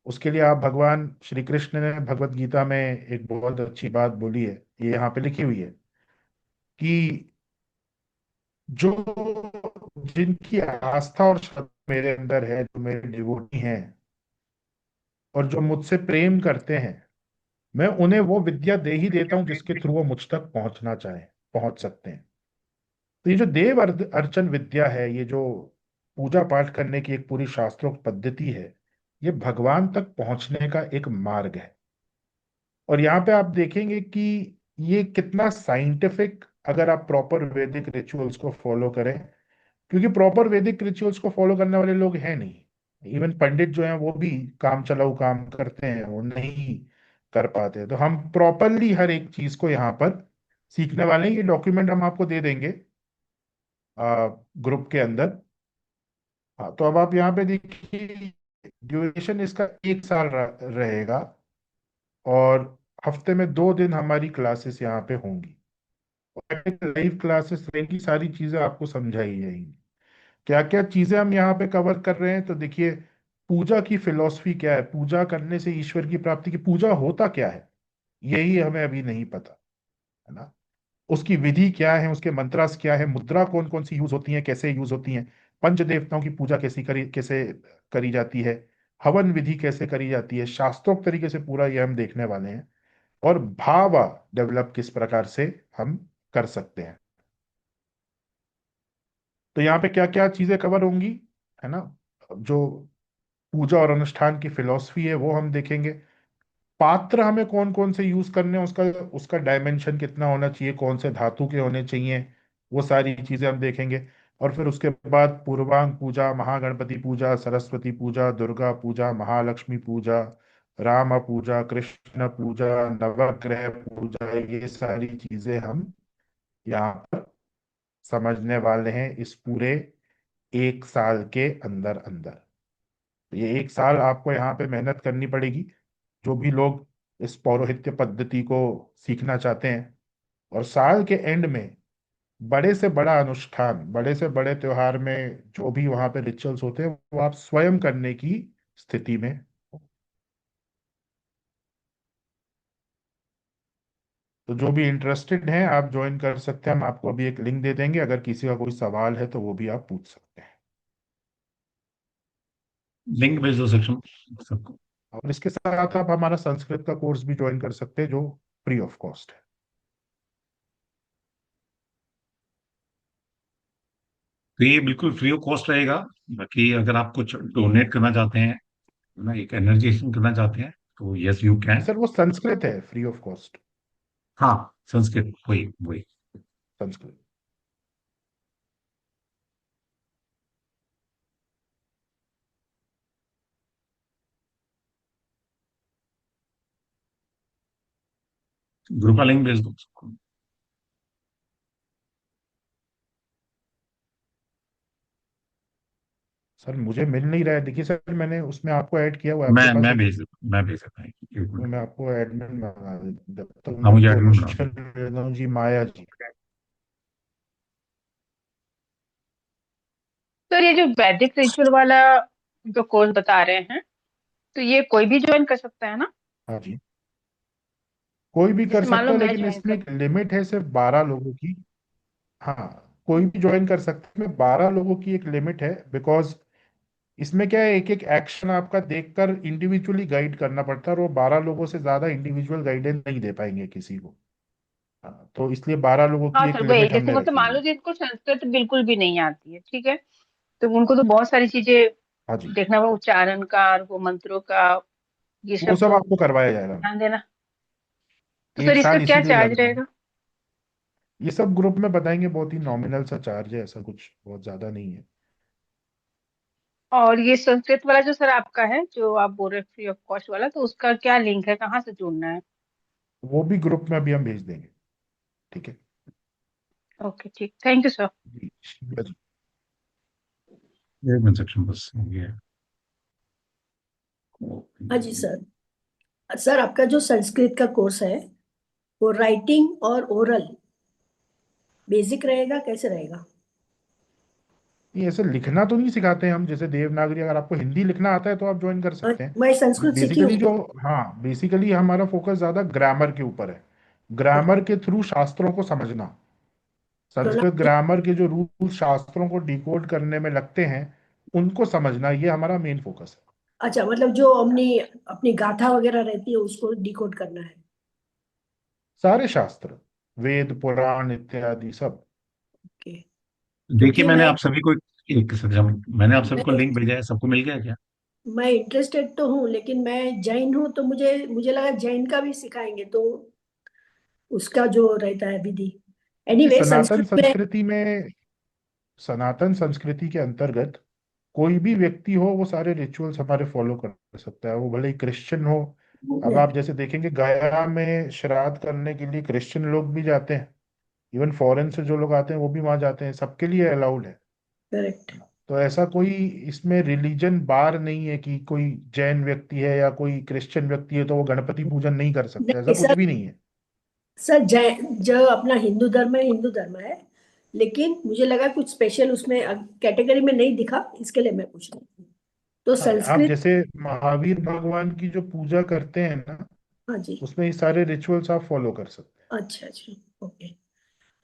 उसके लिए आप, भगवान श्री कृष्ण ने भगवत गीता में एक बहुत अच्छी बात बोली है, ये यहाँ पे लिखी हुई है कि जो, जिनकी आस्था और श्रद्धा मेरे अंदर है, जो मेरे डिवोटी हैं और जो मुझसे प्रेम करते हैं, मैं उन्हें वो विद्या दे ही देता हूँ जिसके थ्रू वो मुझ तक पहुंचना चाहे, पहुंच सकते हैं। तो ये जो देव अर्चन विद्या है, ये जो पूजा पाठ करने की एक पूरी शास्त्रोक्त पद्धति है, ये भगवान तक पहुंचने का एक मार्ग है। और यहाँ पे आप देखेंगे कि ये कितना साइंटिफिक, अगर आप प्रॉपर वैदिक रिचुअल्स को फॉलो करें, क्योंकि प्रॉपर वैदिक रिचुअल्स को फॉलो करने वाले लोग हैं नहीं, इवन पंडित जो हैं वो भी काम चलाऊ काम करते हैं, वो नहीं कर पाते। तो हम प्रॉपरली हर एक चीज को यहाँ पर सीखने वाले हैं। ये डॉक्यूमेंट हम आपको दे देंगे ग्रुप के अंदर। हाँ, तो अब आप यहाँ पे देखिए, ड्यूरेशन इसका 1 साल रहेगा, और हफ्ते में 2 दिन हमारी क्लासेस यहाँ पे होंगी, लाइव क्लासेस रहेंगी, सारी चीजें आपको समझाई जाएंगी। क्या क्या चीजें हम यहाँ पे कवर कर रहे हैं, तो देखिए, पूजा की फिलॉसफी क्या है, पूजा करने से ईश्वर की प्राप्ति की, पूजा होता क्या है यही हमें अभी नहीं पता, है ना। उसकी विधि क्या है, उसके मंत्रास क्या है, मुद्रा कौन कौन सी यूज होती है, कैसे यूज होती हैं, पंच देवताओं की पूजा कैसे करी जाती है, हवन विधि कैसे करी जाती है, शास्त्रोक्त तरीके से पूरा ये हम देखने वाले हैं। और भावा डेवलप किस प्रकार से हम कर सकते हैं। तो यहाँ पे क्या क्या चीजें कवर होंगी, है ना, जो पूजा और अनुष्ठान की फिलॉसफी है वो हम देखेंगे। पात्र हमें कौन कौन से यूज करने हैं, उसका उसका डायमेंशन कितना होना चाहिए, कौन से धातु के होने चाहिए, वो सारी चीजें हम देखेंगे। और फिर उसके बाद पूर्वांग पूजा, महागणपति पूजा, सरस्वती पूजा, दुर्गा पूजा, महालक्ष्मी पूजा, राम पूजा, कृष्ण पूजा, नवग्रह पूजा, ये सारी चीजें हम यहाँ पर समझने वाले हैं इस पूरे 1 साल के अंदर अंदर। तो ये 1 साल आपको यहाँ पे मेहनत करनी पड़ेगी, जो भी लोग इस पौरोहित्य पद्धति को सीखना चाहते हैं। और साल के एंड में बड़े से बड़ा अनुष्ठान, बड़े से बड़े त्योहार में जो भी वहां पे रिचुअल्स होते हैं वो आप स्वयं करने की स्थिति में हो। तो जो भी इंटरेस्टेड हैं आप ज्वाइन कर सकते हैं, हम आपको अभी एक लिंक दे देंगे, अगर किसी का कोई सवाल है तो वो भी आप पूछ सकते हैं। लिंक भेज दो सेक्शन सबको। और इसके साथ आप हमारा संस्कृत का कोर्स भी ज्वाइन कर सकते हैं, जो फ्री ऑफ कॉस्ट है। तो ये बिल्कुल फ्री ऑफ कॉस्ट रहेगा। बाकी अगर आप कुछ डोनेट करना चाहते हैं, ना एक एनर्जी करना चाहते हैं, तो यस यू कैन। सर वो संस्कृत है, फ्री ऑफ कॉस्ट, हाँ, संस्कृत, वही वही। संस्कृत। ग्रुप का लिंक भेज दो सबको। सर मुझे मिल नहीं रहा है, देखिए सर मैंने उसमें आपको ऐड किया हुआ है, आपके पास है? मैं भेज देता हूँ, एक तो मिनट। मैं आपको एडमिन बना देता, जब तक हाँ, मैं मुझे एडमिन बना क्वेश्चन दो। लेता हूँ जी। माया जी। सर ये जो वैदिक रिचुअल वाला जो कोर्स बता रहे हैं, तो ये कोई भी ज्वाइन कर सकता है ना? हाँ जी, कोई भी कर जैसे मान लो सकता है, मैं लेकिन ज्वाइन इसमें कर। एक लिमिट है, सिर्फ 12 लोगों की। हाँ, कोई भी ज्वाइन कर सकता है, 12 लोगों की एक लिमिट है, बिकॉज इसमें क्या है, एक एक एक्शन आपका देखकर इंडिविजुअली गाइड करना पड़ता है, और वो 12 लोगों से ज्यादा इंडिविजुअल गाइडेंस नहीं दे पाएंगे किसी को। हाँ, तो इसलिए 12 लोगों हाँ की एक सर, वही लिमिट जैसे हमने मतलब रखी मान हुई लो है। जिनको संस्कृत बिल्कुल भी नहीं आती है, ठीक है, तो उनको तो बहुत सारी चीजें हाँ जी, देखना होगा, उच्चारण का, वो मंत्रों का, ये वो सब सब तो आपको करवाया जाएगा। ध्यान देना। तो एक सर इसका साल क्या इसीलिए चार्ज लग रहा है। रहेगा? ये सब ग्रुप में बताएंगे, बहुत ही नॉमिनल सा चार्ज है, ऐसा कुछ बहुत ज्यादा नहीं है। और ये संस्कृत वाला जो सर आपका है, जो आप बोल रहे फ्री ऑफ कॉस्ट वाला, तो उसका क्या लिंक है, कहाँ से जुड़ना है? वो भी ग्रुप में अभी हम भेज देंगे। ठीक है ओके ठीक, थैंक यू सर। जी, शिवा जी। एक मिनट सेक्शन बस ये है। हाँ जी सर। सर आपका जो संस्कृत का कोर्स है, वो राइटिंग और ओरल बेसिक रहेगा, कैसे रहेगा? ये ऐसे लिखना तो नहीं सिखाते हैं हम, जैसे देवनागरी, अगर आपको हिंदी लिखना आता है तो आप ज्वाइन कर सकते हैं। मैं संस्कृत सीखी बेसिकली हूँ। जो, हाँ बेसिकली हमारा फोकस ज्यादा ग्रामर के ऊपर है, ग्रामर के थ्रू शास्त्रों को समझना। संस्कृत प्रोनाउंसिएशन। ग्रामर के जो रूल शास्त्रों को डिकोड करने में लगते हैं, उनको समझना, ये हमारा मेन फोकस है। अच्छा, मतलब जो अपनी अपनी गाथा वगैरह रहती है उसको डिकोड करना है। सारे शास्त्र, वेद पुराण इत्यादि सब। ओके। देखिए, क्योंकि मैंने आप सभी को मैं लिंक भेजा है, सबको मिल गया क्या? मैं इंटरेस्टेड तो हूँ, लेकिन मैं जैन हूँ, तो मुझे मुझे लगा जैन का भी सिखाएंगे, तो उसका जो रहता है विधि। ये एनीवे सनातन संस्कृत में। संस्कृति में, सनातन संस्कृति के अंतर्गत कोई भी व्यक्ति हो, वो सारे रिचुअल्स हमारे फॉलो कर सकता है, वो भले ही क्रिश्चियन हो। अब आप जैसे देखेंगे, गया में श्राद्ध करने के लिए क्रिश्चियन लोग भी जाते हैं, इवन फॉरेन से जो लोग आते हैं वो भी वहां जाते हैं, सबके लिए अलाउड है। करेक्ट। तो ऐसा कोई इसमें रिलीजन बार नहीं है कि कोई जैन व्यक्ति है या कोई क्रिश्चियन व्यक्ति है तो वो गणपति पूजन नहीं कर सकता, ऐसा नहीं कुछ सर। भी नहीं है। सर जैन जो अपना हिंदू धर्म है, हिंदू धर्म है, लेकिन मुझे लगा कुछ स्पेशल उसमें कैटेगरी में नहीं दिखा, इसके लिए मैं पूछ रही हूँ। तो हाँ, आप संस्कृत। जैसे महावीर भगवान की जो पूजा करते हैं ना, हाँ जी। उसमें ये सारे रिचुअल्स आप फॉलो कर सकते अच्छा अच्छा। ओके।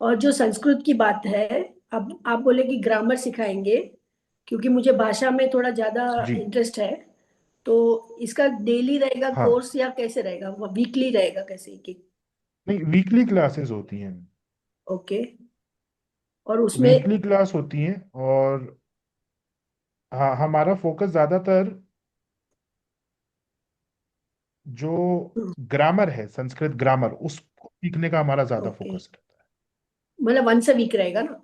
और जो संस्कृत की बात है, अब आप बोले कि ग्रामर सिखाएंगे, क्योंकि मुझे भाषा में थोड़ा ज्यादा हैं जी। इंटरेस्ट है, तो इसका डेली रहेगा हाँ, कोर्स या कैसे रहेगा, वीकली रहेगा कैसे कि? नहीं वीकली क्लासेस होती हैं, ओके। और उसमें। वीकली क्लास होती हैं। और हाँ, हमारा फोकस ज्यादातर जो ग्रामर है, संस्कृत ग्रामर, उसको सीखने का हमारा ज्यादा ओके, फोकस रहता है। मतलब वंस अ वीक रहेगा ना?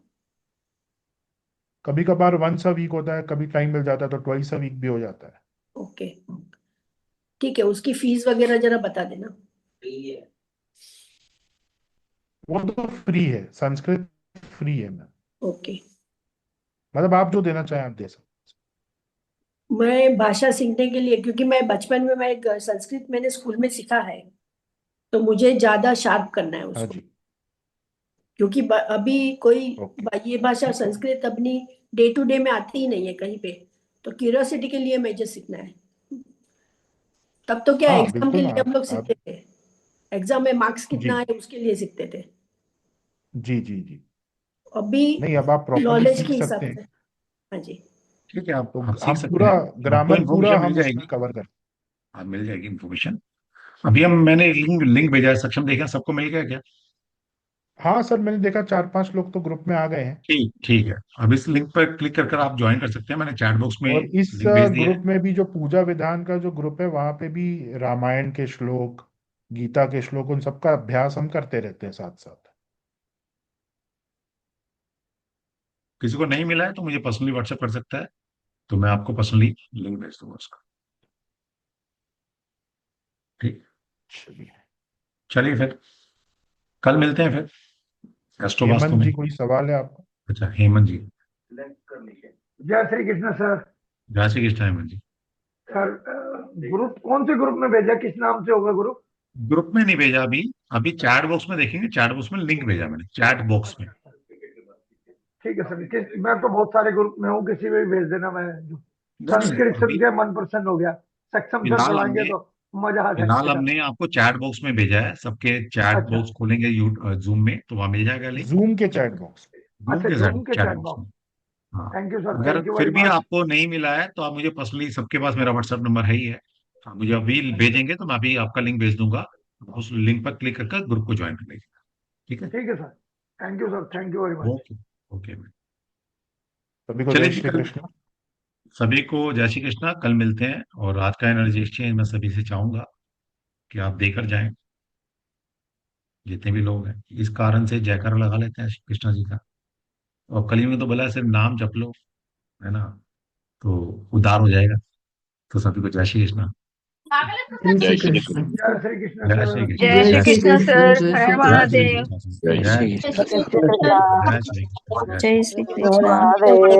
कभी कभार वंस अ वीक होता है, कभी टाइम मिल जाता है तो ट्वाइस अ वीक भी हो जाता है। ओके, ठीक है। उसकी फीस वगैरह जरा बता देना। वो तो फ्री है, संस्कृत फ्री है मैम, ओके। मतलब आप जो देना चाहें आप दे सकते मैं भाषा सीखने के लिए, क्योंकि मैं बचपन में मैं संस्कृत मैंने स्कूल में सीखा है, तो मुझे ज्यादा शार्प करना है हैं। हाँ उसको। जी। क्योंकि अभी कोई ओके। ये भाषा संस्कृत अपनी डे टू डे में आती ही नहीं है कहीं पे, तो क्यूरियोसिटी के लिए मुझे सीखना है। तब तो क्या, हाँ एग्जाम के बिल्कुल, लिए हम लोग आप सीखते थे, एग्जाम में मार्क्स जी कितना है उसके लिए सीखते थे। जी जी जी। अभी नहीं, अब आप प्रॉपरली नॉलेज सीख के सकते हिसाब हैं। से। हाँ जी। ठीक है, तो आप सीख हम सकते पूरा हैं, आपको ग्रामर पूरा इन्फॉर्मेशन मिल हम उसमें जाएगी। कवर कर। हाँ, मिल जाएगी इन्फॉर्मेशन। अभी मैंने एक लिंक लिंक भेजा है, सक्षम देखें, सबको मिल गया क्या? हाँ सर, मैंने देखा 4-5 लोग तो ग्रुप में आ गए हैं। ठीक ठीक है, अब इस लिंक पर क्लिक कर आप ज्वाइन कर सकते हैं, मैंने चैट बॉक्स में और इस लिंक भेज दिया है। ग्रुप में भी जो पूजा विधान का जो ग्रुप है, वहां पे भी रामायण के श्लोक, गीता के श्लोक, उन सबका अभ्यास हम करते रहते हैं साथ साथ। किसी को नहीं मिला है तो मुझे पर्सनली व्हाट्सएप कर सकता है, तो मैं आपको पर्सनली लिंक भेज दूंगा उसका। ठीक। चलिए। चलिए फिर कल मिलते हैं फिर एस्ट्रो वास्तु हेमंत में। जी, कोई सवाल है आपको? अच्छा, हेमंत जी। जय श्री कृष्ण सर। जय श्री कृष्ण हेमंत जी। सर ग्रुप कौन से ग्रुप में भेजा, किस नाम से होगा ग्रुप? ग्रुप में नहीं भेजा अभी, अभी चैट बॉक्स में देखेंगे, चैट बॉक्स में लिंक भेजा मैंने, चैट बॉक्स में। ठीक है सर, मैं तो बहुत सारे ग्रुप में हूँ, किसी में भी भेज देना। मैं नहीं, संस्कृत सुन अभी के मन प्रसन्न हो गया। सक्षम सर फिलहाल पढ़ाएंगे हमने तो मजा आ फिलहाल जाएगा। हमने आपको चैट बॉक्स में भेजा है, सबके चैट अच्छा बॉक्स खोलेंगे जूम में तो वहां मिल जाएगा लिंक, जूम के चैट बॉक्स। जूम अच्छा, के जूम के चैट चैट बॉक्स में। बॉक्स। हाँ, थैंक यू सर, अगर थैंक यू फिर वेरी भी मच। आपको नहीं मिला है तो आप मुझे पर्सनली, सबके पास मेरा व्हाट्सएप नंबर है ही है, आप मुझे अभी भेजेंगे तो मैं अभी आपका लिंक भेज दूंगा, उस लिंक पर क्लिक करके ग्रुप को ज्वाइन कर लीजिए। ठीक है, ठीक है sir, thank you sir, thank you very much. Okay okay. सभी को चलिए जय जी, श्री कल कृष्ण। सभी को जय श्री कृष्णा, कल मिलते हैं। और आज का एनर्जी एक्सचेंज मैं सभी से चाहूंगा कि आप देकर जाएं, जितने भी लोग हैं, इस कारण से जयकारा लगा लेते हैं श्री कृष्णा जी का। और कलयुग में तो बोला है सिर्फ नाम जप लो, है ना, तो उद्धार हो जाएगा। तो सभी को जय श्री कृष्णा। जय जय श्री श्री कृष्ण। जय श्री कृष्ण जय सर। श्री कृष्ण। जय श्री जय श्री कृष्ण कृष्ण। सर, जय हर श्री हर कृष्ण। महादेव। जय जय श्री श्री कृष्ण। कृष्ण। जय श्री कृष्ण। राधे जय श्री कृष्ण। राधे।